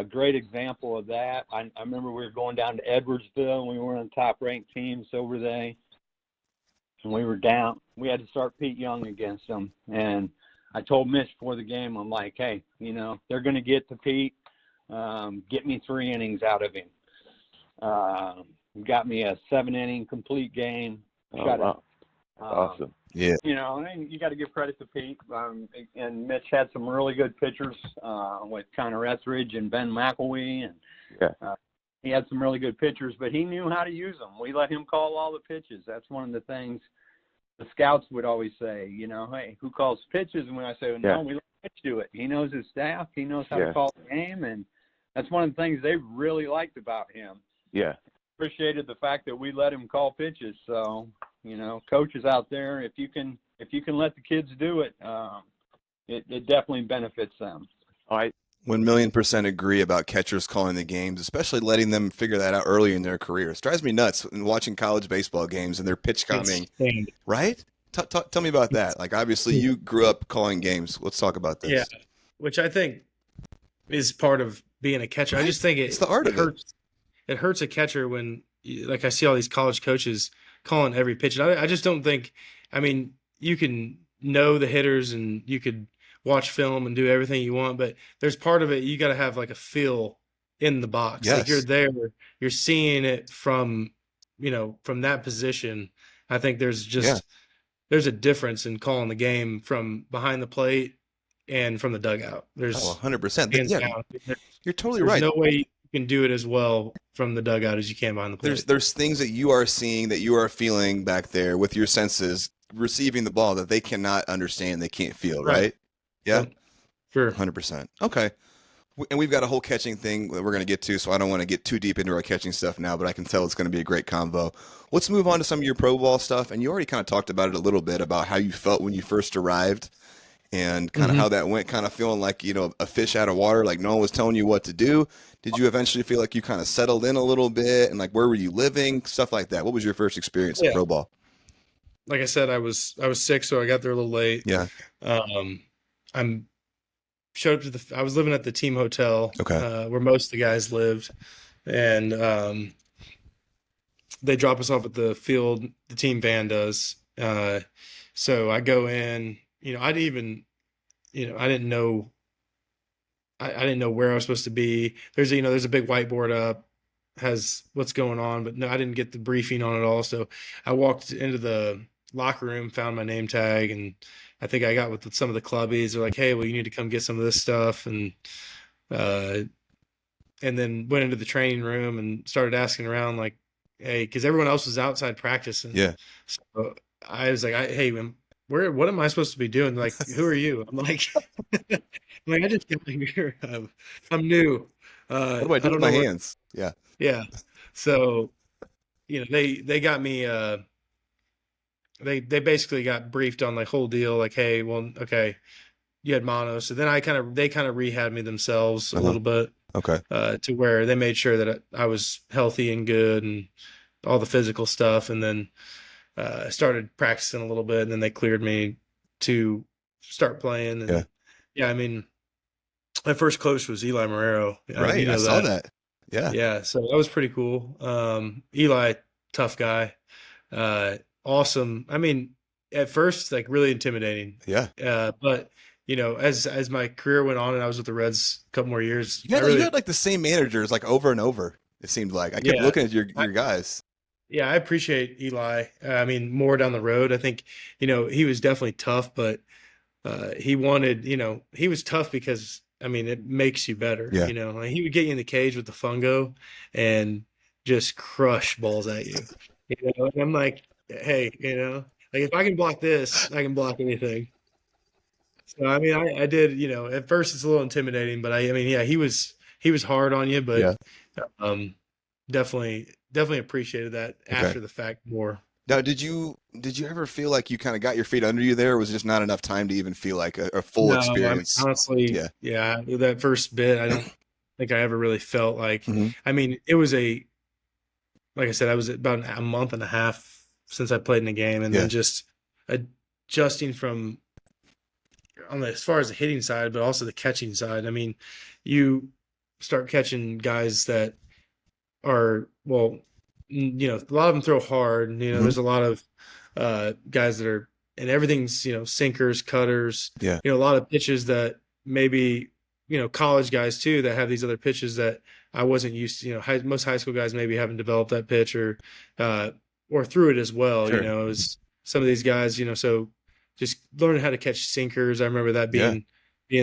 Great example of that. I remember we were going down to Edwardsville, and we were on the top-ranked team, so were they. And we were down. We had to start Pete Young against them. And I told Mitch before the game, I'm like, hey, they're going to get to Pete. Get me 3 innings out of him. Got me a 7-inning complete game. Awesome. Yeah. And you got to give credit to Pete. And Mitch had some really good pitchers with Connor Etheridge and Ben McElwee. And he had some really good pitchers, but he knew how to use them. We let him call all the pitches. That's one of the things the scouts would always say, hey, who calls pitches? And when I say, no, we let Mitch do it. He knows his staff. He knows how to call the game. And that's one of the things they really liked about him. Yeah. Appreciated the fact that we let him call pitches. So, coaches out there, if you can let the kids do it, it definitely benefits them. All right. 1,000,000% agree about catchers calling the games, especially letting them figure that out early in their careers. It drives me nuts in watching college baseball games and their pitch calming. Right? Tell me about that. Like, obviously, you grew up calling games. Let's talk about this. Yeah, which I think is part of being a catcher. Right? I just think it's the art of it. It hurts a catcher when, like, I see all these college coaches calling every pitch. And I just don't think – I mean, you can know the hitters and you could watch film and do everything you want, but there's part of it you got to have, like, a feel in the box. Yes. Like you're there, you're seeing it from, from that position. I think there's a difference in calling the game from behind the plate and from the dugout. There's 100%. hands Yeah, down. you're totally There's right. no way you can do it as well from the dugout as you can behind the plate. There's things that you are seeing, that you are feeling back there with your senses, receiving the ball, that they cannot understand, they can't feel, right? Yeah, Yep. Sure. 100%. Okay. And we've got a whole catching thing that we're going to get to, so I don't want to get too deep into our catching stuff now, but I can tell it's going to be a great convo. Let's move on to some of your pro ball stuff. And you already kind of talked about it a little bit, about how you felt when you first arrived and kind of how that went, kind of feeling like, a fish out of water, like no one was telling you what to do. Did you eventually feel like you kind of settled in a little bit, and like where were you living, stuff like that? What was your first experience in pro ball? Like I said, I was sick, so I got there a little late. Yeah. I showed up I was living at the team hotel, where most of the guys lived, and they drop us off at the field. The team van does. So I go in. I didn't know. I didn't know where I was supposed to be. There's a big whiteboard up, has what's going on, but no, I didn't get the briefing on it all. So I walked into the locker room, found my name tag, and I think I got with some of the clubbies. They're like, "Hey, well, you need to come get some of this stuff," and then went into the training room and started asking around, like, "Hey," because everyone else was outside practicing. Yeah. So I was like, "Hey, what am I supposed to be doing? Like, who are you?" I'm like, I just got here. I'm new. What do I do with my hands? Yeah. Yeah. So, they got me. They basically got briefed on the whole deal. Like, hey, well, okay, you had mono. So then they kind of rehabbed me themselves a little bit. Okay. To where they made sure that I was healthy and good and all the physical stuff. And then I started practicing a little bit, and then they cleared me to start playing. And yeah, I mean, my first coach was Eli Marrero. Right. I saw that. Yeah. Yeah. So that was pretty cool. Eli, tough guy. Awesome. I mean, at first, like, really intimidating. Yeah. But as my career went on and I was with the Reds a couple more years, you had like the same managers, like, over and over. It seemed like I kept looking at your guys. Yeah, I appreciate Eli. I mean, more down the road, I think, he was definitely tough, but he wanted, he was tough because, I mean, it makes you better. Yeah. Like, he would get you in the cage with the fungo and just crush balls at you. And I'm like, hey, like, if I can block this, I can block anything. So I mean, I did. At first it's a little intimidating, but I mean, yeah, he was hard on you, but definitely appreciated that after the fact more. Now, did you ever feel like you kind of got your feet under you there, or was it just not enough time to even feel like a full experience? I mean, honestly, that first bit, I don't think I ever really felt like. I mean, it was like I said, I was about a month and a half since I played in the game, and then just adjusting from as far as the hitting side, but also the catching side. I mean, you start catching guys that are, well, a lot of them throw hard. There's a lot of guys that are, and everything's, sinkers, cutters. Yeah. A lot of pitches that maybe, college guys too that have these other pitches that I wasn't used to. Most high school guys maybe haven't developed that pitch or threw it as well. Sure. It was some of these guys. So just learning how to catch sinkers. I remember that being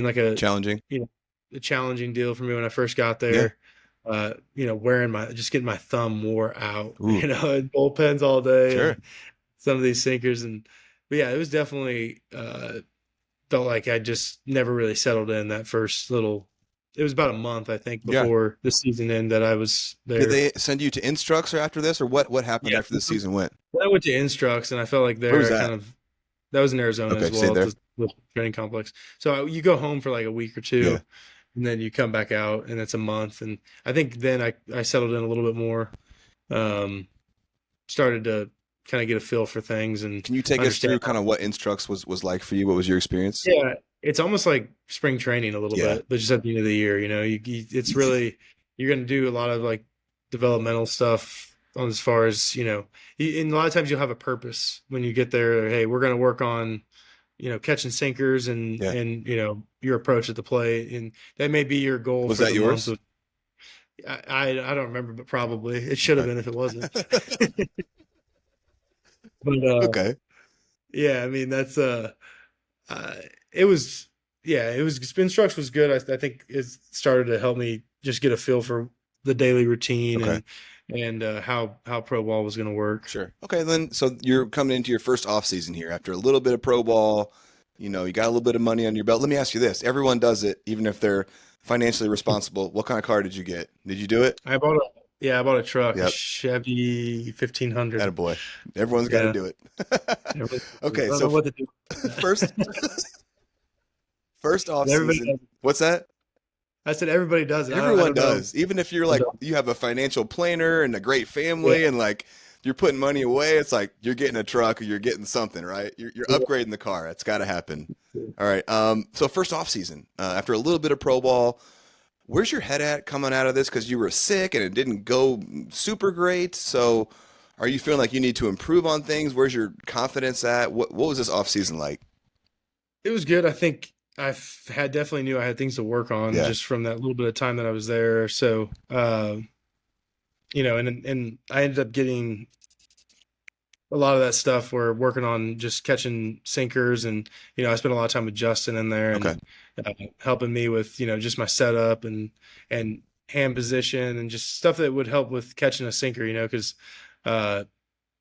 like a challenging, a challenging deal for me when I first got there. Just getting my thumb wore out, in bullpens all day. Sure. And some of these sinkers, but yeah, it was definitely felt like I just never really settled in that first little. It was about a month, I think, before the season ended that I was there. Did they send you to Instructs or after this, or what happened after the season went? I went to Instructs, and I felt like there. Where was that? That was in Arizona as well, at the training complex. So you go home for like a week or two, and then you come back out, and it's a month. And I think then I settled in a little bit more, started to kind of get a feel for things. And can you take us through kind of what Instructs was like for you? What was your experience? Yeah, it's almost like spring training a little bit, but just at the end of the year. It's really, you're going to do a lot of like developmental stuff. As far as, and a lot of times you'll have a purpose when you get there. Hey, we're going to work on, catching sinkers and your approach at the plate. And that may be your goal. Was that yours? I don't remember, but probably it should have been if it wasn't. But Okay. yeah, I mean that's uh, it was it was spin structure was good. I think it started to help me just get a feel for the daily routine Okay. and how pro ball was going to work. Sure. Okay, then so you're coming into your first off season here after a little bit of pro ball. You got a little bit of money on your belt. Let me ask you this: everyone does it, even if they're financially responsible. What kind of car did you get? Did you do it? I bought a truck, a Yep. Chevy 1500. Attaboy. Everyone's got to Yeah. do it. I Okay, don't so know what to do. first off Everybody season. does it. What's that? I said everybody does it. I Everyone don't know. does. Even if you're like you have a financial planner and a great family and like you're putting money away, it's like you're getting a truck or you're getting something, right? You're upgrading the car. It's got to happen. All right. So first off season, after a little bit of pro ball, where's your head at coming out of this? Because you were sick and it didn't go super great. So are you feeling like you need to improve on things? Where's your confidence at? What was this off season like? It was good. I think definitely knew I had things to work on Yeah. just from that little bit of time that I was there. So, and I ended up getting a lot of that stuff. We're working on just catching sinkers, and I spent a lot of time with Justin in there and helping me with just my setup and hand position and just stuff that would help with catching a sinker. Because I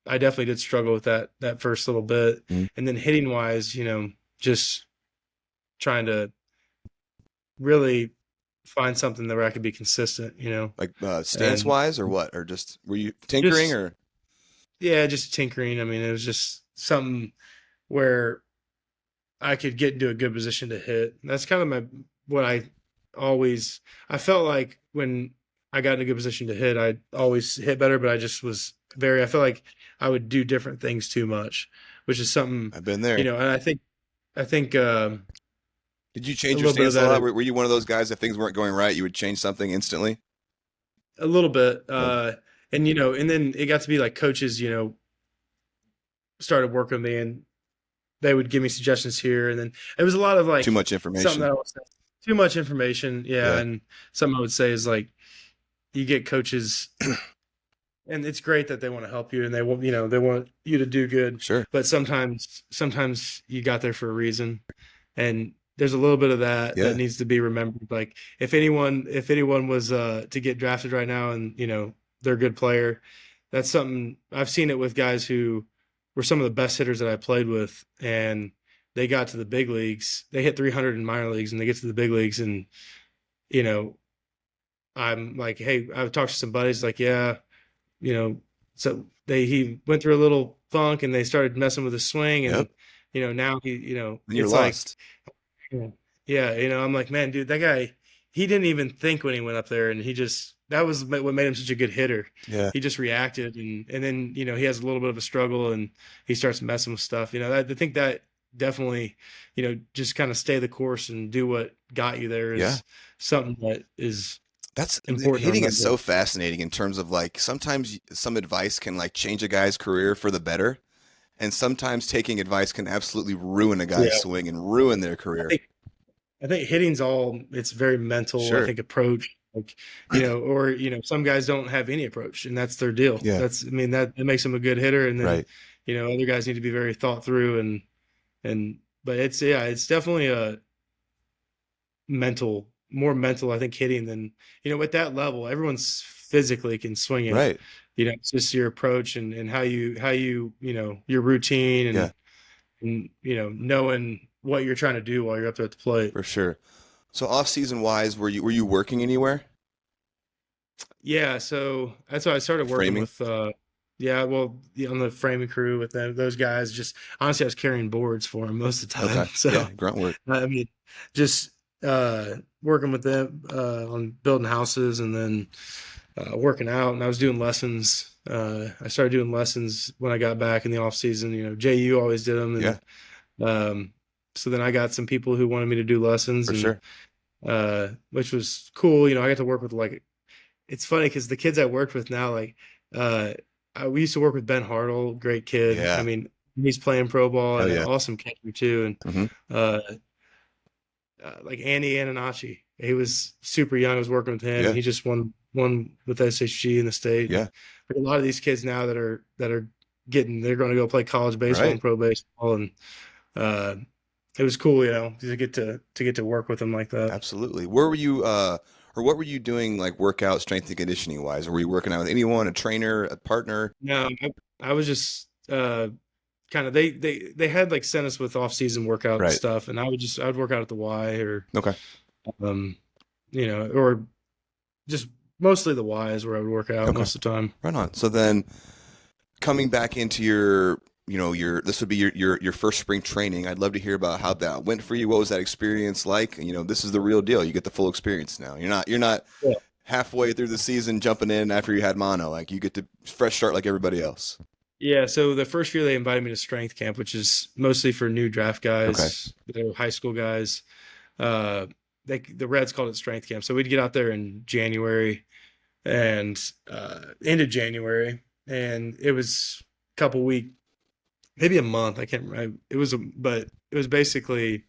definitely did struggle with that first little bit, and then hitting wise, just trying to really find something where I could be consistent, Like stance wise or what? Or just were you tinkering or? Yeah, just tinkering. I mean, it was just something where I could get into a good position to hit. That's kind of what I felt like when I got in a good position to hit, I always hit better, but I just was I felt like I would do different things too much, which is something I've been there. and I think did you change your stance a lot? Were you one of those guys if things weren't going right, you would change something instantly? A little bit. And then it got to be like coaches, started working with me and they would give me suggestions here. And then it was a lot of like too much information. Something that I was saying, too much information. Yeah. And something I would say is like, you get coaches and it's great that they want to help you and they want you to do good. Sure. But sometimes you got there for a reason. And there's a little bit of that needs to be remembered. Like if anyone was to get drafted right now and, they're a good player, that's something I've seen it with guys who were some of the best hitters that I played with. And they got to the big leagues, they hit 300 in minor leagues and they get to the big leagues. And, I'm like, hey, I've talked to some buddies like, so he went through a little funk and they started messing with his swing and, now you're it's lost. Like, I'm like, man, dude, that guy, he didn't even think when he went up there and that was what made him such a good hitter. Yeah. He just reacted and then, he has a little bit of a struggle and he starts messing with stuff. I think that definitely, just kind of stay the course and do what got you there is something that is important. Hitting is so fascinating in terms of like sometimes some advice can like change a guy's career for the better. And sometimes taking advice can absolutely ruin a guy's swing and ruin their career. I think hitting's it's very mental, I think, approach. Like, or, some guys don't have any approach and that's their deal. Yeah. That makes them a good hitter. And then, other guys need to be very thought through but it's definitely a more mental, I think, hitting than, at that level, everyone's physically can swing it. Right. It's just your approach and how you your routine and knowing what you're trying to do while you're up there at the plate. For sure. So off season wise, were you working anywhere? Yeah. So that's why I started working with, on the framing crew with those guys. Just honestly, I was carrying boards for them most of the time. Okay. So grunt work. I mean, just working with them on building houses and then working out. And I was doing lessons. I started doing lessons when I got back in the off season. JU always did them. And, so then I got some people who wanted me to do lessons. For sure. Which was cool. I got to work with it's funny because the kids I worked with now, we used to work with Ben Hartle, great kid. Yeah. I mean, he's playing pro ball and an awesome catcher too. And like Andy Ananachi, he was super young. I was working with him. And he just won one with SHG in the state. Yeah. Like a lot of these kids now that are they're going to go play college baseball and pro baseball, and it was cool, to get to work with them like that. Absolutely. Where were you, or what were you doing, like workout, strength and conditioning wise? Were you working out with anyone, a trainer, a partner? No, I was just kind of they had like sent us with off season workout stuff, and I'd work out at the Y or Okay. Or just mostly the Y is where I would work out most of the time. Right on. So then coming back into your this would be your first spring training. I'd love to hear about how that went for you. What was that experience like? This is the real deal. You get the full experience now. You're not halfway through the season jumping in after you had mono. Like you get to fresh start like everybody else. Yeah. So the first year they invited me to strength camp, which is mostly for new draft guys. They were high school guys. The Reds called it strength camp. So we'd get out there in January and end of January, and it was a couple weeks, maybe a month. I can't remember. But it was basically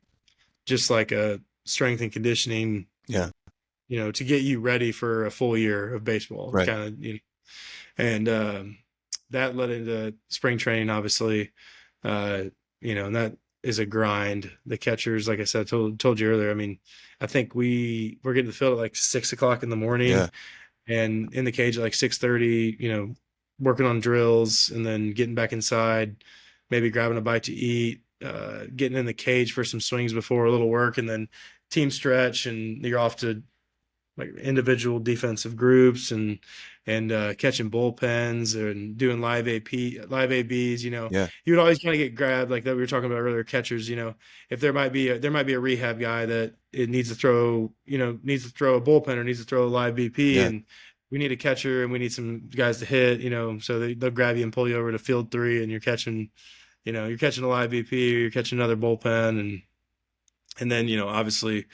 just like a strength and conditioning. Yeah. To get you ready for a full year of baseball. Right. Kind of, and that led into spring training, obviously. And that is a grind. The catchers, like I said, told you earlier. I mean, I think we're getting to the field at like 6 o'clock in the morning, and in the cage at like 6:30. Working on drills, and then getting back inside, maybe grabbing a bite to eat, getting in the cage for some swings before a little work, and then team stretch, and you're off to like individual defensive groups and catching bullpens and doing live ABs. You would always kind of get grabbed, like that we were talking about earlier. Catchers, if there might be a rehab guy that it needs to throw a bullpen or needs to throw a live BP, and we need a catcher and we need some guys to hit. So they'll grab you and pull you over to field 3, and you're catching a live BP or you're catching another bullpen, and then obviously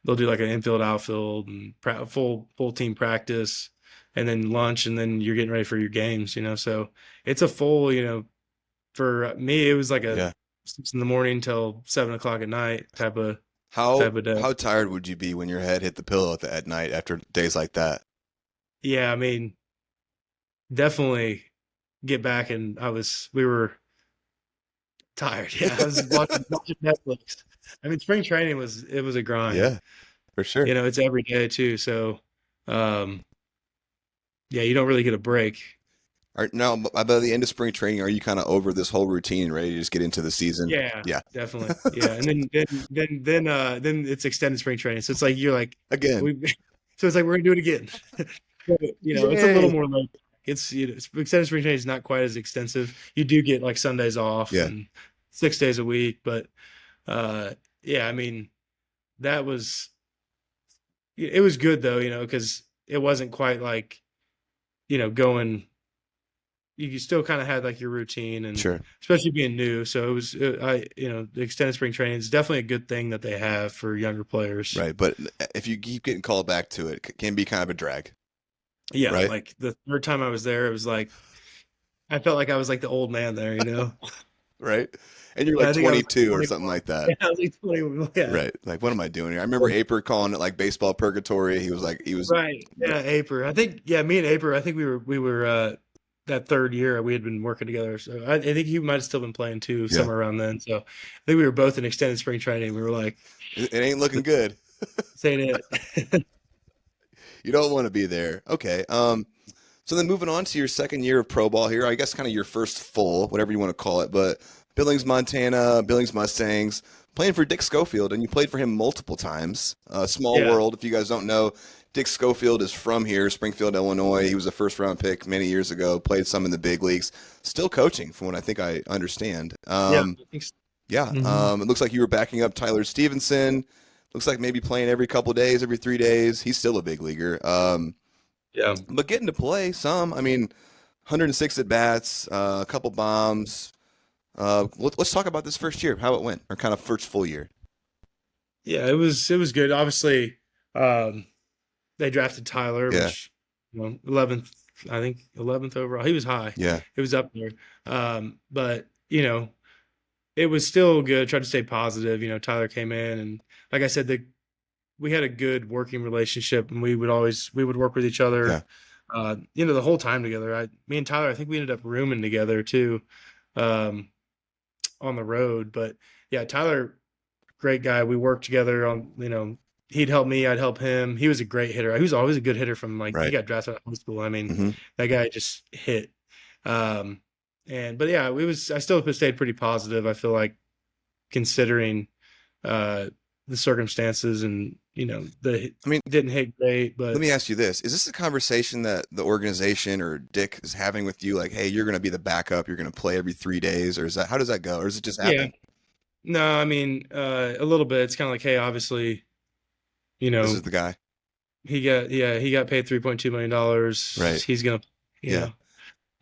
they'll do like an infield, outfield, and full team practice, and then lunch, and then you're getting ready for your games. So it's a full. For me, it was like a 6 in the morning till 7 o'clock at night type of day. How tired would you be when your head hit the pillow at night after days like that? Yeah, I mean, definitely get back, and we were tired. Yeah, I was watching Netflix. I mean, spring training was a grind. Yeah, for sure. It's every day too. So, you don't really get a break. Now, by the end of spring training, are you kind of over this whole routine, ready to just get into the season? Yeah, definitely. Yeah, and then it's extended spring training. So it's like you're like again. So it's like we're gonna do it again. It's a little more like extended spring training is not quite as extensive. You do get like Sundays off and 6 days a week, but I mean, it was good though, because it wasn't quite like, going. You still kind of had like your routine, and especially being new. So it was, the extended spring training is definitely a good thing that they have for younger players. Right, but if you keep getting called back to it, it can be kind of a drag. Yeah, right? Like the third time I was there, it was like I felt like I was like the old man there, Right. And you're like 22 or something like that. Yeah, I was like 20. Yeah. Right. Like, what am I doing here? I remember Aper calling it like baseball purgatory. He was right. Yeah, Aper. I think me and Aper. I think we were that third year we had been working together. So I think he might have still been playing too somewhere around then. So I think we were both in extended spring training. We were like, it ain't looking good. Saying it. You don't want to be there. Okay. So then moving on to your second year of pro ball here, I guess kind of your first full, whatever you want to call it, but Billings, Montana, Billings Mustangs, playing for Dick Schofield, and you played for him multiple times. Small world, if you guys don't know, Dick Schofield is from here, Springfield, Illinois. He was a first-round pick many years ago, played some in the big leagues, still coaching from what I think I understand. It looks like you were backing up Tyler Stevenson. Looks like maybe playing every couple of days, every 3 days. He's still a big leaguer. But getting to play some, I mean, 106 at-bats, a couple bombs. Let's talk about this first year, how it went, or kind of first full year. Yeah, it was good. Obviously, they drafted Tyler, which 11th, I think 11th overall. He was high. Yeah, it was up there. But it was still good. Tried to stay positive. Tyler came in, and like I said, we had a good working relationship, and we would work with each other. Yeah. The whole time together. Me and Tyler, I think we ended up rooming together too, on the road. But yeah, Tyler, great guy. We worked together on, he'd help me, I'd help him. He was a great hitter. He was always a good hitter from he Right. got drafted out of high school. I mean, Mm-hmm. that guy just hit. But yeah, I still stayed pretty positive. I feel like, considering the circumstances, and didn't hit great. But Let me ask you this: is this a conversation that the organization or Dick is having with you? Like, hey, you're going to be the backup. You're going to play every 3 days, or how does that go, or does it just happen? Yeah, no, I mean, a little bit. It's kind of like, hey, obviously, This is the guy. he got paid $3.2 million. Right. He's gonna, Yeah.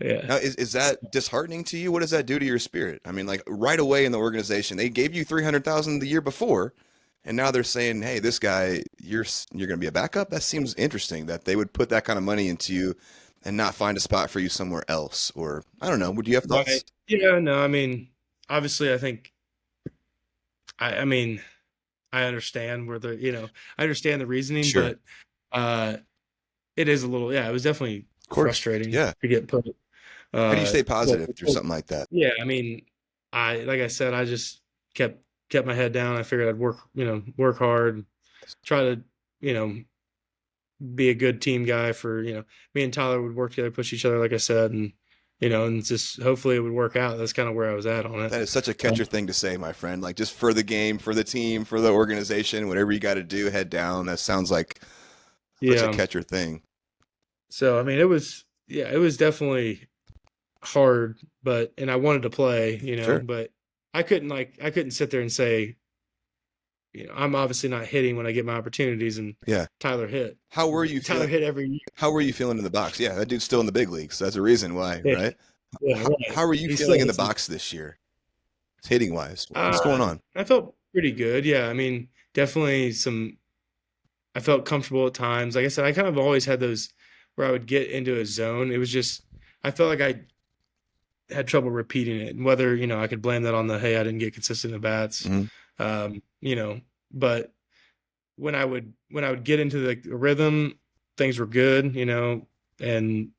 yeah. Now, is that disheartening to you? What does that do to your spirit? I mean, like right away in the organization, they gave you $300,000 the year before, and now they're saying, "Hey, this guy, you're going to be a backup." That seems interesting that they would put that kind of money into you and not find a spot for you somewhere else. Or I don't know. Would you have thoughts? Right. Yeah, no, I mean, obviously, I think, I mean, I understand I understand the reasoning, Sure. but it is a little, it was definitely Of course. frustrating Yeah. to get put. How do you stay positive through something like that? Yeah, I mean, like I said, I just kept my head down. I figured I'd work hard, try to, be a good team guy for, me and Tyler would work together, push each other, like I said, and and just hopefully it would work out. That's kind of where I was at on it. That is such a catcher thing to say, my friend. Like just for the game, for the team, for the organization, whatever you got to do, head down. That sounds like such a catcher thing. So, I mean, it was definitely hard, and I wanted to play, Sure. but I couldn't sit there and say, I'm obviously not hitting when I get my opportunities, and Yeah. Tyler hit. How were you Tyler hit every year. How were you feeling in the box? Yeah, that dude's still in the big leagues. So that's a reason why, Yeah. right? Yeah, right. How are you He's feeling in the still- box this year? Hitting wise. What's going on? I felt pretty good. Yeah, I mean, definitely I felt comfortable at times. Like I said, I kind of always had those where I would get into a zone. It was just, I felt like I had trouble repeating it, and whether, I could blame that on hey, I didn't get consistent at bats. Mhm. But when I would get into the rhythm, things were good, and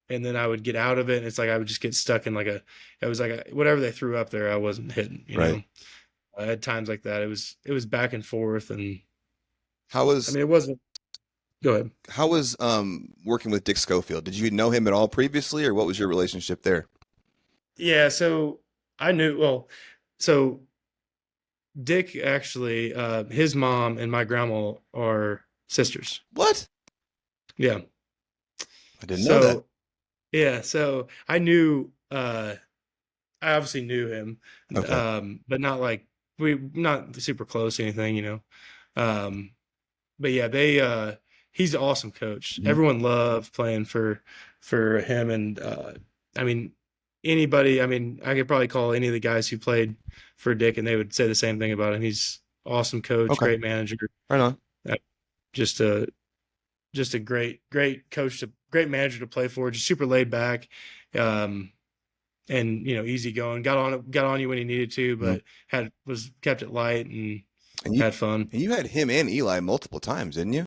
then I would get out of it, and it's like I would just get stuck in it was like whatever they threw up there, I wasn't hitting, Right. I had times like that. It was back and forth, and it wasn't. Go ahead. How was working with Dick Schofield? Did you know him at all previously, or what was your relationship there? Yeah, so I knew, so Dick actually, his mom and my grandma are sisters. What? Yeah. I didn't know that. Yeah, so I knew, I obviously knew him, Okay. but not super close or anything, but yeah, he's an awesome coach. Mhm. Everyone loved playing for him, and I mean, anybody. I mean, I could probably call any of the guys who played for Dick, and they would say the same thing about him. He's awesome coach, Okay. great manager, Right on. just a great coach, great manager to play for. Just super laid back, and easy going. Got on you when he needed to, but kept it light and had fun. And you had him and Eli multiple times, didn't you?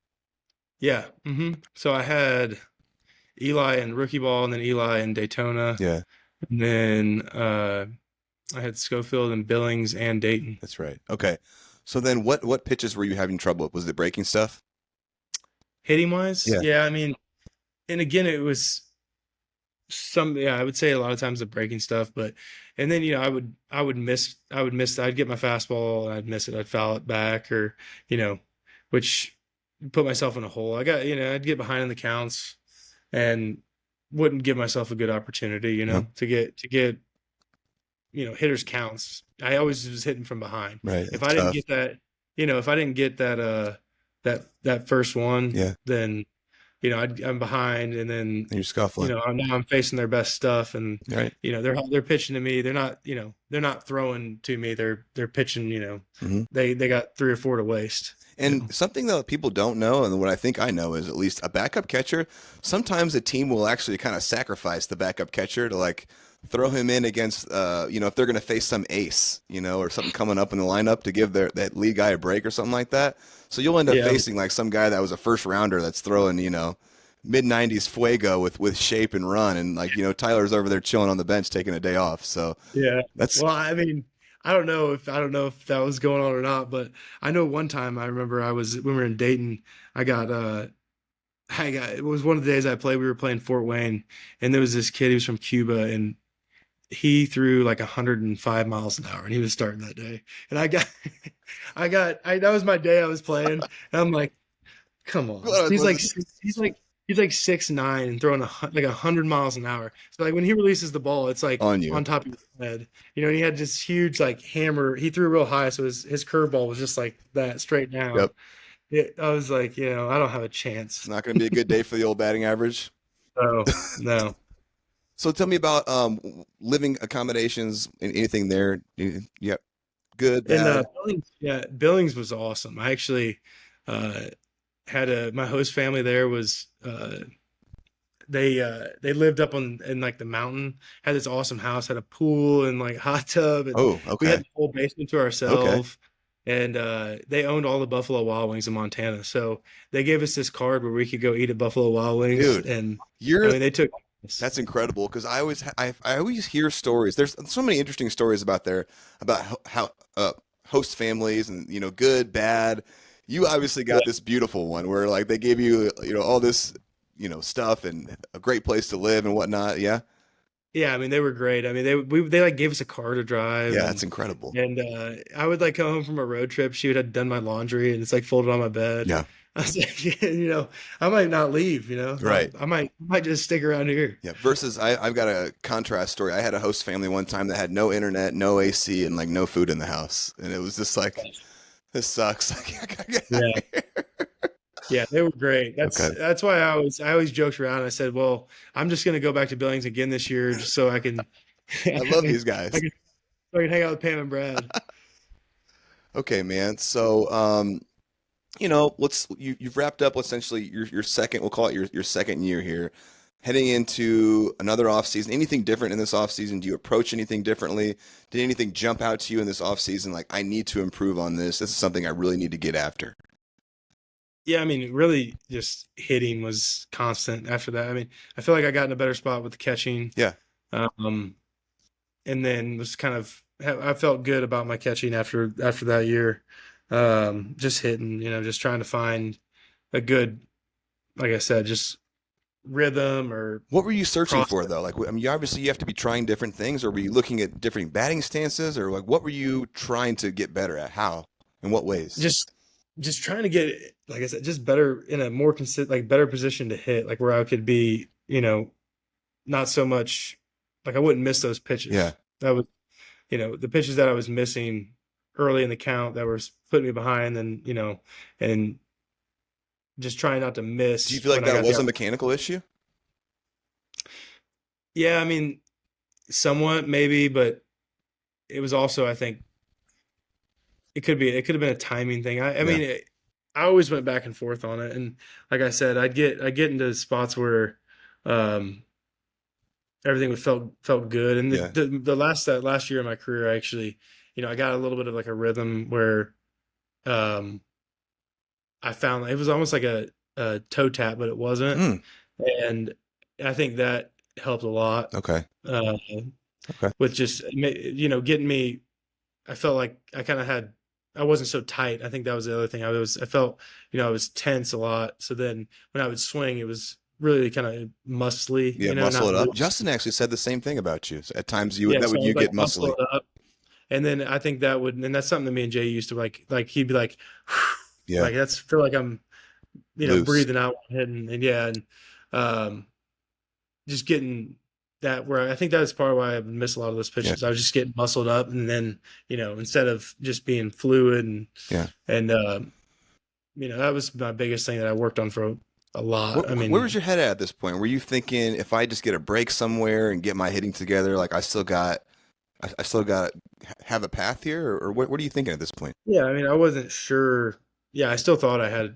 Yeah. Mm-hmm. So I had Eli in rookie ball, and then Eli in Daytona. Yeah. And then I had Schofield in Billings and Dayton. That's right. Okay. So then what pitches were you having trouble with? Was it breaking stuff? Hitting wise? Yeah. I mean, and again, it was I would say a lot of times the breaking stuff, and then, I would miss, I'd get my fastball and I'd miss it. I'd foul it back, or, which put myself in a hole. I'd get behind in the counts and wouldn't give myself a good opportunity, to get, hitters counts. I always was hitting from behind. Right. If I didn't get that, that first one, then, I'm behind, and then you're scuffling. Now I'm facing their best stuff, and right. They're pitching to me. They're not throwing to me. They're pitching. Mm-hmm. They got 3 or 4 to waste. And something that people don't know, and what I think I know, is at least a backup catcher. Sometimes a team will actually kind of sacrifice the backup catcher to throw him in against, if they're going to face some ace, or something coming up in the lineup to give that lead guy a break or something like that. So you'll end up facing like some guy that was a first rounder that's throwing, mid 90s fuego with shape and run. And like, Tyler's over there chilling on the bench, taking a day off. So Yeah. that's, Well, I mean, I don't know if that was going on or not, but I know one time I remember when we were in Dayton, it was one of the days I played. We were playing Fort Wayne, and there was this kid. He was from Cuba, and he threw like 105 miles an hour, and he was starting that day. And that was my day I was playing, and I'm like, come on. He's like 6'9" and throwing like 100 miles an hour. So like when he releases the ball, it's like on you. on top of your head. He had this huge like hammer. He threw real high, so his curveball was just like that straight down. Yep. I was like, I don't have a chance. It's not going to be a good day for the old batting average. No. So tell me about living accommodations and anything there. Yep. Good, bad. And Billings was awesome. I actually had my host family there was they lived up in like the mountain, had this awesome house, had a pool and like hot tub, and we had the whole basement to ourselves. Okay. And they owned all the Buffalo Wild Wings in Montana, so they gave us this card where we could go eat at Buffalo Wild Wings. Dude, and they took. That's incredible because I always hear stories. There's so many interesting stories about how host families and good, bad. You obviously got this beautiful one where like they gave you all this stuff and a great place to live and whatnot. Yeah. Yeah, I mean they were great. I mean they like gave us a car to drive. Yeah, that's incredible. And I would like come home from a road trip. She would have done my laundry and it's like folded on my bed. Yeah. I was like, I might not leave. Right. I might just stick around here. Yeah. Versus I've got a contrast story. I had a host family one time that had no internet, no AC, and like no food in the house, and it was just like, this sucks. Yeah. Yeah, they were great. That's why I always joked around. I said, well, I'm just going to go back to Billings again this year just so I can. I love these guys. So I can hang out with Pam and Brad. Okay, man. So, you've wrapped up essentially your second. We'll call it your second year here, heading into another off season. Anything different in this off season? Do you approach anything differently? Did anything jump out to you in this off season? Like, I need to improve on this. This is something I really need to get after. Yeah, I mean, really just hitting was constant after that. I mean, I feel like I got in a better spot with the catching. Yeah. And then I felt good about my catching after that year. Just hitting, just trying to find a good, like I said, just rhythm or. What were you searching for though? Like, I mean, obviously you have to be trying different things, or were you looking at different batting stances, or like, what were you trying to get better at? How? In what ways? Just trying to get, like I said, just better in a more better position to hit, like where I could be, not so much, like I wouldn't miss those pitches. Yeah. That was, the pitches that I was missing early in the count that were putting me behind, and just trying not to miss. Do you feel like that was a mechanical issue? Yeah, I mean, somewhat maybe, but it was also, I think, it could have been a timing thing. I mean, I always went back and forth on it, and like I said, I'd get into spots where everything felt good. And that last year of my career, I actually, I got a little bit of like a rhythm where I found it was almost like a toe tap, but it wasn't, and I think that helped a lot. Okay. With just getting me, I felt like I wasn't so tight. I think that was the other thing. I felt, I was tense a lot. So then when I would swing, it was really kind of muscly. Yeah, muscle it up. Justin actually said the same thing about you. So at times you get muscly. And then I think and that's something that me and Jay used to like he'd be like, yeah, like feel like I'm, loose. Breathing out and just getting that where I think that is part of why I missed a lot of those pitches. Yeah. I was just getting muscled up, and then instead of just being fluid and that was my biggest thing that I worked on for a lot. Where was your head at this point? Were you thinking if I just get a break somewhere and get my hitting together, like I still got have a path here, or what are you thinking at this point? Yeah, I mean, I wasn't sure. Yeah, I still thought I had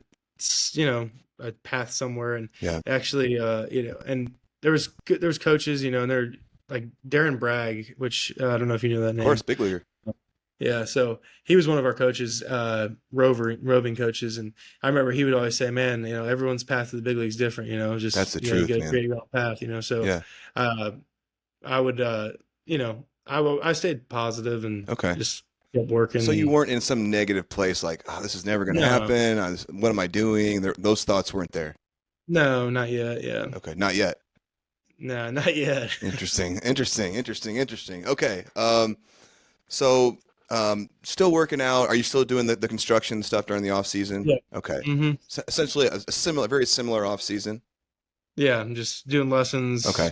a path somewhere, and actually and there was coaches, and like Darren Bragg, which I don't know if you know that name. Of course, big leaguer. Yeah, so he was one of our coaches, roving coaches, and I remember he would always say, "Man, everyone's path to the big leagues different. Just That's the you truth, got to man. create your own path. So Yeah. I would, I stayed positive and Okay. just kept working. So you weren't in some negative place like, oh, this is never going to happen. What am I doing? Those thoughts weren't there. No, not yet. Yeah. Okay, not yet. No, not yet. Interesting. Okay. Still working out. Are you still doing the construction stuff during the off season? Yeah. Okay. Mm-hmm. So essentially very similar off season. Yeah, I'm just doing lessons. Okay.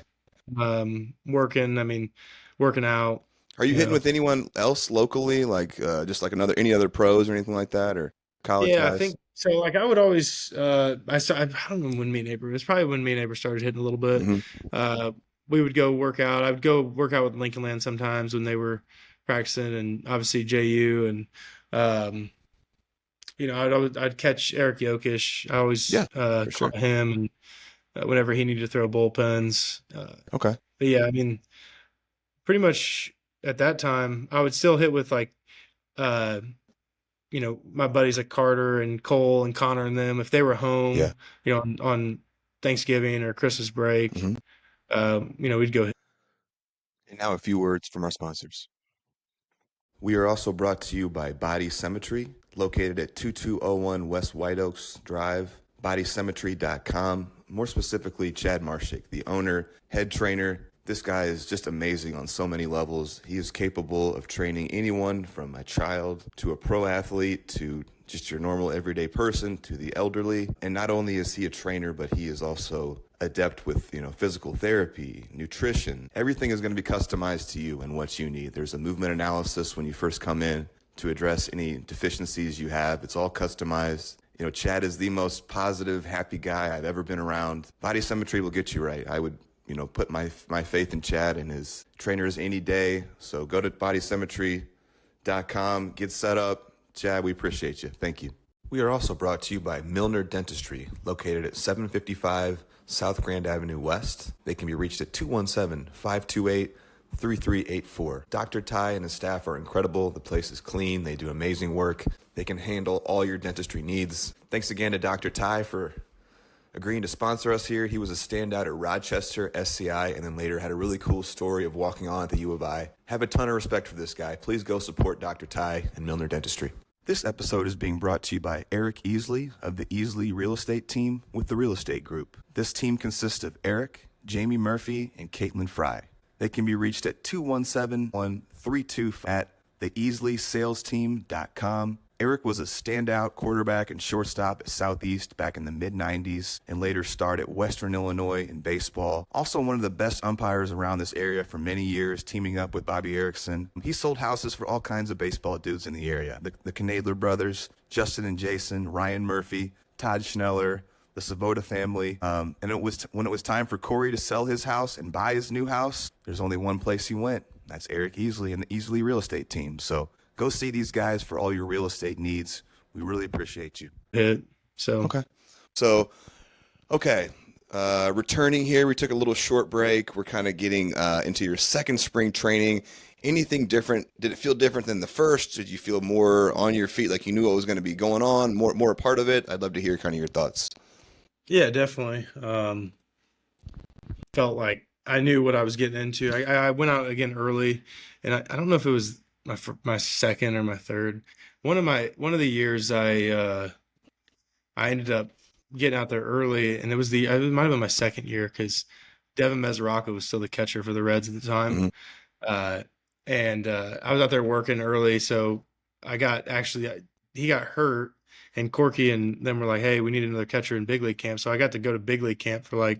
Working out. Are you hitting with anyone else locally, like just like any other pros or anything like that, or college guys? I think so. Like I would always, I don't know when me and Neighbor. It was probably when me and Neighbor started hitting a little bit. Mm-hmm. We would go work out. I'd go work out with Lincoln Land sometimes when they were practicing, and obviously JU, and I'd catch Eric Yokish. I always caught him, and whenever he needed to throw bullpens. Okay. But yeah, pretty much at that time, I would still hit with like, my buddies like Carter and Cole and Connor and them, if they were home, on Thanksgiving or Christmas break, we'd go. And now a few words from our sponsors. We are also brought to you by Body Cemetery, located at 2201 West White Oaks Drive, bodycemetery.com. More specifically, Chad Marshik, the owner, head trainer. This guy is just amazing on so many levels. He is capable of training anyone from a child to a pro athlete to just your normal everyday person to the elderly. And not only is he a trainer, but he is also adept with, physical therapy, nutrition. Everything is going to be customized to you and what you need. There's a movement analysis when you first come in to address any deficiencies you have. It's all customized. Chad is the most positive, happy guy I've ever been around. Body Cemetery will get you right. I would put my faith in Chad and his trainers any day. So go to bodycemetery.com, get set up. Chad, we appreciate you. Thank you. We are also brought to you by Milner Dentistry, located at 755 South Grand Avenue West. They can be reached at 217-528-3384. Dr. Ty and his staff are incredible. The place is clean. They do amazing work. They can handle all your dentistry needs. Thanks again to Dr. Ty for agreeing to sponsor us here. He was a standout at Rochester, SCI, and then later had a really cool story of walking on at the U of I. Have a ton of respect for this guy. Please go support Dr. Ty and Milner Dentistry. This episode is being brought to you by Eric Easley of the Easley Real Estate Team with the Real Estate Group. This team consists of Eric, Jamie Murphy, and Caitlin Fry. They can be reached at 217-132 at theeasleysalesteam.com. Eric was a standout quarterback and shortstop at Southeast back in the mid-90s and later starred at Western Illinois in baseball. Also one of the best umpires around this area for many years, teaming up with Bobby Erickson. He sold houses for all kinds of baseball dudes in the area. The Knadler brothers, Justin and Jason, Ryan Murphy, Todd Schneller, the Savoda family. And when it was time for Corey to sell his house and buy his new house, there's only one place he went. That's Eric Easley and the Easley Real Estate Team. So go see these guys for all your real estate needs. We really appreciate you. Returning here, we took a little short break. We're kind of getting into your second spring training. Anything different? Did it feel different than the first? Did you feel more on your feet, like you knew what was going to be going on, more a part of it? I'd love to hear kind of your thoughts. Yeah, definitely. Felt like I knew what I was getting into. I went out again early, and I don't know if it was my second or my third. One of the years I ended up getting out there early, and it might have been my second year because Devin Mesoraco was still the catcher for the Reds at the time. Mm-hmm. And I was out there working early, so he got hurt, and Corky and them were like, "Hey, we need another catcher in big league camp." So I got to go to big league camp for a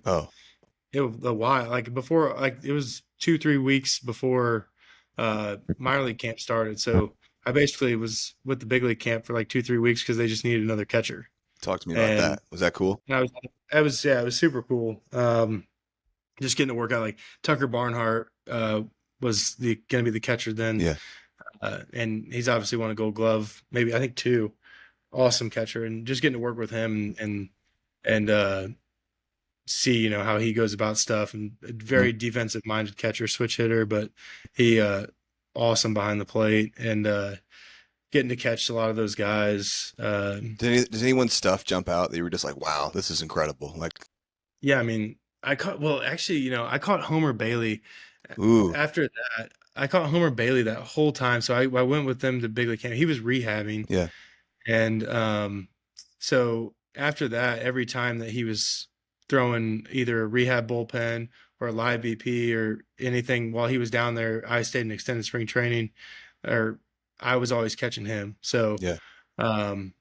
while, like before, like it was 2-3 weeks before minor league camp started. So I basically was with the big league camp for like 2-3 weeks because they just needed another catcher. Talk to me about that. Was that cool? It was super cool. Just getting to work out. Like Tucker Barnhart was going to be the catcher then. Yeah. And he's obviously won a Gold Glove, maybe I think 2. Awesome catcher, and just getting to work with him and see, you know, how he goes about stuff, and a very defensive minded catcher, switch hitter, but he awesome behind the plate, and getting to catch a lot of those guys. Does anyone's stuff jump out that you were just like, wow, this is incredible? Like, Yeah, I mean, actually, you know, I caught Homer Bailey ooh, after that. I caught Homer Bailey that whole time. So I went with them to big league camp. He was rehabbing. yeah, And so after that, every time that he was throwing either a rehab bullpen or a live BP or anything while he was down there, I stayed in extended spring training, or I was always catching him. So, yeah. um,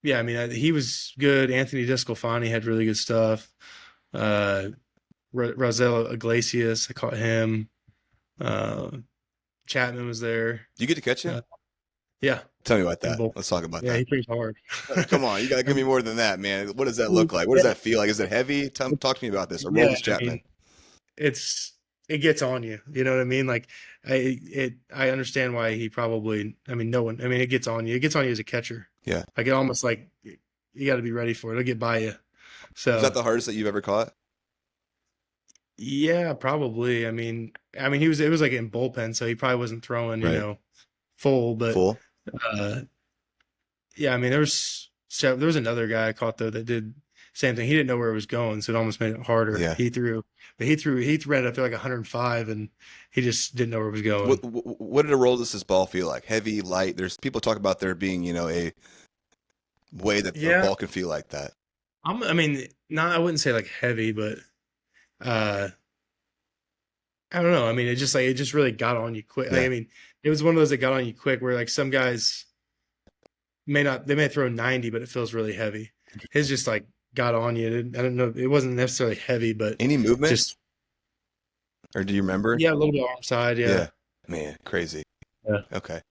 yeah, I mean, he was good. Anthony Descalfani had really good stuff. Rosell Iglesias, I caught him. Chapman was there. You get to catch him? Yeah. Tell me about In that. both. Let's talk about Yeah, that. he throws hard. Come on, you gotta give me more than that, man. What does that look like? What does that feel like? Is it heavy? Talk to me about this. Yeah, Aroldis Chapman. I mean, it gets on you. You know what I mean? Like I understand why he probably. I mean, no one. I mean, it gets on you. It gets on you as a catcher. Yeah. Like it almost like you got to be ready for it. It'll get by you. So Is that the hardest that you've ever caught? yeah, probably. I mean, it was like in bullpen, so he probably wasn't throwing, you Right. know, full, but Full? yeah, I mean, there was another guy I caught though that did same thing. He didn't know where it was going, so it almost made it harder. Yeah. He threw it up to like 105, and he just didn't know where it was going. What did Aroldis' ball feel like? Heavy, light? There's people talk about there being, you know, a way that Yeah. a ball can feel like that. I mean, I wouldn't say like heavy, but I don't know. I mean, it just really got on you quick. Yeah. I mean, it was one of those that got on you quick where like some guys may throw 90, but it feels really heavy. His just like got on you. I don't know. It wasn't necessarily heavy, but Any movement? just, or do you remember? yeah, a little bit arm side. Yeah. Man, crazy. Yeah. Okay.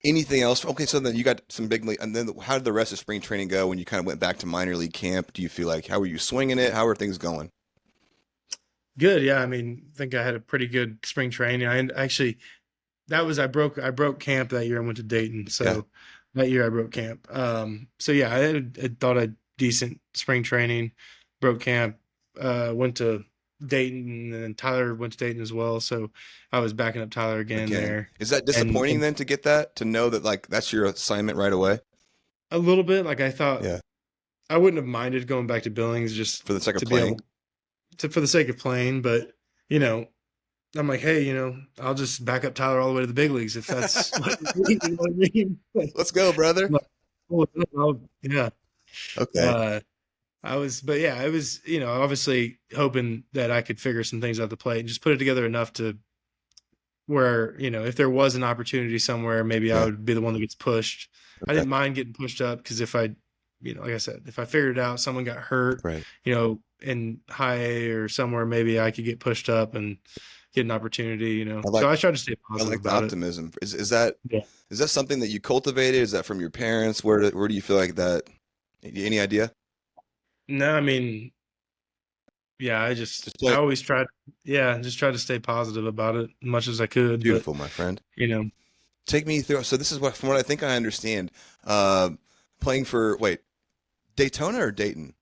Anything else? Okay, so then you got some big league, and then how did the rest of spring training go when you kind of went back to minor league camp? Do you feel like, how were you swinging it? How are things going? Good. Yeah. I mean, I think I had a pretty good spring training. I actually, I broke camp that year. I went to Dayton. So Yeah. that year I broke camp. So yeah, I thought a decent spring training, broke camp, went to Dayton, and then Tyler went to Dayton as well. So I was backing up Tyler again there. Is that disappointing then to get that, to know that like that's your assignment right away? A little bit. Like I thought, Yeah. I wouldn't have minded going back to Billings just For the sake of to be playing? for the sake of playing. But, you know, I'm like, hey, you know, I'll just back up Tyler all the way to the big leagues if that's what you know what I mean. Let's go, brother. Yeah. Okay. I was, you know, obviously hoping that I could figure some things out the plate and just put it together enough to where, you know, if there was an opportunity somewhere, maybe I would be the one that gets pushed. Okay. I didn't mind getting pushed up because if I, you know, like I said, if I figured it out, someone got hurt, Right. you know, in high A or somewhere, maybe I could get pushed up and get an opportunity, you know. So I try to stay I positive like the about optimism. Is that Yeah. is that something that you cultivated? Is that from your parents? Where do you feel like that? Any idea? No, I mean, yeah, I always tried to stay positive about it as much as I could. Beautiful, my friend. You know, Take me through. So this is from what I think I understand. Playing for Daytona or Dayton?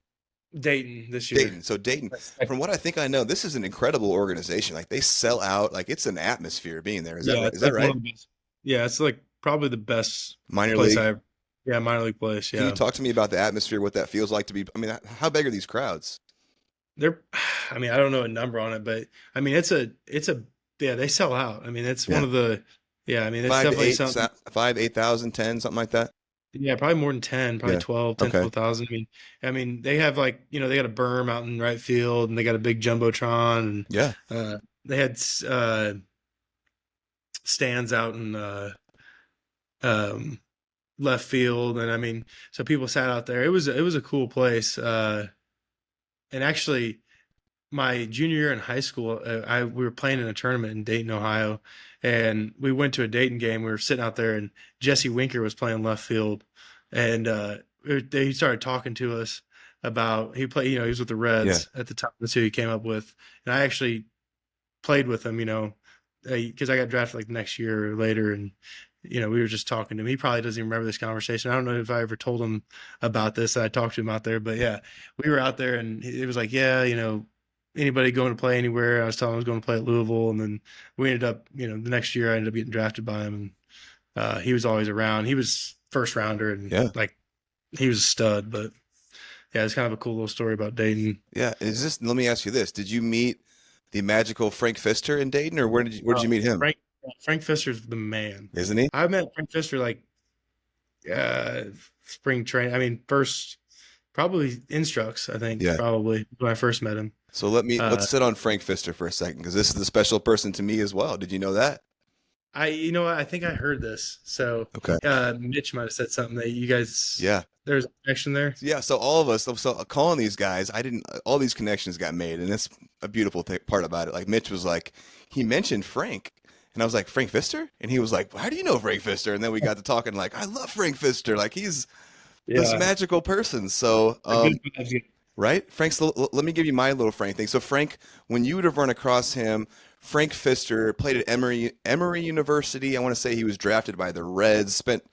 Dayton this year. Dayton. So Dayton. From what I think I know, this is an incredible organization. Like they sell out. Like it's an atmosphere being there. Is that right? Is that right? Yeah, it's like probably the best Minor place league. minor league place. Yeah. Can you talk to me about the atmosphere? What that feels like to be? I mean, how big are these crowds? I mean, I don't know a number on it, but I mean, they sell out. I mean, it's one of the, I mean, it's definitely something. 8,000, 10, something like that. Yeah, probably more than 10, probably 12, 10, Okay. 12,000. I mean, they have they got a berm out in right field and they got a big Jumbotron and Yeah. they had stands out in left field. And I mean, so people sat out there. It was a cool place. And actually my junior year in high school, we were playing in a tournament in Dayton, Ohio, and we went to a Dayton game. We were sitting out there, and Jesse Winker was playing left field, and he started talking to us about he was with the Reds at the time. That's who he came up with, and I actually played with him, because I got drafted like the next year or later, and we were just talking to him. He probably doesn't even remember this conversation. I don't know if I ever told him about this. I talked to him out there, but yeah, we were out there and it was like, yeah, anybody going to play anywhere. I was telling him I was going to play at Louisville. And then we ended up, the next year I ended up getting drafted by him, and he was always around. He was first rounder and he was a stud, but yeah, it's kind of a cool little story about Dayton. Yeah. Let me ask you this. Did you meet the magical Frank Pfister in Dayton, or where did you meet him? Frank Pfister's the man. Isn't he? I met Frank Pfister like spring training. I mean, first probably instructs, I think, probably when I first met him. So let's sit on Frank Pfister for a second, because this is a special person to me as well. Did you know that? I think I heard this. So okay. Mitch might have said something that you guys. Yeah. There's a connection there. Yeah. So all of us, so calling these guys, all these connections got made, and that's a beautiful part about it. Like Mitch was like, he mentioned Frank, and I was like, Frank Pfister? And he was like, how do you know Frank Pfister? And then we got to talking like, I love Frank Pfister. Like he's this magical person. So, right? Frank, so let me give you my little Frank thing. So Frank, when you would have run across him, Frank Pfister played at Emory University. I want to say he was drafted by the Reds, spent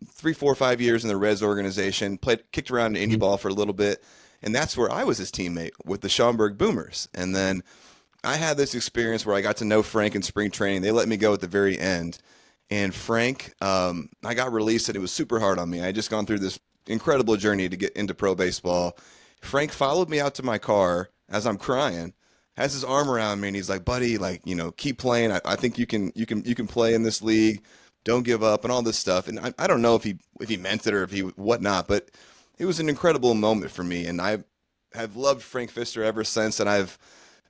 3, 4, 5 years in the Reds organization, kicked around in indie ball for a little bit. And that's where I was his teammate with the Schaumburg Boomers. And then I had this experience where I got to know Frank in spring training. They let me go at the very end. And Frank, I got released, and it was super hard on me. I had just gone through this incredible journey to get into pro baseball. Frank followed me out to my car as I'm crying, has his arm around me, and he's like, buddy, like, keep playing. I think you can play in this league. Don't give up, and all this stuff. And I don't know if he meant it or if he whatnot, but it was an incredible moment for me. And I have loved Frank Pfister ever since. And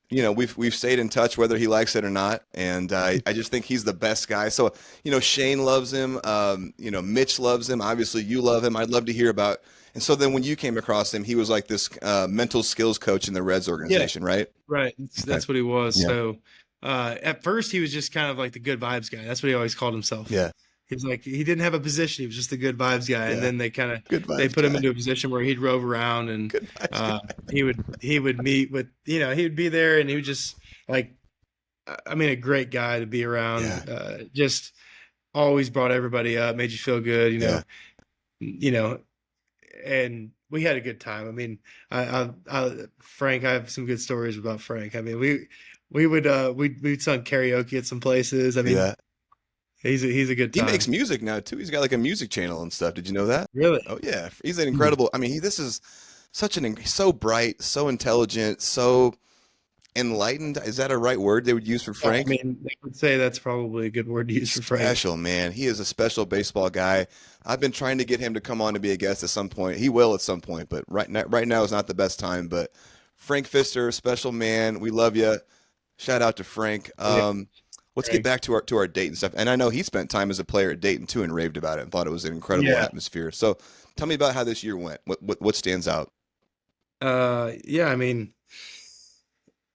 we've stayed in touch whether he likes it or not. And I just think he's the best guy. So, Shane loves him. Mitch loves him. Obviously you love him. I'd love to hear about. And so then when you came across him, he was like this mental skills coach in the Reds organization, right? Right. That's what he was. Yeah. So at first he was just kind of like the good vibes guy. That's what he always called himself. Yeah. He was like, he didn't have a position. He was just the good vibes guy. Yeah. And then they put him into a position where he'd rove around, and he would meet with, he would be there, and he would just a great guy to be around. Yeah. Just always brought everybody up, made you feel good, and we had a good time. I mean, Frank, I have some good stories about Frank. I mean, we'd sung karaoke at some places. I mean, he's a good time. He makes music now too. He's got like a music channel and stuff. Did you know that? Really? Oh yeah. He's an incredible. I mean, this is so bright, so intelligent, so enlightened. Is that a right word they would use for Frank? I mean, I would say that's probably a good word to use for Frank. Special, man. He is a special baseball guy. I've been trying to get him to come on to be a guest at some point. He will at some point, but right now is not the best time. But Frank Pfister, special man. We love you. Shout out to Frank. Let's get back to our Dayton stuff. And I know he spent time as a player at Dayton too and raved about it and thought it was an incredible atmosphere. So tell me about how this year went. What stands out? I mean,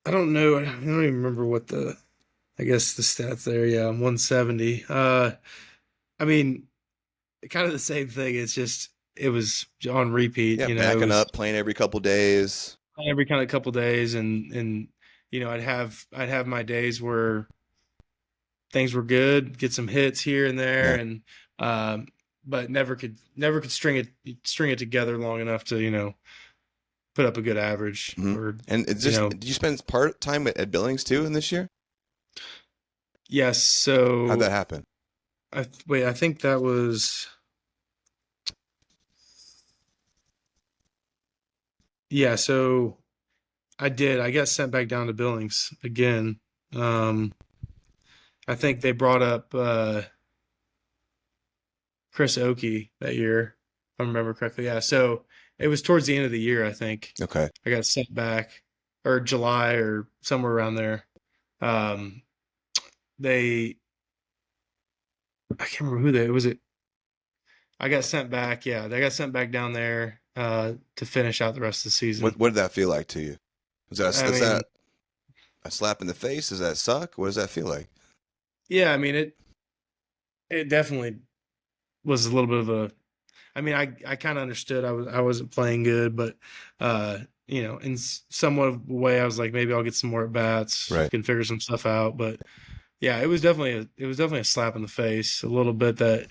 I don't know. I don't even remember what the stats there. Yeah, 170. I mean, kind of the same thing. It's just, it was on repeat. Yeah, backing up, playing every couple days. Every kind of couple days, and I'd have my days where things were good, get some hits here and there, and but never could string it together long enough to put up a good average. Mm-hmm. And it's just, did you spend part time at Billings too in this year? Yes. So how'd that happen? I think that was. Yeah, so I got sent back down to Billings again. I think they brought up Chris Oakey that year, if I remember correctly. Yeah, so it was towards the end of the year, I think. Okay. I got sent back, or July or somewhere around there. I can't remember who I got sent back. Yeah, they got sent back down there to finish out the rest of the season. What did that feel like to you? Is that a slap in the face? Does that suck? What does that feel like? Yeah, I mean, it definitely was a little bit of a. I mean, I kind of understood I wasn't playing good, but in somewhat of a way, I was like, maybe I'll get some more at bats, right, can figure some stuff out. But yeah, it was definitely a slap in the face a little bit. That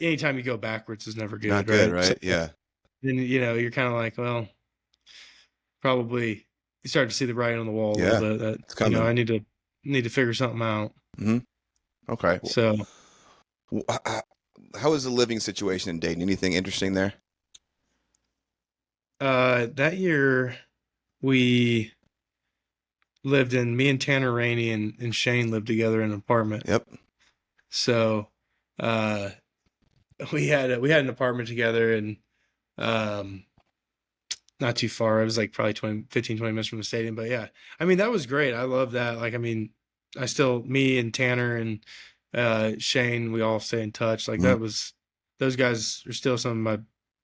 anytime you go backwards is never Not good, good, right? So right? Yeah. then you're kind of like, well, probably you start to see the writing on the wall a little Yeah. bit. That It's coming. I need to figure something out. Mm-hmm. Okay. So How is the living situation in Dayton? Anything interesting there? that year we lived in me and Tanner Rainey and Shane lived together in an apartment. Yep. So we had an apartment together and not too far. It was like probably 15, 20 minutes from the stadium. But yeah, I mean, that was great. I love that. Like, I mean, me and Tanner and Shane, we all stay in touch. Like those guys are still some of my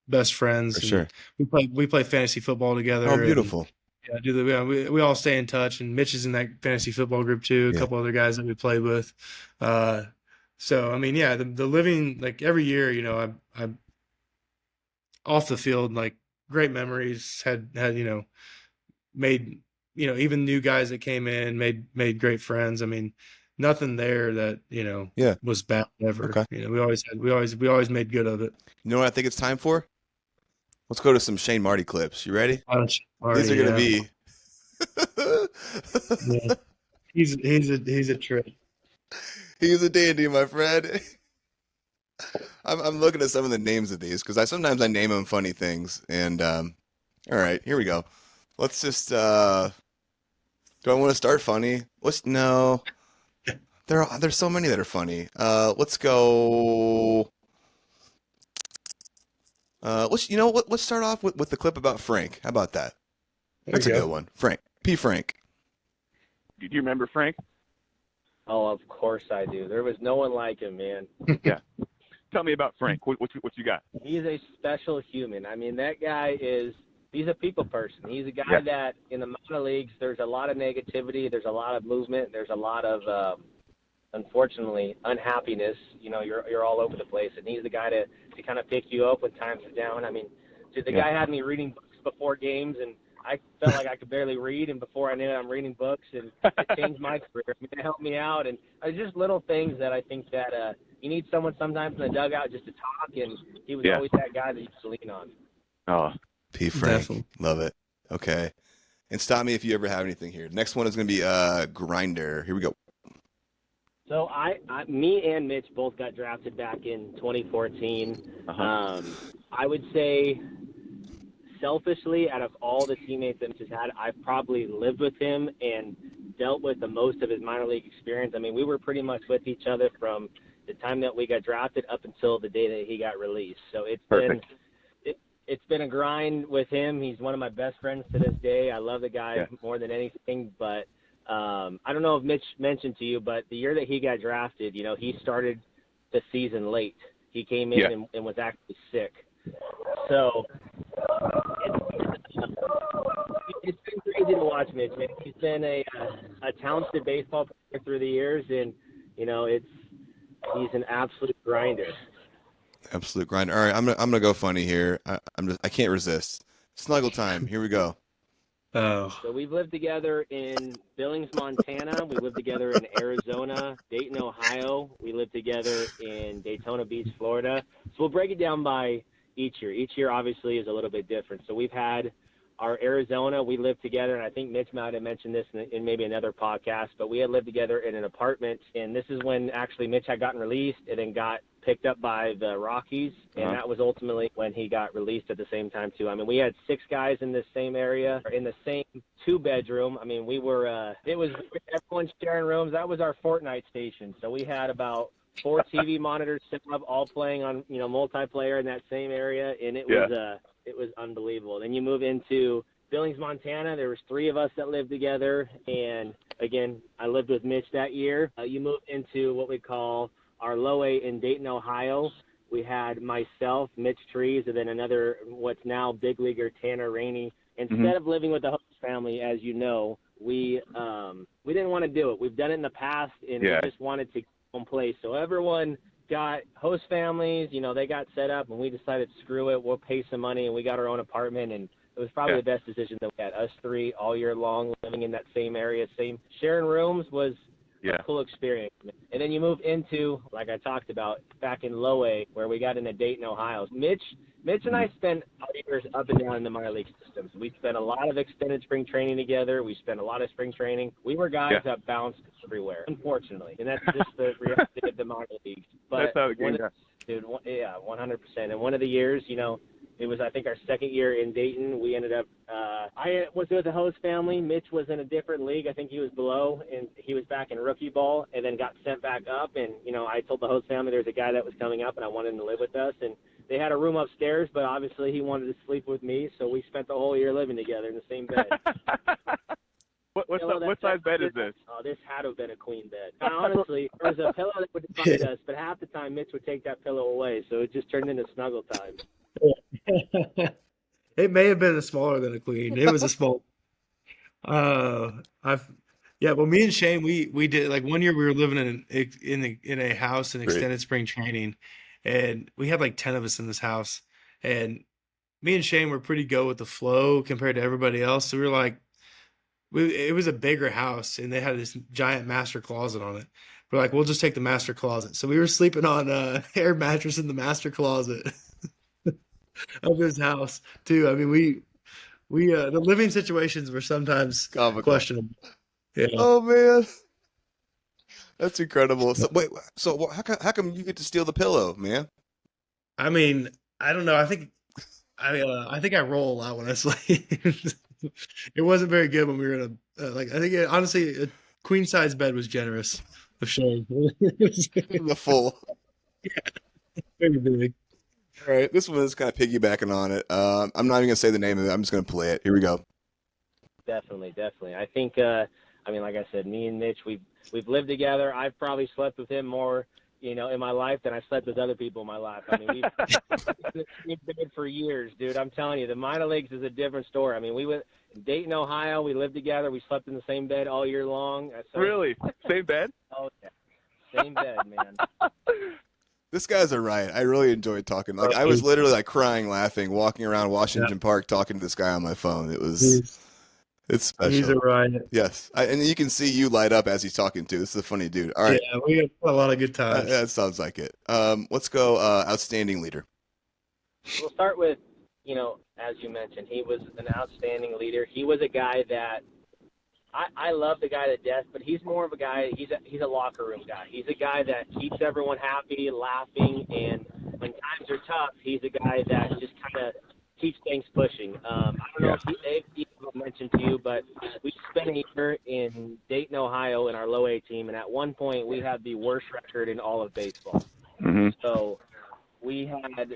best friends. For And sure. we play fantasy football together. Oh, beautiful. And, we all stay in touch. And Mitch is in that fantasy football group too. A Yeah. couple other guys that we play with. So, I mean, yeah, the living, like every year, I off the field, like great memories had, made, even new guys that came in made great friends. I mean, nothing there that, Yeah. was bad ever. Okay. We always made good of it. You know what I think it's time for? Let's go to some Shane Marty clips. You ready? These are going to be. Yeah. He's a trip. He's a dandy, my friend. I'm looking at some of the names of these because sometimes I name them funny things. And all right, here we go. Let's just. Do I want to start funny? No. There's so many that are funny. Let's go. Let's start off with the clip about Frank. How about that? That's a good one. Frank. Frank. Do you remember Frank? Oh, of course I do. There was no one like him, man. Yeah. Tell me about Frank. What you got? He's a special human. I mean, that guy he's a people person. He's a guy that in the minor leagues, there's a lot of negativity. There's a lot of movement. There's a lot of, unfortunately, unhappiness. You're all over the place. And he's the guy to kind of pick you up when times are down. I mean, the guy had me reading books before games, and I felt like I could barely read, and before I knew it, I'm reading books, and it changed my career. It helped me out, and just little things that I think that you need someone sometimes in the dugout just to talk, and he was always that guy that you used to lean on. Oh, P. Frank. Definitely. Love it. Okay. And stop me if you ever have anything here. Next one is going to be Grinder. Here we go. So me and Mitch both got drafted back in 2014. I would say, selfishly, out of all the teammates that Mitch has had, I've probably lived with him and dealt with the most of his minor league experience. I mean, we were pretty much with each other from the time that we got drafted up until the day that he got released. So it's been a grind with him. He's one of my best friends to this day. I love the guy more than anything, but I don't know if Mitch mentioned to you, but the year that he got drafted, he started the season late. He came in and was actually sick. So it's been crazy to watch Mitch, man. He's been a talented baseball player through the years, and he's an absolute grinder. Absolute grinder. All right, I'm gonna go funny here. I can't resist. Snuggle time. Here we go. Oh. So we've lived together in Billings, Montana. We lived together in Arizona, Dayton, Ohio. We lived together in Daytona Beach, Florida. So we'll break it down by each year. Each year, obviously, is a little bit different. So we've had our Arizona. We lived together, and I think Mitch might have mentioned this in maybe another podcast, but we had lived together in an apartment, and this is when actually Mitch had gotten released and then got picked up by the Rockies, and that was ultimately when he got released at the same time too. I mean, we had 6 guys in this same area, in the same 2-bedroom. I mean, we were it was everyone sharing rooms. That was our Fortnite station. So we had about 4 TV monitors set up, all playing on multiplayer in that same area, and it was unbelievable. Then you move into Billings, Montana. There was 3 of us that lived together, and again, I lived with Mitch that year. You move into what we call our low A in Dayton, Ohio. We had myself, Mitch Trees, and then another, what's now big leaguer, Tanner Rainey. Instead of living with the host family, as you know, we didn't want to do it. We've done it in the past, and we just wanted to home place. So everyone got host families, they got set up, and we decided, screw it, we'll pay some money, and we got our own apartment, and it was probably the best decision that we had. Us 3 all year long living in that same area, sharing rooms was a cool experience. And then you move into, like I talked about, back in low A, where we got into Dayton, Ohio. Mitch and I spent our years up and down in the minor league systems. We spent a lot of extended spring training together. We spent a lot of spring training. We were guys that bounced everywhere, unfortunately. And that's just the reality of the minor leagues. But that's how it goes. Dude, yeah, 100%. And one of the years, it was, I think, our second year in Dayton. We ended up, I was with the host family. Mitch was in a different league. I think he was below, and he was back in rookie ball and then got sent back up. And, I told the host family there was a guy that was coming up, and I wanted him to live with us. And they had a room upstairs, but obviously he wanted to sleep with me, so we spent the whole year living together in the same bed. What size bed is this? Oh, this had to have been a queen bed. Now, honestly, there was a pillow that would divide us, but half the time Mitch would take that pillow away, so it just turned into snuggle time. It may have been smaller than a queen. It was a small. Well, me and Shane, we did, like, one year we were living in a house in extended spring training, and we had like 10 of us in this house, and me and Shane were pretty go with the flow compared to everybody else. So we were like, it was a bigger house, and they had this giant master closet on it. We're like, we'll just take the master closet. So we were sleeping on a air mattress in the master closet of his house too. I mean, we the living situations were sometimes questionable. Yeah. Oh man, that's incredible. So wait, how come you get to steal the pillow, man? I mean, I don't know. I think I roll a lot when I sleep. It wasn't very good when we were in I think honestly a queen size bed was generous of Shane. The full. Yeah, very big. All right, this one is kind of piggybacking on it. I'm not even gonna say the name of it. I'm just gonna play it. Here we go. Definitely. I think, like I said, me and Mitch, we've lived together. I've probably slept with him more, in my life than I slept with other people in my life. I mean, we've been for years, dude. I'm telling you, the minor leagues is a different story. I mean, we went in Dayton, Ohio. We lived together. We slept in the same bed all year long. So, really? Same bed? Oh, yeah. Same bed, man. This guy's a riot. I really enjoyed talking. Like, I was literally like crying, laughing, walking around Washington Park, talking to this guy on my phone. It's special. He's a riot. Yes, and you can see you light up as he's talking too. This is a funny dude. All right. Yeah, we had a lot of good times. That sounds like it. Let's go. Outstanding leader. We'll start with, as you mentioned, he was an outstanding leader. He was a guy that I love the guy to death, but he's more of a guy. He's a locker room guy. He's a guy that keeps everyone happy, laughing, and when times are tough, he's a guy that just kind of keeps things pushing. I don't know if he mentioned to you, but we spent a year in Dayton, Ohio, in our low A team, and at one point we had the worst record in all of baseball. Mm-hmm. So we had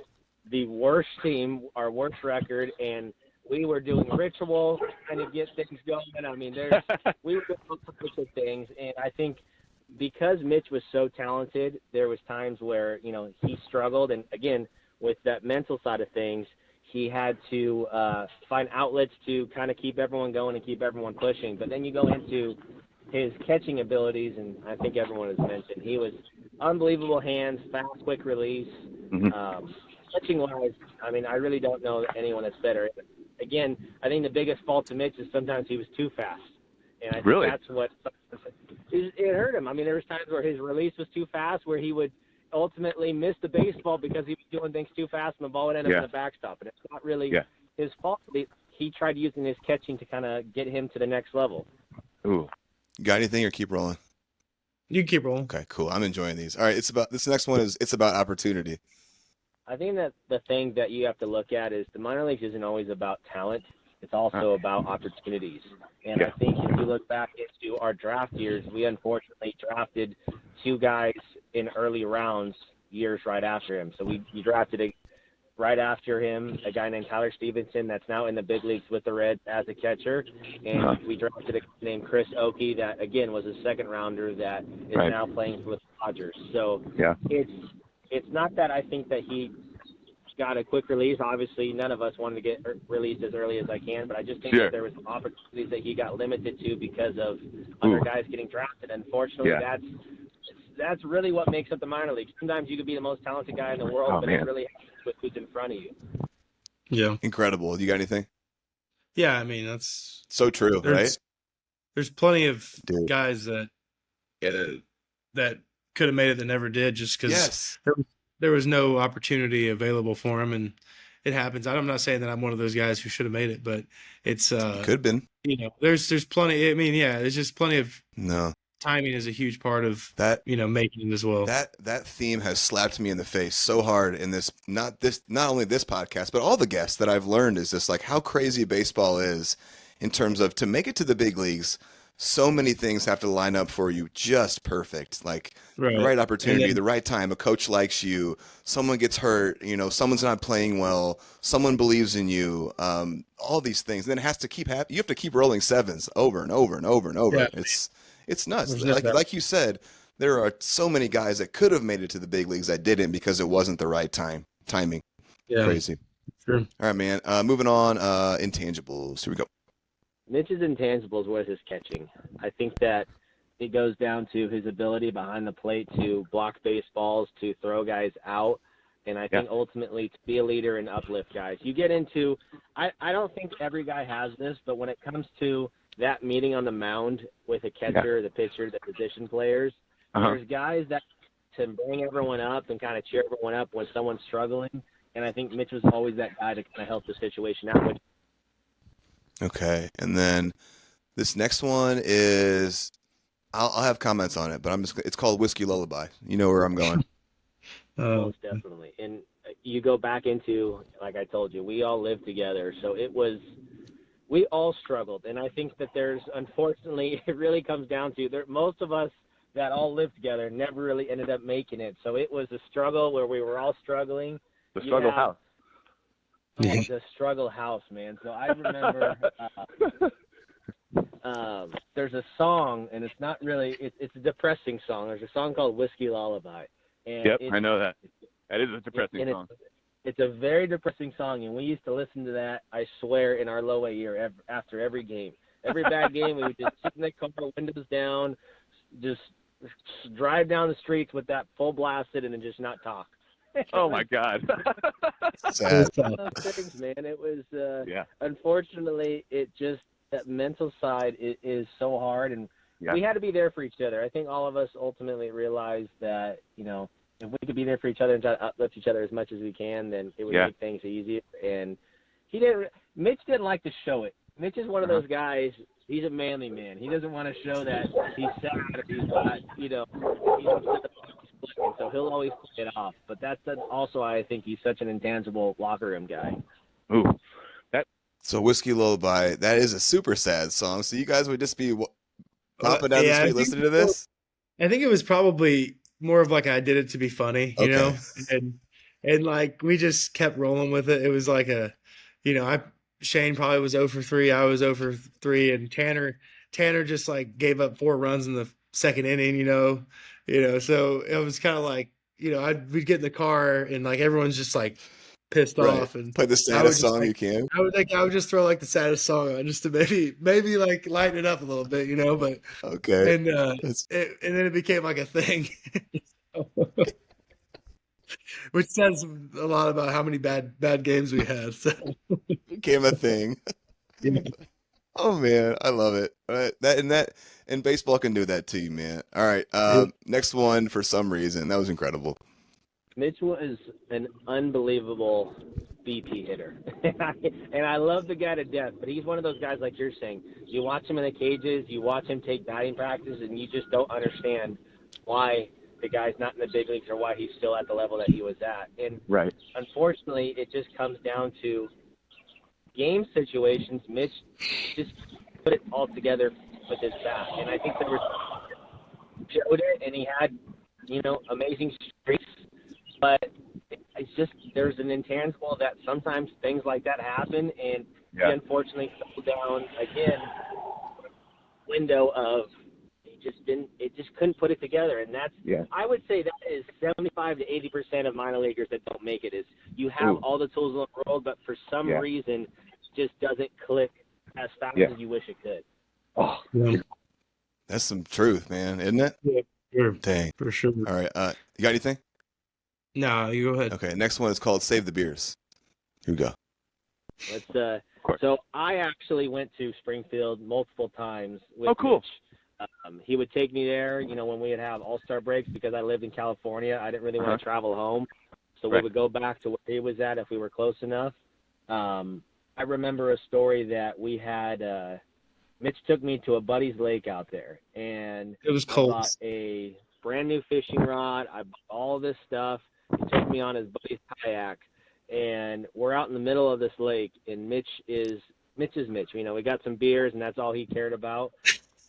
the worst team, our worst record, and we were doing rituals trying to get things going. I mean, we were doing all sorts of things, and I think because Mitch was so talented, there was times where he struggled, and again, with that mental side of things, he had to find outlets to kind of keep everyone going and keep everyone pushing. But then you go into his catching abilities, and I think everyone has mentioned, he was unbelievable hands, fast, quick release. Mm-hmm. Catching-wise, I mean, I really don't know anyone that's better. Again, I think the biggest fault to Mitch is sometimes he was too fast. And I think that's what it hurt him. I mean, there was times where his release was too fast, where he would ultimately miss the baseball because he was doing things too fast and the ball would end up in the backstop. And it's not really his fault. He tried using his catching to kind of get him to the next level. Ooh. Got anything or keep rolling? You keep rolling. Okay, cool. I'm enjoying these. All right, this next one it's about opportunity. I think that the thing that you have to look at is the minor leagues isn't always about talent. It's also about opportunities. And I think if you look back into our draft years, we unfortunately drafted two guys in early rounds years right after him. So we drafted right after him a guy named Tyler Stevenson that's now in the big leagues with the Reds as a catcher. And we drafted a guy named Chris Oakey that, again, was a second-rounder that is now playing with the Dodgers. So it's not that I think that he got a quick release. Obviously, none of us wanted to get released as early as I can, but I just think that there was opportunities that he got limited to because of other guys getting drafted. Unfortunately, that's really what makes up the minor leagues. Sometimes you could be the most talented guy in the world, but it really happens with who's in front of you. Yeah. Incredible. You got anything? Yeah, I mean, that's so true, right? There's plenty of guys that that could have made it that never did, just because there was no opportunity available for him, and it happens. I'm not saying that I'm one of those guys who should have made it, but it's could have been. There's plenty. I mean, there's just plenty of no. Timing is a huge part of that. Making it as well. That theme has slapped me in the face so hard in not only this podcast, but all the guests that I've learned is just like how crazy baseball is in terms of to make it to the big leagues. So many things have to line up for you just perfect. Like the right opportunity, the right time, a coach likes you, someone gets hurt, someone's not playing well, someone believes in you, all these things. And then it has to keep happening. You have to keep rolling sevens over and over and over and over. Yeah. It's nuts. Like you said, there are so many guys that could have made it to the big leagues that didn't because it wasn't the right timing. Yeah. Crazy. Sure. All right, man. Moving on, intangibles. Here we go. Mitch's intangibles was his catching. I think that it goes down to his ability behind the plate to block baseballs, to throw guys out, and I think ultimately to be a leader and uplift guys. You get into I don't think every guy has this, but when it comes to that meeting on the mound with a catcher, the pitcher, the position players, there's guys that to bring everyone up and kind of cheer everyone up when someone's struggling, and I think Mitch was always that guy to kind of help the situation out. Okay, and then this next one is I'll have comments on it, but it's called Whiskey Lullaby. You know where I'm going. Most definitely. And you go back into, like I told you, we all lived together, so we all struggled, and I think that unfortunately, it really comes down to most of us that all lived together never really ended up making it. So it was a struggle where we were all struggling. The struggle house. The struggle house, man. So I remember there's a song, and it's not really it's a depressing song. There's a song called Whiskey Lullaby. And I know that. That is a depressing song. It's a very depressing song, and we used to listen to that, I swear, in our low A year after every game. Every bad game, we would just sit in the car, windows down, just drive down the streets with that full blasted and then just not talk. Oh, my God. Sad. Things, man. It was, unfortunately, that mental side is so hard, and we had to be there for each other. I think all of us ultimately realized that, if we could be there for each other and try to uplift each other as much as we can, then it would make things easier. And Mitch didn't like to show it. Mitch is one of those guys, he's a manly man. He doesn't want to show that he's sad or he's not, he's upset. So he'll always play it off. But that's also I think he's such an intangible locker room guy. Ooh. So Whiskey Lullaby, that is a super sad song. So you guys would just be popping down the street listening to this? I think it was probably more of like I did it to be funny, you know, and like we just kept rolling with it. It was like Shane probably was 0 for 3, I was 0 for 3, and Tanner just like gave up 4 runs in the second inning, so it was kind of like we'd get in the car and like everyone's just like pissed off and play the saddest song you can. I would just throw like the saddest song on just to maybe like lighten it up a little bit, but okay. And and then it became like a thing, which says a lot about how many bad games we had. So. It became a thing. Yeah. Oh man, I love it. And baseball can do that to you, man. All right, next one for some reason that was incredible. Mitch was an unbelievable BP hitter, and I love the guy to death. But he's one of those guys, like you're saying. You watch him in the cages, you watch him take batting practice, and you just don't understand why the guy's not in the big leagues or why he's still at the level that he was at. And unfortunately, it just comes down to game situations. Mitch just put it all together with his bat, and I think there was showed it, and he had amazing streaks. But it's just there's an intangible that sometimes things like that happen, and he unfortunately fell down again. Window of it just couldn't put it together, and that's I would say that is 75 to 80% of minor leaguers that don't make it. Is you have all the tools in the world, but for some reason, it just doesn't click as fast as you wish it could. Oh, that's some truth, man, isn't it? Yeah, sure. Dang, for sure. All right, you got anything? No, you go ahead. Okay, next one is called Save the Beers. Here we go. So I actually went to Springfield multiple times with cool. Mitch. He would take me there, when we would have all-star breaks because I lived in California. I didn't really want to travel home. So we would go back to where he was at if we were close enough. I remember a story that we had Mitch took me to a buddy's lake out there, and it was cold. I bought a brand new fishing rod. I bought all this stuff. He took me on his buddy's kayak, and we're out in the middle of this lake, and Mitch is Mitch. We got some beers, and that's all he cared about.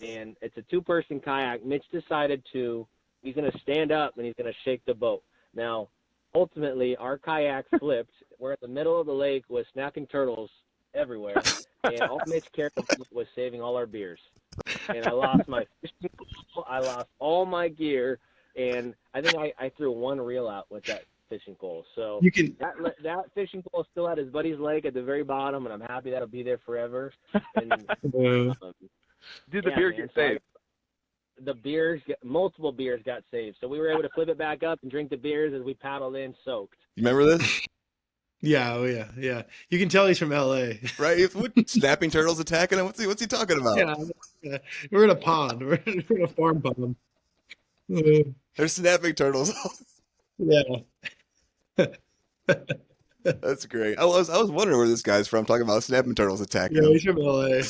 And it's a two-person kayak. Mitch decided he's going to stand up, and he's going to shake the boat. Now, ultimately, our kayak flipped. We're in the middle of the lake with snapping turtles everywhere, and all Mitch cared about was saving all our beers. And I lost my fishing pole, I lost all my gear, and I think I threw one reel out with that fishing pole. So that fishing pole is still at his buddy's lake at the very bottom, and I'm happy that'll be there forever. And, did the beer get saved? Multiple beers got saved. So we were able to flip it back up and drink the beers as we paddled in soaked. You remember this? Yeah, oh yeah. You can tell he's from L.A. Right? What, snapping turtles attacking him? What's he talking about? Yeah. We're in a pond. We're in a farm pond. They're snapping turtles. Yeah. That's great. I was wondering where this guy's from, talking about snapping turtles attacking him. Yeah, he's from L.A.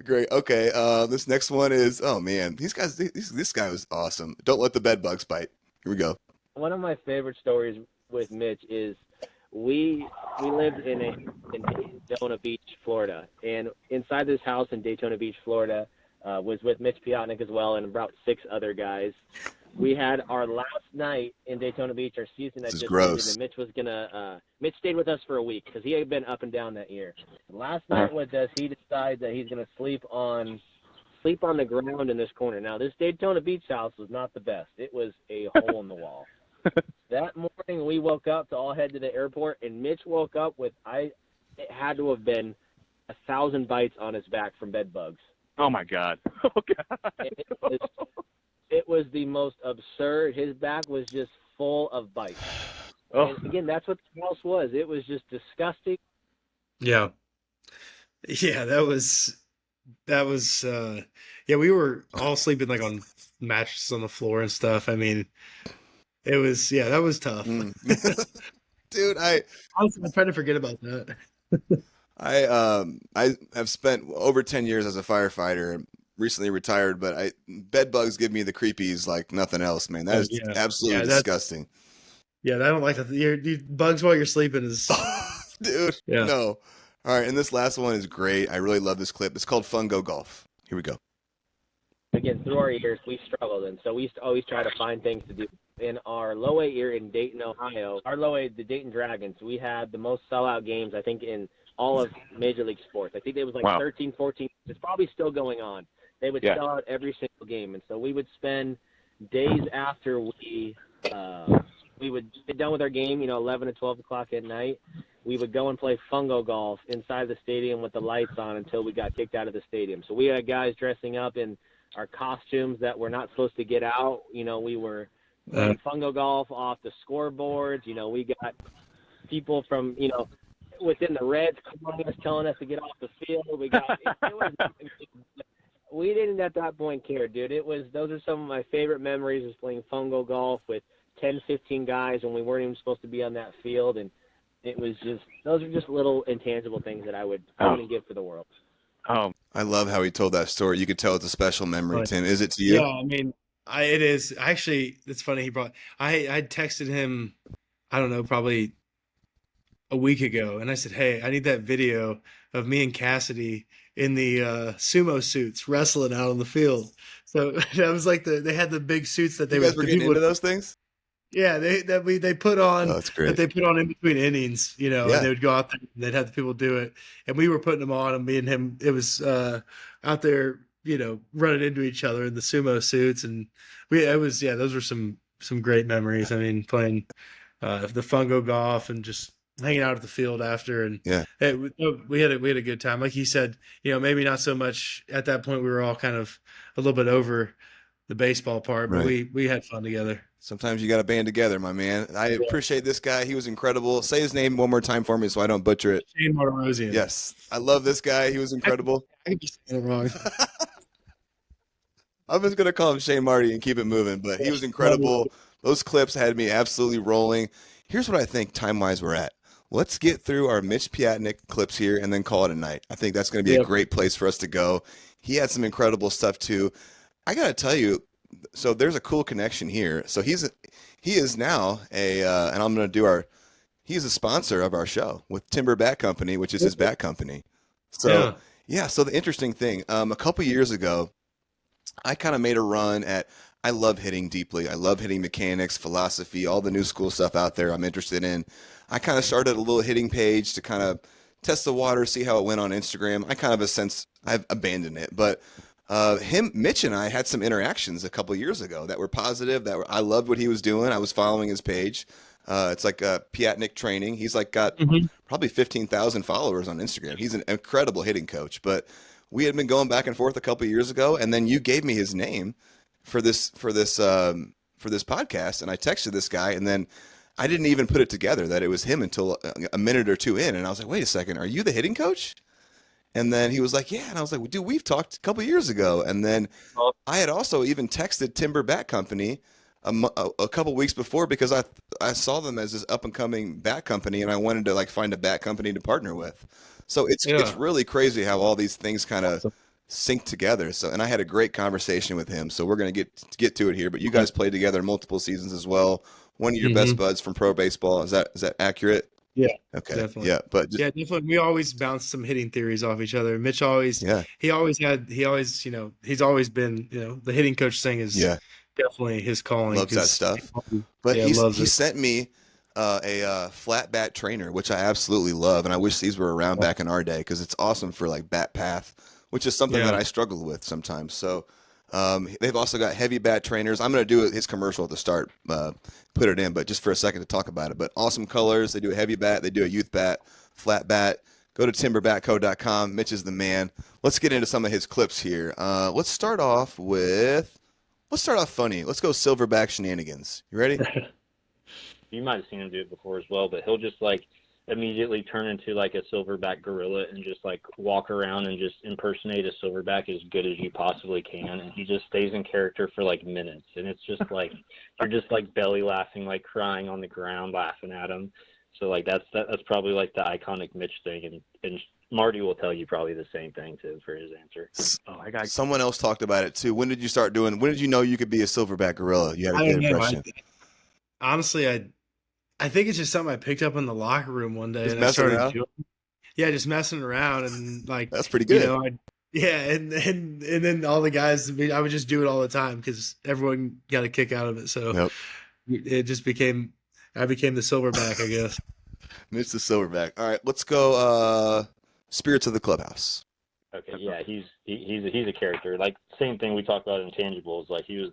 Great. Okay. This next one is, oh man, this guy was awesome. Don't let the bed bugs bite. Here we go. One of my favorite stories with Mitch is we lived in Daytona Beach, Florida, and inside this house in Daytona Beach, Florida, was with Mitch Piotnik as well and about 6 other guys. We had our last night in Daytona Beach, our season that just ended, and Mitch was Mitch stayed with us for a week because he had been up and down that year. Last night with us, he decided that he's gonna sleep on the ground in this corner. Now, this Daytona Beach house was not the best. It was a hole in the wall. That morning, we woke up to all head to the airport, and Mitch woke up with it had to have been 1,000 bites on his back from bed bugs. Oh my God! Oh God! It was the most absurd. His back was just full of bites. And again, that's what the house was. It was just disgusting. Yeah. Yeah, that was we were all sleeping like on mattresses on the floor and stuff. I mean, that was tough. Dude, I was trying to forget about that. I have spent over 10 years as a firefighter, recently retired, but bed bugs give me the creepies like nothing else, man. That is absolutely disgusting. Yeah, I don't like that. Bugs while you're sleeping is dude. Yeah. No. All right, and this last one is great. I really love this clip. It's called Fungo Golf. Here we go. Again, through our years, we struggled, and so we used to always try to find things to do. In our low A year in Dayton, Ohio, our low A, the Dayton Dragons, we had the most sellout games, I think, in all of Major League Sports. I think it was like 13, 14. It's probably still going on. They would sell out every single game, and so we would spend days after we would get done with our game, 11 to 12 o'clock at night. We would go and play fungo golf inside the stadium with the lights on until we got kicked out of the stadium. So we had guys dressing up in our costumes that we're not supposed to get out. We were playing fungo golf off the scoreboards. We got people from, within the Reds calling us, telling us to get off the field. We didn't at that point care, dude. Those are some of my favorite memories, is playing fungo golf with 10, 15 guys when we weren't even supposed to be on that field. And those are just little intangible things that I wouldn't give for the world. Oh, I love how he told that story. You could tell it's a special memory, Tim. Is it to you? Yeah, I mean, it is. Actually, it's funny. I texted him, I don't know, probably a week ago, and I said, "Hey, I need that video of me and Cassidy in the sumo suits wrestling out on the field." So that was like they had the big suits that they were getting into those things. Yeah, they put on that they put on in between innings, and they would go out there and they'd have the people do it, and we were putting them on, and me and him, it was out there, running into each other in the sumo suits, and those were some great memories. I mean, playing the fungo golf and just hanging out at the field after, and we had a good time. Like he said, maybe not so much at that point. We were all kind of a little bit over the baseball part, but we had fun together. Sometimes you got to band together, my man. I appreciate this guy. He was incredible. Say his name one more time for me so I don't butcher it. Shane Martirosian. Yes. I love this guy. He was incredible. I could be saying it wrong. I'm just gonna call him Shane Marty and keep it moving. But he was incredible. Those clips had me absolutely rolling. Here's what I think time-wise we're at. Let's get through our Mitch Piatnik clips here and then call it a night. I think that's going to be a great place for us to go. He had some incredible stuff too. I got to tell you, so there's a cool connection here. So he is now and I'm going to do he's a sponsor of our show with Timber Bat Company, which is his bat company. So yeah, so the interesting thing, a couple years ago, I kind of made a run at. I love hitting deeply. I love hitting mechanics, philosophy, all the new school stuff out there I'm interested in. I kind of started a little hitting page to kind of test the water, see how it went on Instagram. I've abandoned it, but Mitch and I had some interactions a couple years ago that were positive. I loved what he was doing. I was following his page. It's like Piatnik Training. He's like got probably 15,000 followers on Instagram. He's an incredible hitting coach, but we had been going back and forth a couple years ago, and then you gave me his name for this podcast, and I texted this guy, and then I didn't even put it together that it was him until a minute or two in, and I was like, wait a second, are you the hitting coach? And then he was like, yeah, and I was like, well, dude, we've talked a couple years ago, and then I had also even texted Timber Bat Company a couple weeks before because I saw them as this up and coming bat company, and I wanted to like find a bat company to partner with. So it's really crazy how all these things kind of sync together. So, and I had a great conversation with him. So we're going to get to it here. But you guys played together multiple seasons as well. One of your best buds from pro baseball. Is that accurate? Yeah. Okay. Definitely. Yeah. But definitely. We always bounced some hitting theories off each other. Mitch always, he's always, he's always been, the hitting coach thing is definitely his calling. Loves that stuff. But he sent me a flat bat trainer, which I absolutely love, and I wish these were around back in our day because it's awesome for like bat path, which is something that I struggle with sometimes. So they've also got heavy bat trainers. I'm going to do his commercial at the start, put it in, but just for a second to talk about it. But awesome colors. They do a heavy bat. They do a youth bat, flat bat. Go to timberbatco.com. Mitch is the man. Let's get into some of his clips here. Let's start off funny. Let's go silverback shenanigans. You ready? You might have seen him do it before as well, but he'll just like immediately turn into like a silverback gorilla and just like walk around and just impersonate a silverback as good as you possibly can, and he just stays in character for like minutes, and it's just like you're just like belly laughing, like crying on the ground laughing at him. So like that's probably like the iconic Mitch thing, and Marty will tell you probably the same thing too for his answer. Someone else talked about it too. When did you know you could be a silverback gorilla? You had a good impression. Honestly, I think it's just something I picked up in the locker room one day. Just and messing I started around? just messing around, and like that's pretty good. And then all the guys, I would just do it all the time because everyone got a kick out of it. So it just became the silverback, I guess. Mitch the silverback. All right, let's go. Spirits of the clubhouse. Okay, yeah, he's a character. Like same thing we talked about in Intangibles. Like he was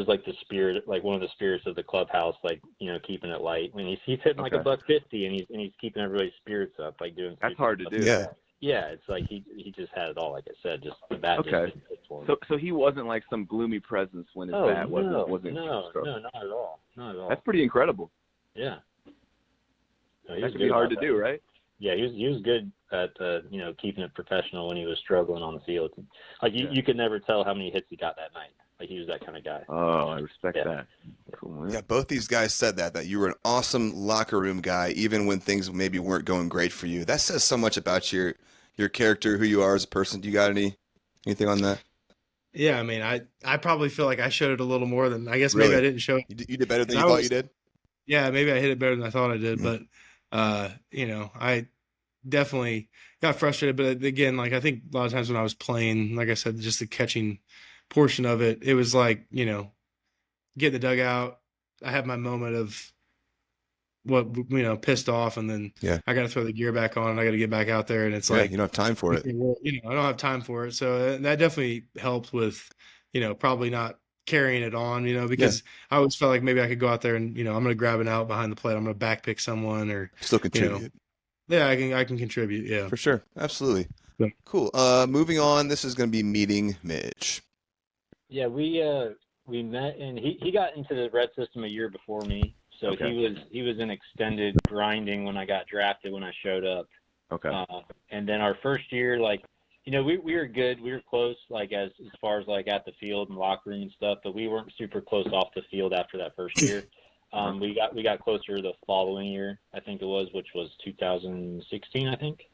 like the spirit, like one of the spirits of the clubhouse, like, keeping it light. When he's hitting like $150 and he's keeping everybody's spirits up, like doing. That's hard to do. Yeah. Yeah, it's like he just had it all. Like I said, just the bat. Okay. So he wasn't like some gloomy presence when his bat wasn't. No, not at all. Not at all. That's pretty incredible. Yeah. No, that could be hard to do, right? Yeah, he was good at keeping it professional when he was struggling on the field. Like you could never tell how many hits he got that night. Like he was that kind of guy. Oh, I respect that. Cool. Yeah, both these guys said that you were an awesome locker room guy, even when things maybe weren't going great for you. That says so much about your character, who you are as a person. Do you got anything on that? Yeah, I mean, I probably feel like I showed it a little more than I guess. Maybe I didn't show it. You did better than you thought you did. Yeah, maybe I hit it better than I thought I did, but I definitely got frustrated. But again, like I think a lot of times when I was playing, like I said, just the catching portion of it, it was like, get in the dugout. I have my moment of pissed off, and then I got to throw the gear back on and I got to get back out there. And it's like, you don't have time for it. I don't have time for it. So that definitely helped with, probably not carrying it on, because I always felt like maybe I could go out there and, I'm going to grab an out behind the plate. I'm going to backpick someone or still contribute. Yeah, I can contribute. Yeah, for sure. Absolutely. Yeah. Cool. Moving on. This is going to be meeting Mitch. Yeah, we met, and he got into the Red system a year before me, so he was in extended grinding when I got drafted when I showed up. Okay. And then our first year, like we were good. We were close, like as far as like at the field and locker room and stuff, but we weren't super close off the field after that first year. We got closer the following year, I think it was, which was 2016, I think.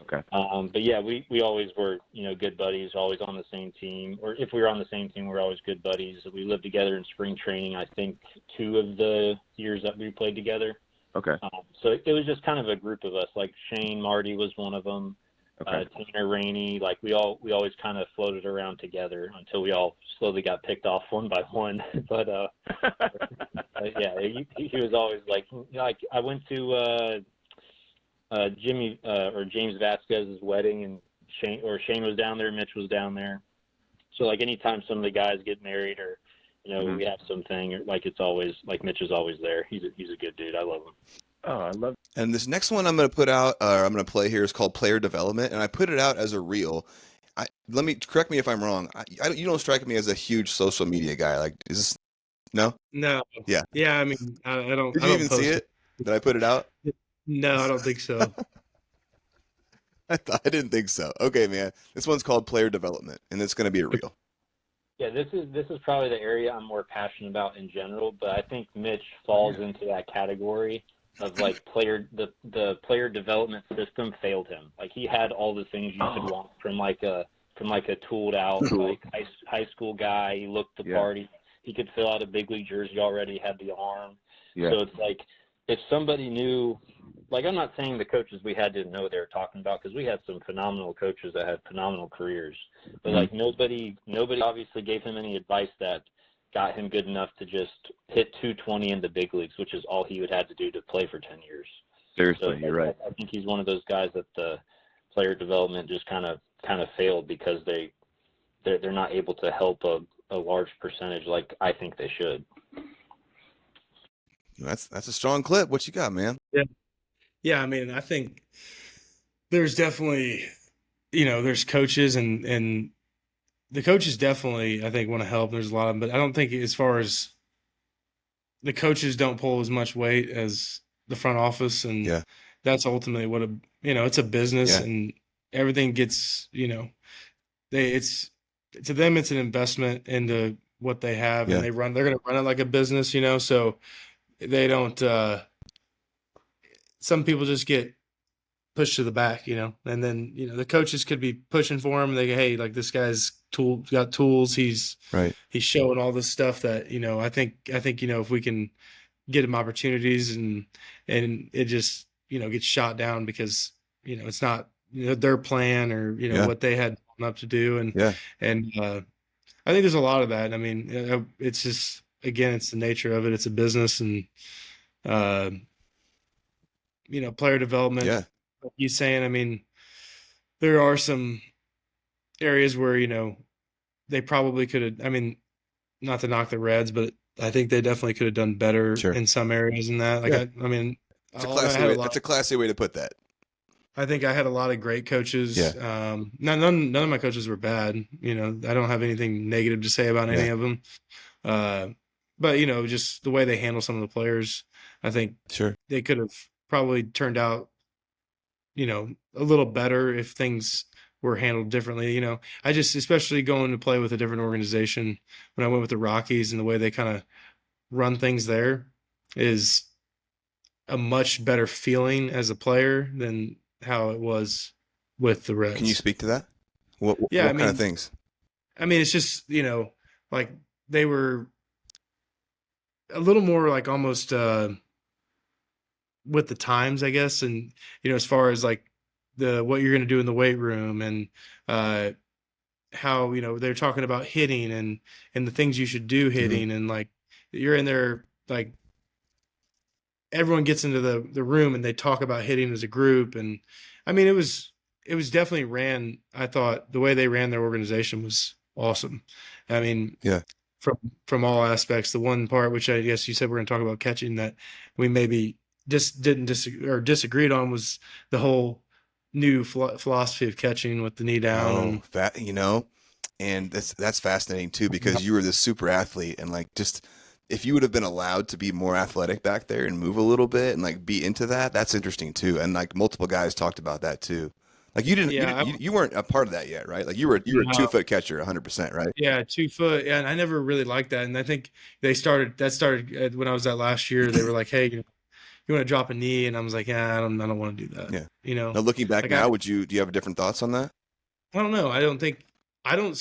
Okay. But yeah, we always were, good buddies, always on the same team. Or if we were on the same team, we were always good buddies. We lived together in spring training, I think 2 of the years that we played together. Okay. So it was just kind of a group of us. Like Shane Marty was one of them. Okay. Tanner Rainey, like we always kind of floated around together until we all slowly got picked off one by one. But yeah, he was always like I went to Jimmy or James Vasquez's wedding, and Shane was down there, Mitch was down there. So like anytime some of the guys get married or we have something, or like it's always like Mitch is always there. He's a good dude. I love him. Oh, I love. And this next one I'm going to put out, or I'm going to play here, is called Player Development, and I put it out as a reel. Correct me if I'm wrong. You don't strike me as a huge social media guy. Like, is this no? No. Yeah. Yeah. I mean, I don't. Did I you don't even post see it? Did I put it out? No, I don't think so. I didn't think so. Okay, man. This one's called Player Development, and it's going to be a reel. Yeah, this is probably the area I'm more passionate about in general, but I think Mitch falls into that category of like the player development system failed him. Like he had all the things you could want from like a tooled out like high school guy. He looked the party. He could fill out a big league jersey already, had the arm. Yeah. So it's like if somebody knew, like I'm not saying the coaches we had didn't know what they were talking about, because we had some phenomenal coaches that had phenomenal careers, but like nobody obviously gave him any advice that got him good enough to just hit 220 in the big leagues, which is all he would have to do to play for 10 years. Seriously, so you're right. I think he's one of those guys that the player development just kind of failed because they're not able to help a large percentage like I think they should. That's a strong clip. What you got, man? Yeah. I mean, I think there's definitely, there's coaches and the coaches definitely, I think, want to help. There's a lot of them, but I don't think as far as the coaches don't pull as much weight as the front office. And that's ultimately what it's a business and everything gets, to them, it's an investment into what they have and they're going to run it like a business, so they don't, some people just get pushed to the back, and then, the coaches could be pushing for him. They go, hey, like this guy's got tools. He's showing all this stuff that, I think, if we can get him opportunities and it just, gets shot down because, it's not, their plan or, what they had up to do. And I think there's a lot of that. I mean, it's just, again, it's the nature of it. It's a business and, player development. Yeah. Like you saying, I mean, there are some areas where, they probably could have, I mean, not to knock the Reds, but I think they definitely could have done better in some areas in that. Like, I mean, it's a classy way to put that. I think I had a lot of great coaches. Yeah. None of my coaches were bad. I don't have anything negative to say about any of them. But, just the way they handle some of the players, I think they could have probably turned out, a little better if things were handled differently. I just, especially going to play with a different organization when I went with the Rockies and the way they kind of run things there is a much better feeling as a player than how it was with the Reds. Can you speak to that? What kind of things? I mean, it's just, like they were a little more like almost with the times, I guess. And, as far as like what you're going to do in the weight room and how, they're talking about hitting and the things you should do hitting. And like, you're in there, like everyone gets into the room and they talk about hitting as a group. And I mean, it was definitely I thought the way they ran their organization was awesome. I mean, from all aspects. The one part, which I guess you said we're going to talk about catching, that we maybe just didn't disagreed on, was the whole new philosophy of catching with the knee down. And that's fascinating too, because you were this super athlete, and like, just if you would have been allowed to be more athletic back there and move a little bit and like be into that, that's interesting too. And like multiple guys talked about that too. Like you didn't, Yeah, you weren't a part of that yet, right? Like you were a no. 2-foot catcher, 100%, right? Yeah, 2 foot. Yeah, and I never really liked that. And I think that started when I was at last year. They were like, "Hey, you want to drop a knee?" And I was like, "Yeah, I don't want to do that." Yeah. You know, Now looking back like now, do you have different thoughts on that? I don't know. I don't think I don't.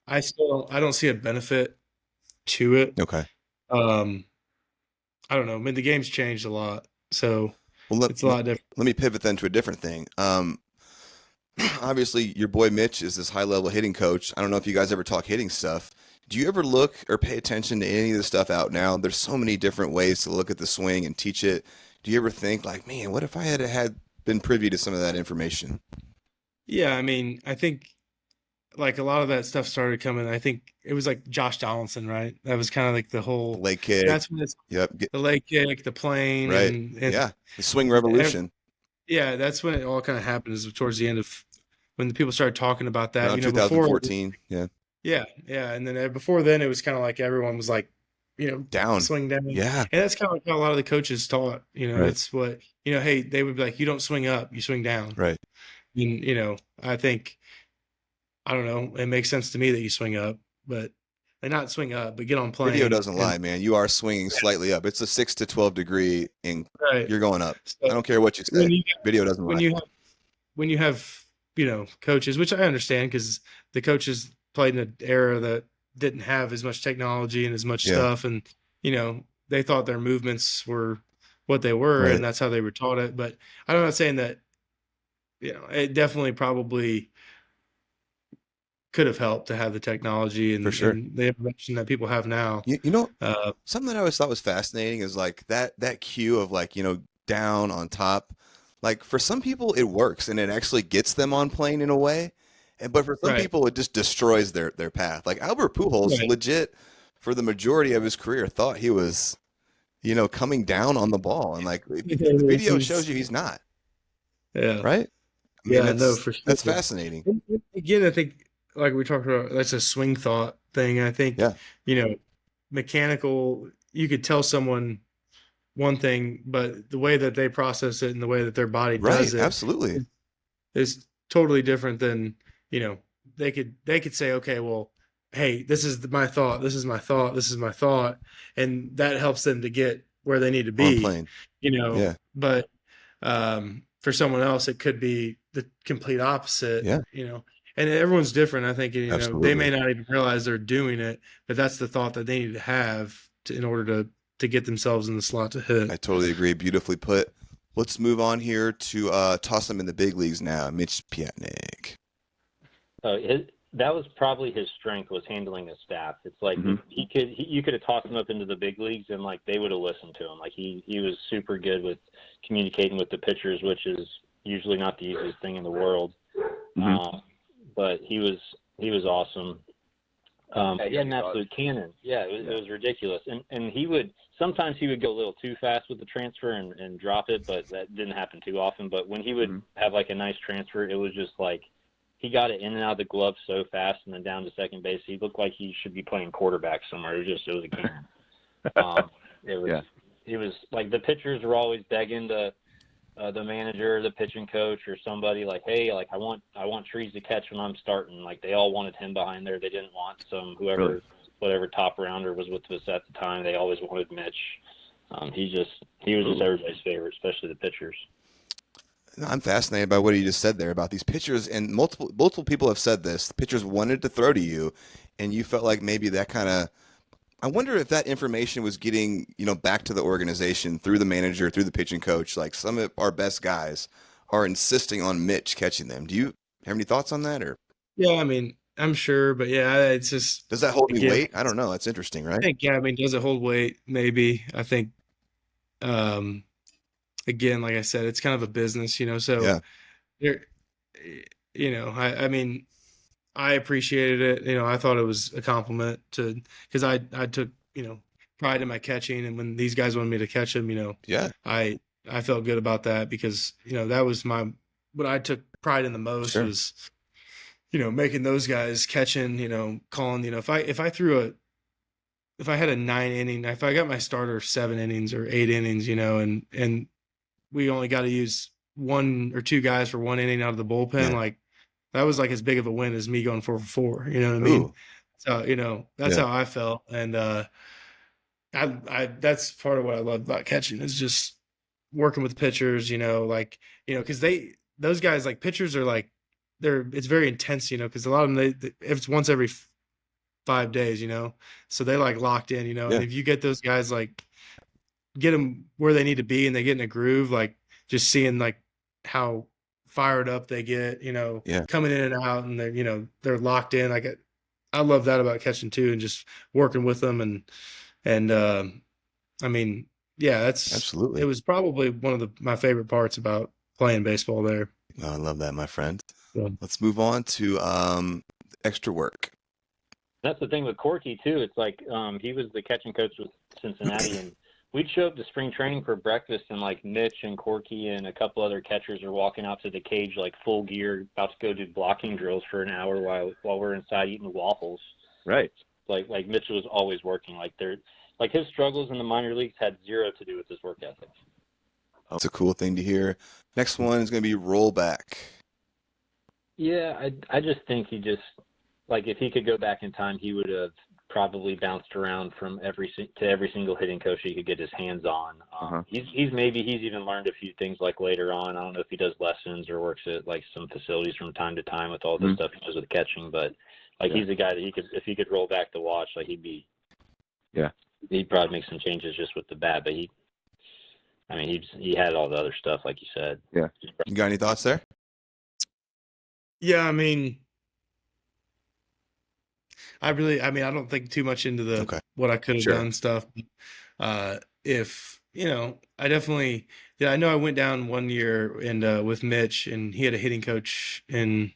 I still I don't see a benefit to it. Okay. Um, I don't know. I mean, the game's changed a lot, so Well, it's a lot different. let me pivot then to a different thing. Obviously, your boy Mitch is this high-level hitting coach. I don't know if you guys ever talk hitting stuff. Do you ever look or pay attention to any of the stuff out now? There's so many different ways to look at the swing and teach it. Do you ever think like, man, what if I had been privy to some of that information? Yeah, I mean, I think like a lot of that stuff started coming. I think it was like Josh Donaldson, right? That was kind of like the whole Leg kick. That's when it's Yep. the leg kick, the plane, Right. and Yeah. The swing revolution. yeah, that's when it all kind of happened. Is towards the end of when the people started talking about that. Around Before 2014. Yeah. yeah, and then before then it was kind of like everyone was like, Down. swing down. Yeah. And that's kind of like how a lot of the coaches taught. Right. It's what hey, they would be like, you don't swing up, you swing down. Right. And I think I don't know, it makes sense to me that you swing up, but not swing up, but get on plane. Video doesn't lie, man. You are swinging slightly up. It's a 6 to 12 degree, and Right. you're going up. So I don't care what you say. Video doesn't when lie. you have coaches, which I understand because the coaches played in an era that didn't have as much technology and as much stuff, and they thought their movements were what they were, Right. and that's how they were taught it. But I'm not saying that it definitely probably could have helped to have the technology and, For sure. and the information that people have now. Something that I always thought was fascinating is like that cue of like, down on top. Like for some people it works and it actually gets them on plane in a way. But for some Right. people it just destroys their path. Like Albert Pujols Right. legit for the majority of his career thought he was, coming down on the ball. And like the video shows you he's not. Yeah. Right? I mean, Yeah, no, for sure. that's fascinating. And again, I think like we talked about, that's a swing thought thing. I think, mechanical, you could tell someone one thing, but the way that they process it and the way that their body Right, does it absolutely. is totally different than, they could say, okay, well, hey, this is my thought. This is my thought. This is my thought. And that helps them to get where they need to be, On plane. Yeah. But, for someone else, it could be the complete opposite, Yeah. and everyone's different. I think, they Absolutely. may not even realize they're doing it, but that's the thought that they need to have in order to get themselves in the slot to hit. I totally agree. Beautifully put. Let's move on here to toss him in the big leagues now. Mitch Piatnik. That was probably his strength, was handling his staff. It's like you could have tossed him up into the big leagues and like they would have listened to him. Like he was super good with communicating with the pitchers, which is usually not the easiest thing in the world. But he was awesome. He had an absolute cannon. Yeah, it was ridiculous. And sometimes he would go a little too fast with the transfer and drop it, but that didn't happen too often. But when he would have like a nice transfer, it was just like he got it in and out of the glove so fast and then down to second base. He looked like he should be playing quarterback somewhere. It was a cannon. It was like the pitchers were always begging the manager, the pitching coach, or somebody like, hey, like I want Trees to catch when I'm starting. Like they all wanted him behind there. They didn't want whatever top rounder was with us at the time. They always wanted Mitch. He was just everybody's favorite, especially the pitchers. I'm fascinated by what you just said there about these pitchers, and multiple people have said this. The pitchers wanted to throw to you, and you felt like maybe that kind of. I wonder if that information was getting back to the organization through the manager, through the pitching coach. Like some of our best guys are insisting on Mitch catching them. Do you have any thoughts on that, or? Yeah, I mean, I'm sure, but yeah, it's just. Does that hold any weight? I don't know. That's interesting, right? I think, yeah, I mean, does it hold weight? Maybe. I think, again, like I said, it's kind of a business, so I mean, I appreciated it. I thought it was a compliment because I took, pride in my catching. And when these guys wanted me to catch them, I felt good about that because, that was what I took pride in the most was, making those guys catching, calling, if I had a 9-inning, if I got my starter 7 innings or 8 innings, and we only got to use 1 or 2 guys for 1 inning out of the bullpen, Yeah. like that was like as big of a win as me going 4 for 4. You know what I mean? Ooh. So, that's how I felt. And I that's part of what I love about catching is just working with pitchers, because those guys, like, pitchers are like, it's very intense, because a lot of them, if it's once every 5 days, so they like locked in, and if you get those guys, like, get them where they need to be and they get in a groove, like just seeing like how fired up they get, coming in and out, and they're locked in. I love that about catching too, and just working with them. And I mean, yeah, Absolutely. it was probably one of my favorite parts about playing baseball there. Oh, I love that, my friend. Yeah. Let's move on to extra work. That's the thing with Corky too. It's like he was the catching coach with Cincinnati, and we'd show up to spring training for breakfast, and like Mitch and Corky and a couple other catchers are walking out to the cage like full gear, about to go do blocking drills for an hour while we're inside eating waffles. Right. Like Mitch was always working. Like his struggles in the minor leagues had zero to do with his work ethic. It's a cool thing to hear. Next one is going to be rollback. Yeah, I just think he just, like, if he could go back in time, he would have probably bounced around from every single hitting coach he could get his hands on. He's even learned a few things like later on. I don't know if he does lessons or works at like some facilities from time to time with all the stuff he does with catching, but like he's a guy that if he could roll back the watch, like he'd probably make some changes just with the bat. But he had all the other stuff like you said. Yeah. You got any thoughts there? Yeah, I mean, I don't think too much into what I could have done stuff. I definitely, I know I went down one year and with Mitch, and he had a hitting coach in,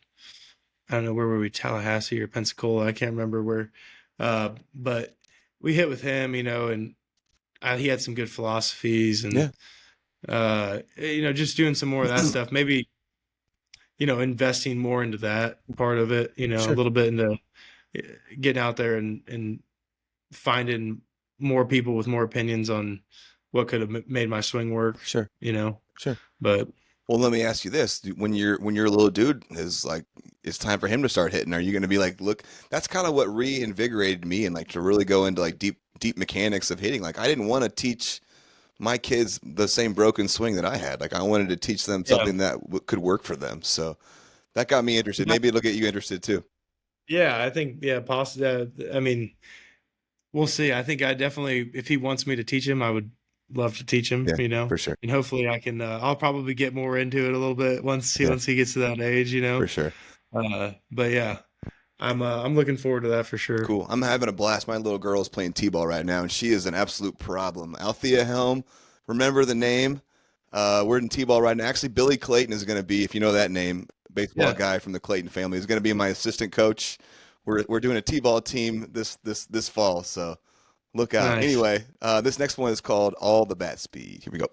I don't know, where were we, Tallahassee or Pensacola? I can't remember where. But we hit with him, and he had some good philosophies, and just doing some more of that stuff. Maybe, investing more into that part of it, a little bit into getting out there and finding more people with more opinions on what could have made my swing work. Sure. But well, let me ask you this: when your little dude is like, it's time for him to start hitting, are you going to be like, look, that's kind of what reinvigorated me and like to really go into like deep mechanics of hitting. Like I didn't want to teach my kids the same broken swing that I had. Like I wanted to teach them something that could work for them. So that got me interested. Maybe it'll get you interested too. Yeah, I think, possibly. I mean, we'll see. I think I definitely, if he wants me to teach him, I would love to teach him, for sure. And hopefully I can, I'll probably get more into it a little bit once he gets to that age, For sure. But yeah, I'm looking forward to that for sure. Cool. I'm having a blast. My little girl is playing t-ball right now, and she is an absolute problem. Althea Helm, remember the name? We're in t-ball right now. Actually, Billy Clayton is going to be, if you know that name, baseball guy from the Clayton family, is going to be my assistant coach. We're doing a t-ball team this fall, so look out. Nice. Anyway, this next one is called All the Bat Speed. Here we go.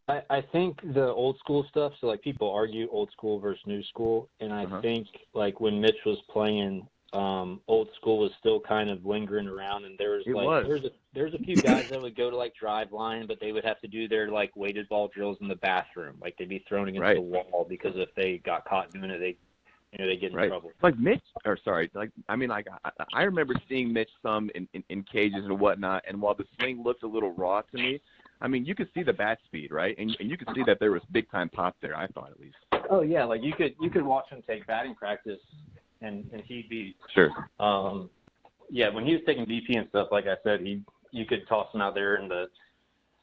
I think the old school stuff, so like people argue old school versus new school, and I think like when Mitch was playing, old school was still kind of lingering around, and there's a few guys that would go to like drive line, but they would have to do their like weighted ball drills in the bathroom, like they'd be thrown against the wall because if they got caught doing it, they get in trouble. Like Mitch, I remember seeing Mitch some in cages and whatnot, and while the swing looked a little raw to me, I mean, you could see the bat speed, right? And you could see that there was big time pop there, I thought at least. Oh yeah, like you could watch him take batting practice, and he'd be sure. When he was taking BP and stuff, like I said, you could toss him out there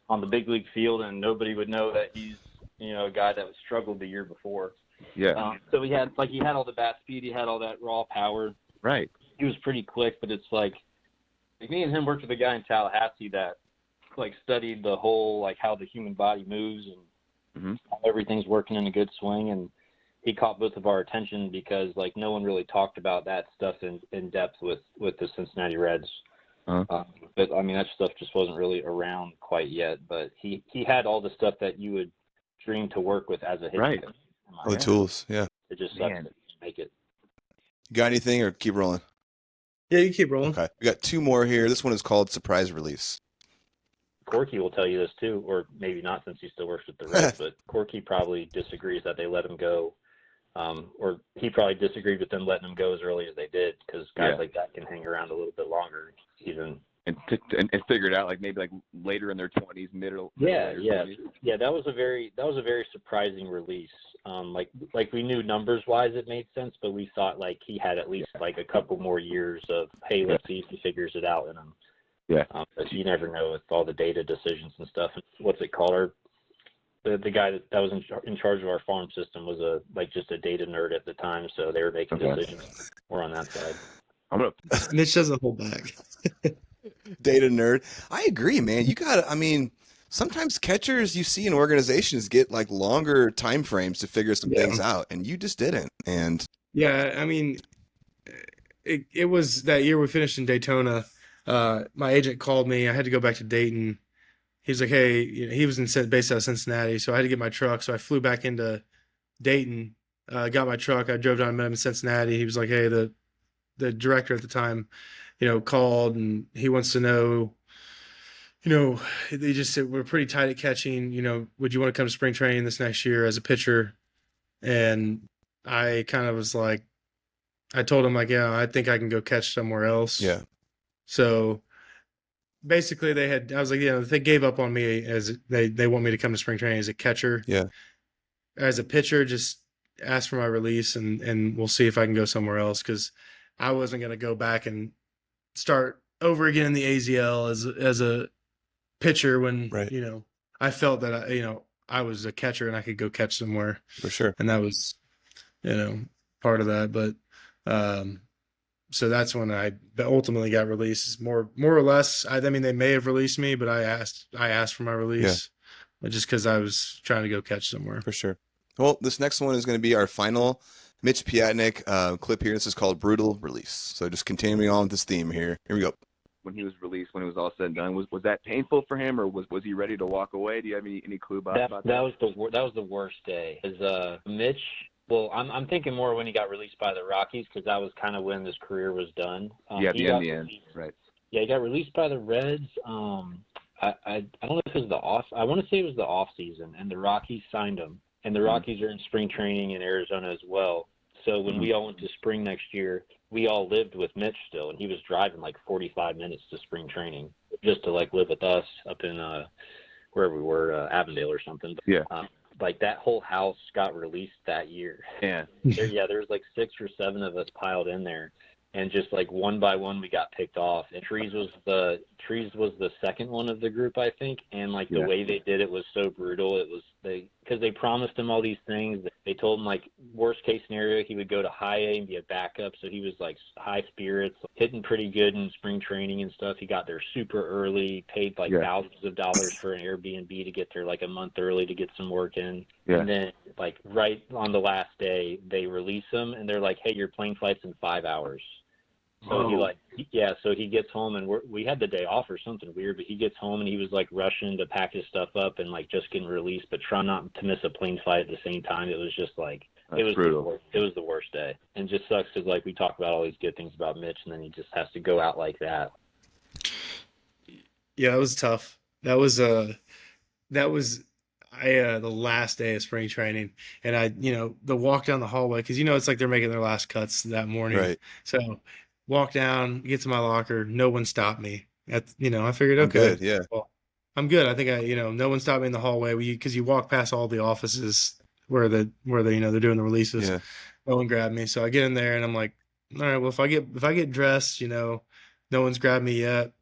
on the big league field, and nobody would know that he's a guy that was struggled the year before. Yeah. So he had all the bat speed, he had all that raw power. Right. He was pretty quick, but it's like me and him worked with a guy in Tallahassee that like studied the whole like how the human body moves and how everything's working in a good swing, and he caught both of our attention because like no one really talked about that stuff in depth with the Cincinnati Reds. But I mean that stuff just wasn't really around quite yet. But he had all the stuff that you would dream to work with as a hitter. Right. All the tools, yeah. It just sucks to make it. You got anything or keep rolling? Yeah, you keep rolling. Okay. We got two more here. This one is called Surprise Release. Corky will tell you this too, or maybe not since he still works with the Reds, but Corky probably disagrees that they let him go. Or he probably disagreed with them letting him go as early as they did, because guys like that can hang around a little bit longer, even and figure it out like maybe like later in their 20s, middle. Yeah. 20s. Yeah. That was a very surprising release. Like we knew numbers wise it made sense, but we thought like he had at least like a couple more years of, hey, let's see if he figures it out in him. Yeah. But you never know with all the data decisions and stuff. What's it called? The guy that was in charge of our farm system was just a data nerd at the time, so they were making decisions more on that side. Mitch doesn't hold back. Data nerd. I agree, man. Sometimes catchers you see in organizations get like longer time frames to figure some things out, and you just didn't. And yeah, I mean, it was that year we finished in Daytona. My agent called me. I had to go back to Dayton. He was like, hey, he was based out of Cincinnati, so I had to get my truck. So I flew back into Dayton, got my truck. I drove down and met him in Cincinnati. He was like, hey, the director at the time, called, and he wants to know, they just said, we're pretty tight at catching, would you want to come to spring training this next year as a pitcher? And I kind of was like, I told him like, yeah, I think I can go catch somewhere else. Yeah. So basically I was like, they gave up on me as they want me to come to spring training as a catcher. Yeah. As a pitcher, just ask for my release and we'll see if I can go somewhere else. Cause I wasn't going to go back and start over again in the AZL as a pitcher when, I felt that, I was a catcher and I could go catch somewhere. For sure. And that was, part of that. But, so that's when I ultimately got released. More or less. I mean, they may have released me, but I asked for my release, just because I was trying to go catch somewhere. For sure. Well, this next one is going to be our final Mitch Piatnik clip here. This is called "Brutal Release." So just continuing on with this theme here. Here we go. When he was released, when it was all said and done, was that painful for him, or was he ready to walk away? Do you have any clue about that? That was the worst day. Mitch. Well, I'm thinking more when he got released by the Rockies, because that was kind of when his career was done. The end, right? Yeah, he got released by the Reds. I don't know if it was the off. I want to say it was the off season, and the Rockies signed him. And the Rockies are in spring training in Arizona as well. So when we all went to spring next year, we all lived with Mitch still, and he was driving like 45 minutes to spring training just to like live with us up in wherever we were, Avondale or something. Yeah. Like that whole house got released that year. Yeah. There was like 6 or 7 of us piled in there, and just like one by one we got picked off. And Trees was the second one of the group, I think. And like the way they did it was so brutal. It was because they promised him all these things. They told him like worst case scenario he would go to high A and be a backup. So he was like high spirits, hitting pretty good in spring training and stuff. He got there super early, paid like thousands of dollars for an Airbnb to get there like a month early to get some work in. Yeah. And then like right on the last day they release him and they're like, hey, your plane flight's in 5 hours. So so he gets home, and we had the day off or something weird, but he gets home and he was like rushing to pack his stuff up and like just getting released, but trying not to miss a plane flight at the same time. It was just like, it was brutal. It was the worst day, and just sucks because like we talk about all these good things about Mitch, and then he just has to go out like that. Yeah, it was tough. That was the last day of spring training, and the walk down the hallway, because it's like they're making their last cuts that morning. Right. So walk down, get to my locker. No one stopped me. I figured, okay, good, yeah. Well, I'm good. I think no one stopped me in the hallway because you walk past all the offices where they're doing the releases. Yeah. No one grabbed me, so I get in there and I'm like, all right, well if I get dressed, no one's grabbed me yet,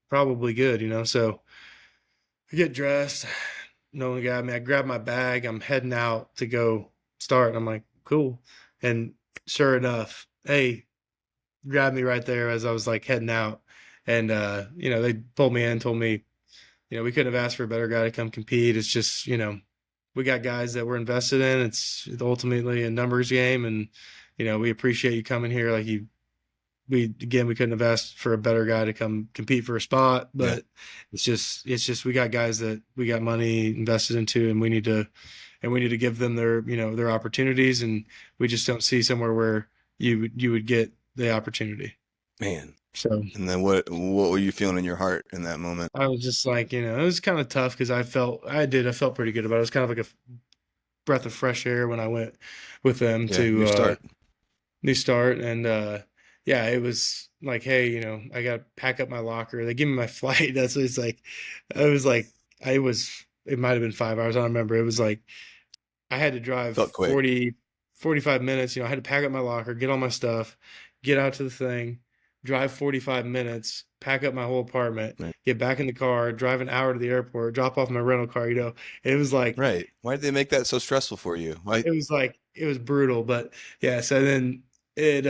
probably good, So I get dressed. No one grabbed me. I grab my bag. I'm heading out to go start. And I'm like, cool. And sure enough, hey, grabbed me right there as I was like heading out. And, they pulled me in and told me, we couldn't have asked for a better guy to come compete. It's just, we got guys that we're invested in. It's ultimately a numbers game. And, we appreciate you coming here. Like we couldn't have asked for a better guy to come compete for a spot, but it's just, we got guys that we got money invested into, and we need to give them their opportunities. And we just don't see somewhere where you would get the opportunity. Man. So And then what were you feeling in your heart in that moment? I was just like, it was kind of tough because I felt pretty good about it. It was kind of like a breath of fresh air when I went with them Yeah, to new start. new start. And yeah, it was like, hey, I got to pack up my locker. They give me my flight. That's what it's like. I was like, it might have been 5 hours. I don't remember. It was like, I had to drive Felt quick. 45 minutes. I had to pack up my locker, get all my stuff, get out to the thing, drive 45 minutes, pack up my whole apartment, Right. get back in the car, drive an hour to the airport, drop off my rental car. It was like, Right. Why did they make that so stressful for you? Why? it was brutal. But yeah, so then it,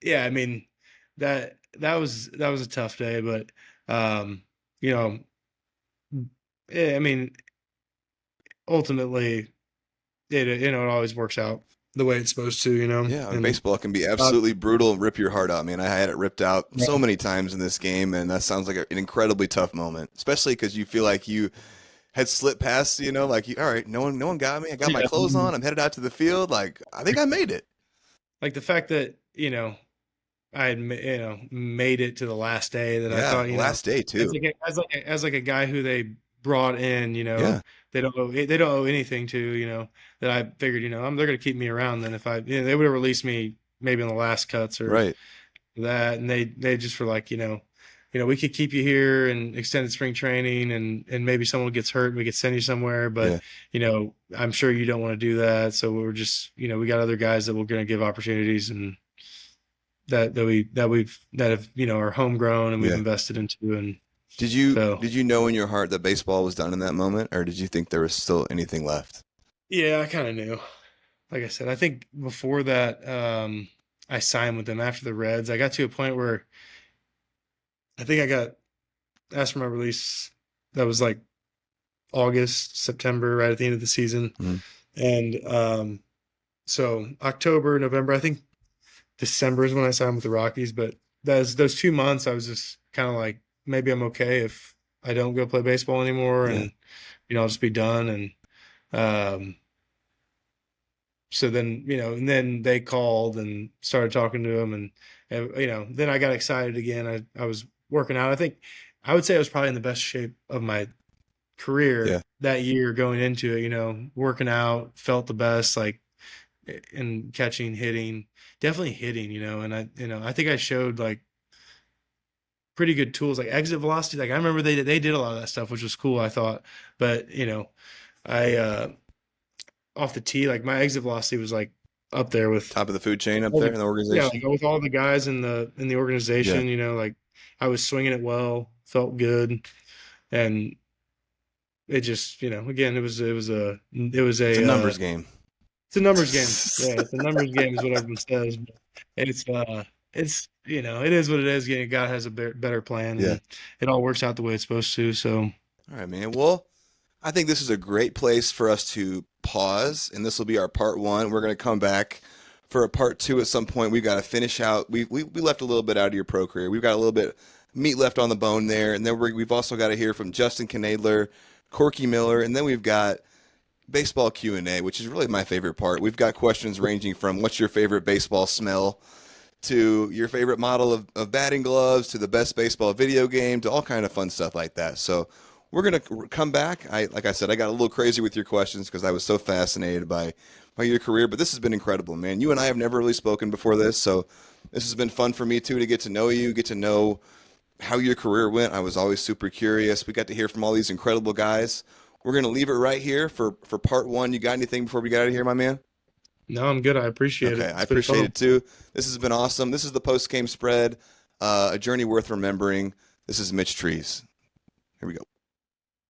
yeah, I mean, that was a tough day, but, you know, I mean, ultimately, it always works out the way it's supposed to, Yeah, and baseball can be uh, absolutely brutal and rip your heart out. Man, I had it ripped out so right. many times in this game, and that sounds like an incredibly tough moment, especially because you feel like you had slipped past, like all right, no one got me. I got my Yeah. clothes on. I'm headed out to the field. Like I think I made it. Like the fact that, I had, made it to the last day that I Yeah, thought, the last day as too. like a guy who they brought in, Yeah, they don't owe anything to, that I figured, they're going to keep me around. Then if they would have released me maybe in the last cuts or right. that, and they just were like, we could keep you here and extended spring training, and maybe someone gets hurt and we could send you somewhere, but Yeah, I'm sure you don't want to do that. So we're just, we got other guys that we're going to give opportunities, and that have, are homegrown and we've yeah. invested into. And Did you so, did you know in your heart that baseball was done in that moment, or did you think there was still anything left? yeah, I kind of knew. Like I said, I think before that, I signed with them after the Reds. I got to a point where I think I got asked for my release. That was like August, September, right at the end of the season. Mhm. And so October, November, I think December is when I signed with the Rockies. But those 2 months, I was just kind of like, maybe I'm okay if I don't go play baseball anymore, Yeah, and I'll just be done. And so then, and then they called and started talking to him, and then I got excited again. I was working out. I think I would say I was probably in the best shape of my yeah. career that year going into it, working out, felt the best, like in catching, hitting, definitely hitting, and I think I showed like pretty good tools, like exit velocity. Like I remember they did a lot of that stuff, which was cool, I thought. But, I, off the tee, like my exit velocity was like up there with Top of the food chain up all there the, in the yeah, organization. like with all the guys in the Yeah, organization, like I was swinging it well, felt good. And it just, again, it's a numbers game. it's a numbers game. Yeah, it's a numbers game is what everyone says. But it's it is what it is. Yeah, God has a better plan, Yeah. and it all works out the way it's supposed to. So All right, man. Well, I think this is a great place for us to pause, and this will be our part one. We're going to come back for a part two at some point. We've got to finish out. We left a little bit out of your pro career. We've got a little bit meat left on the bone there, and then we've also got to hear from Justin Knadler, Corky Miller, and then we've got baseball Q&A, which is really my favorite part. We've got questions ranging from what's your favorite baseball smell to your favorite model of batting gloves to the best baseball video game to all kind of fun stuff like that. So we're going to come back. Like I said, I got a little crazy with your questions because I was so fascinated by your career, but this has been incredible, man. You and I have never really spoken before this, so this has been fun for me too to get to know you, get to know how your career went. I was always super curious. We got to hear from all these incredible guys. We're going to leave it right here for part one. You got anything before we get out of here, my man? no, I'm good. I appreciate it. Okay, I It's been appreciate fun. it too. This has been awesome. This is the post game spread, a journey worth remembering. This is Mitch Trees. Here we go.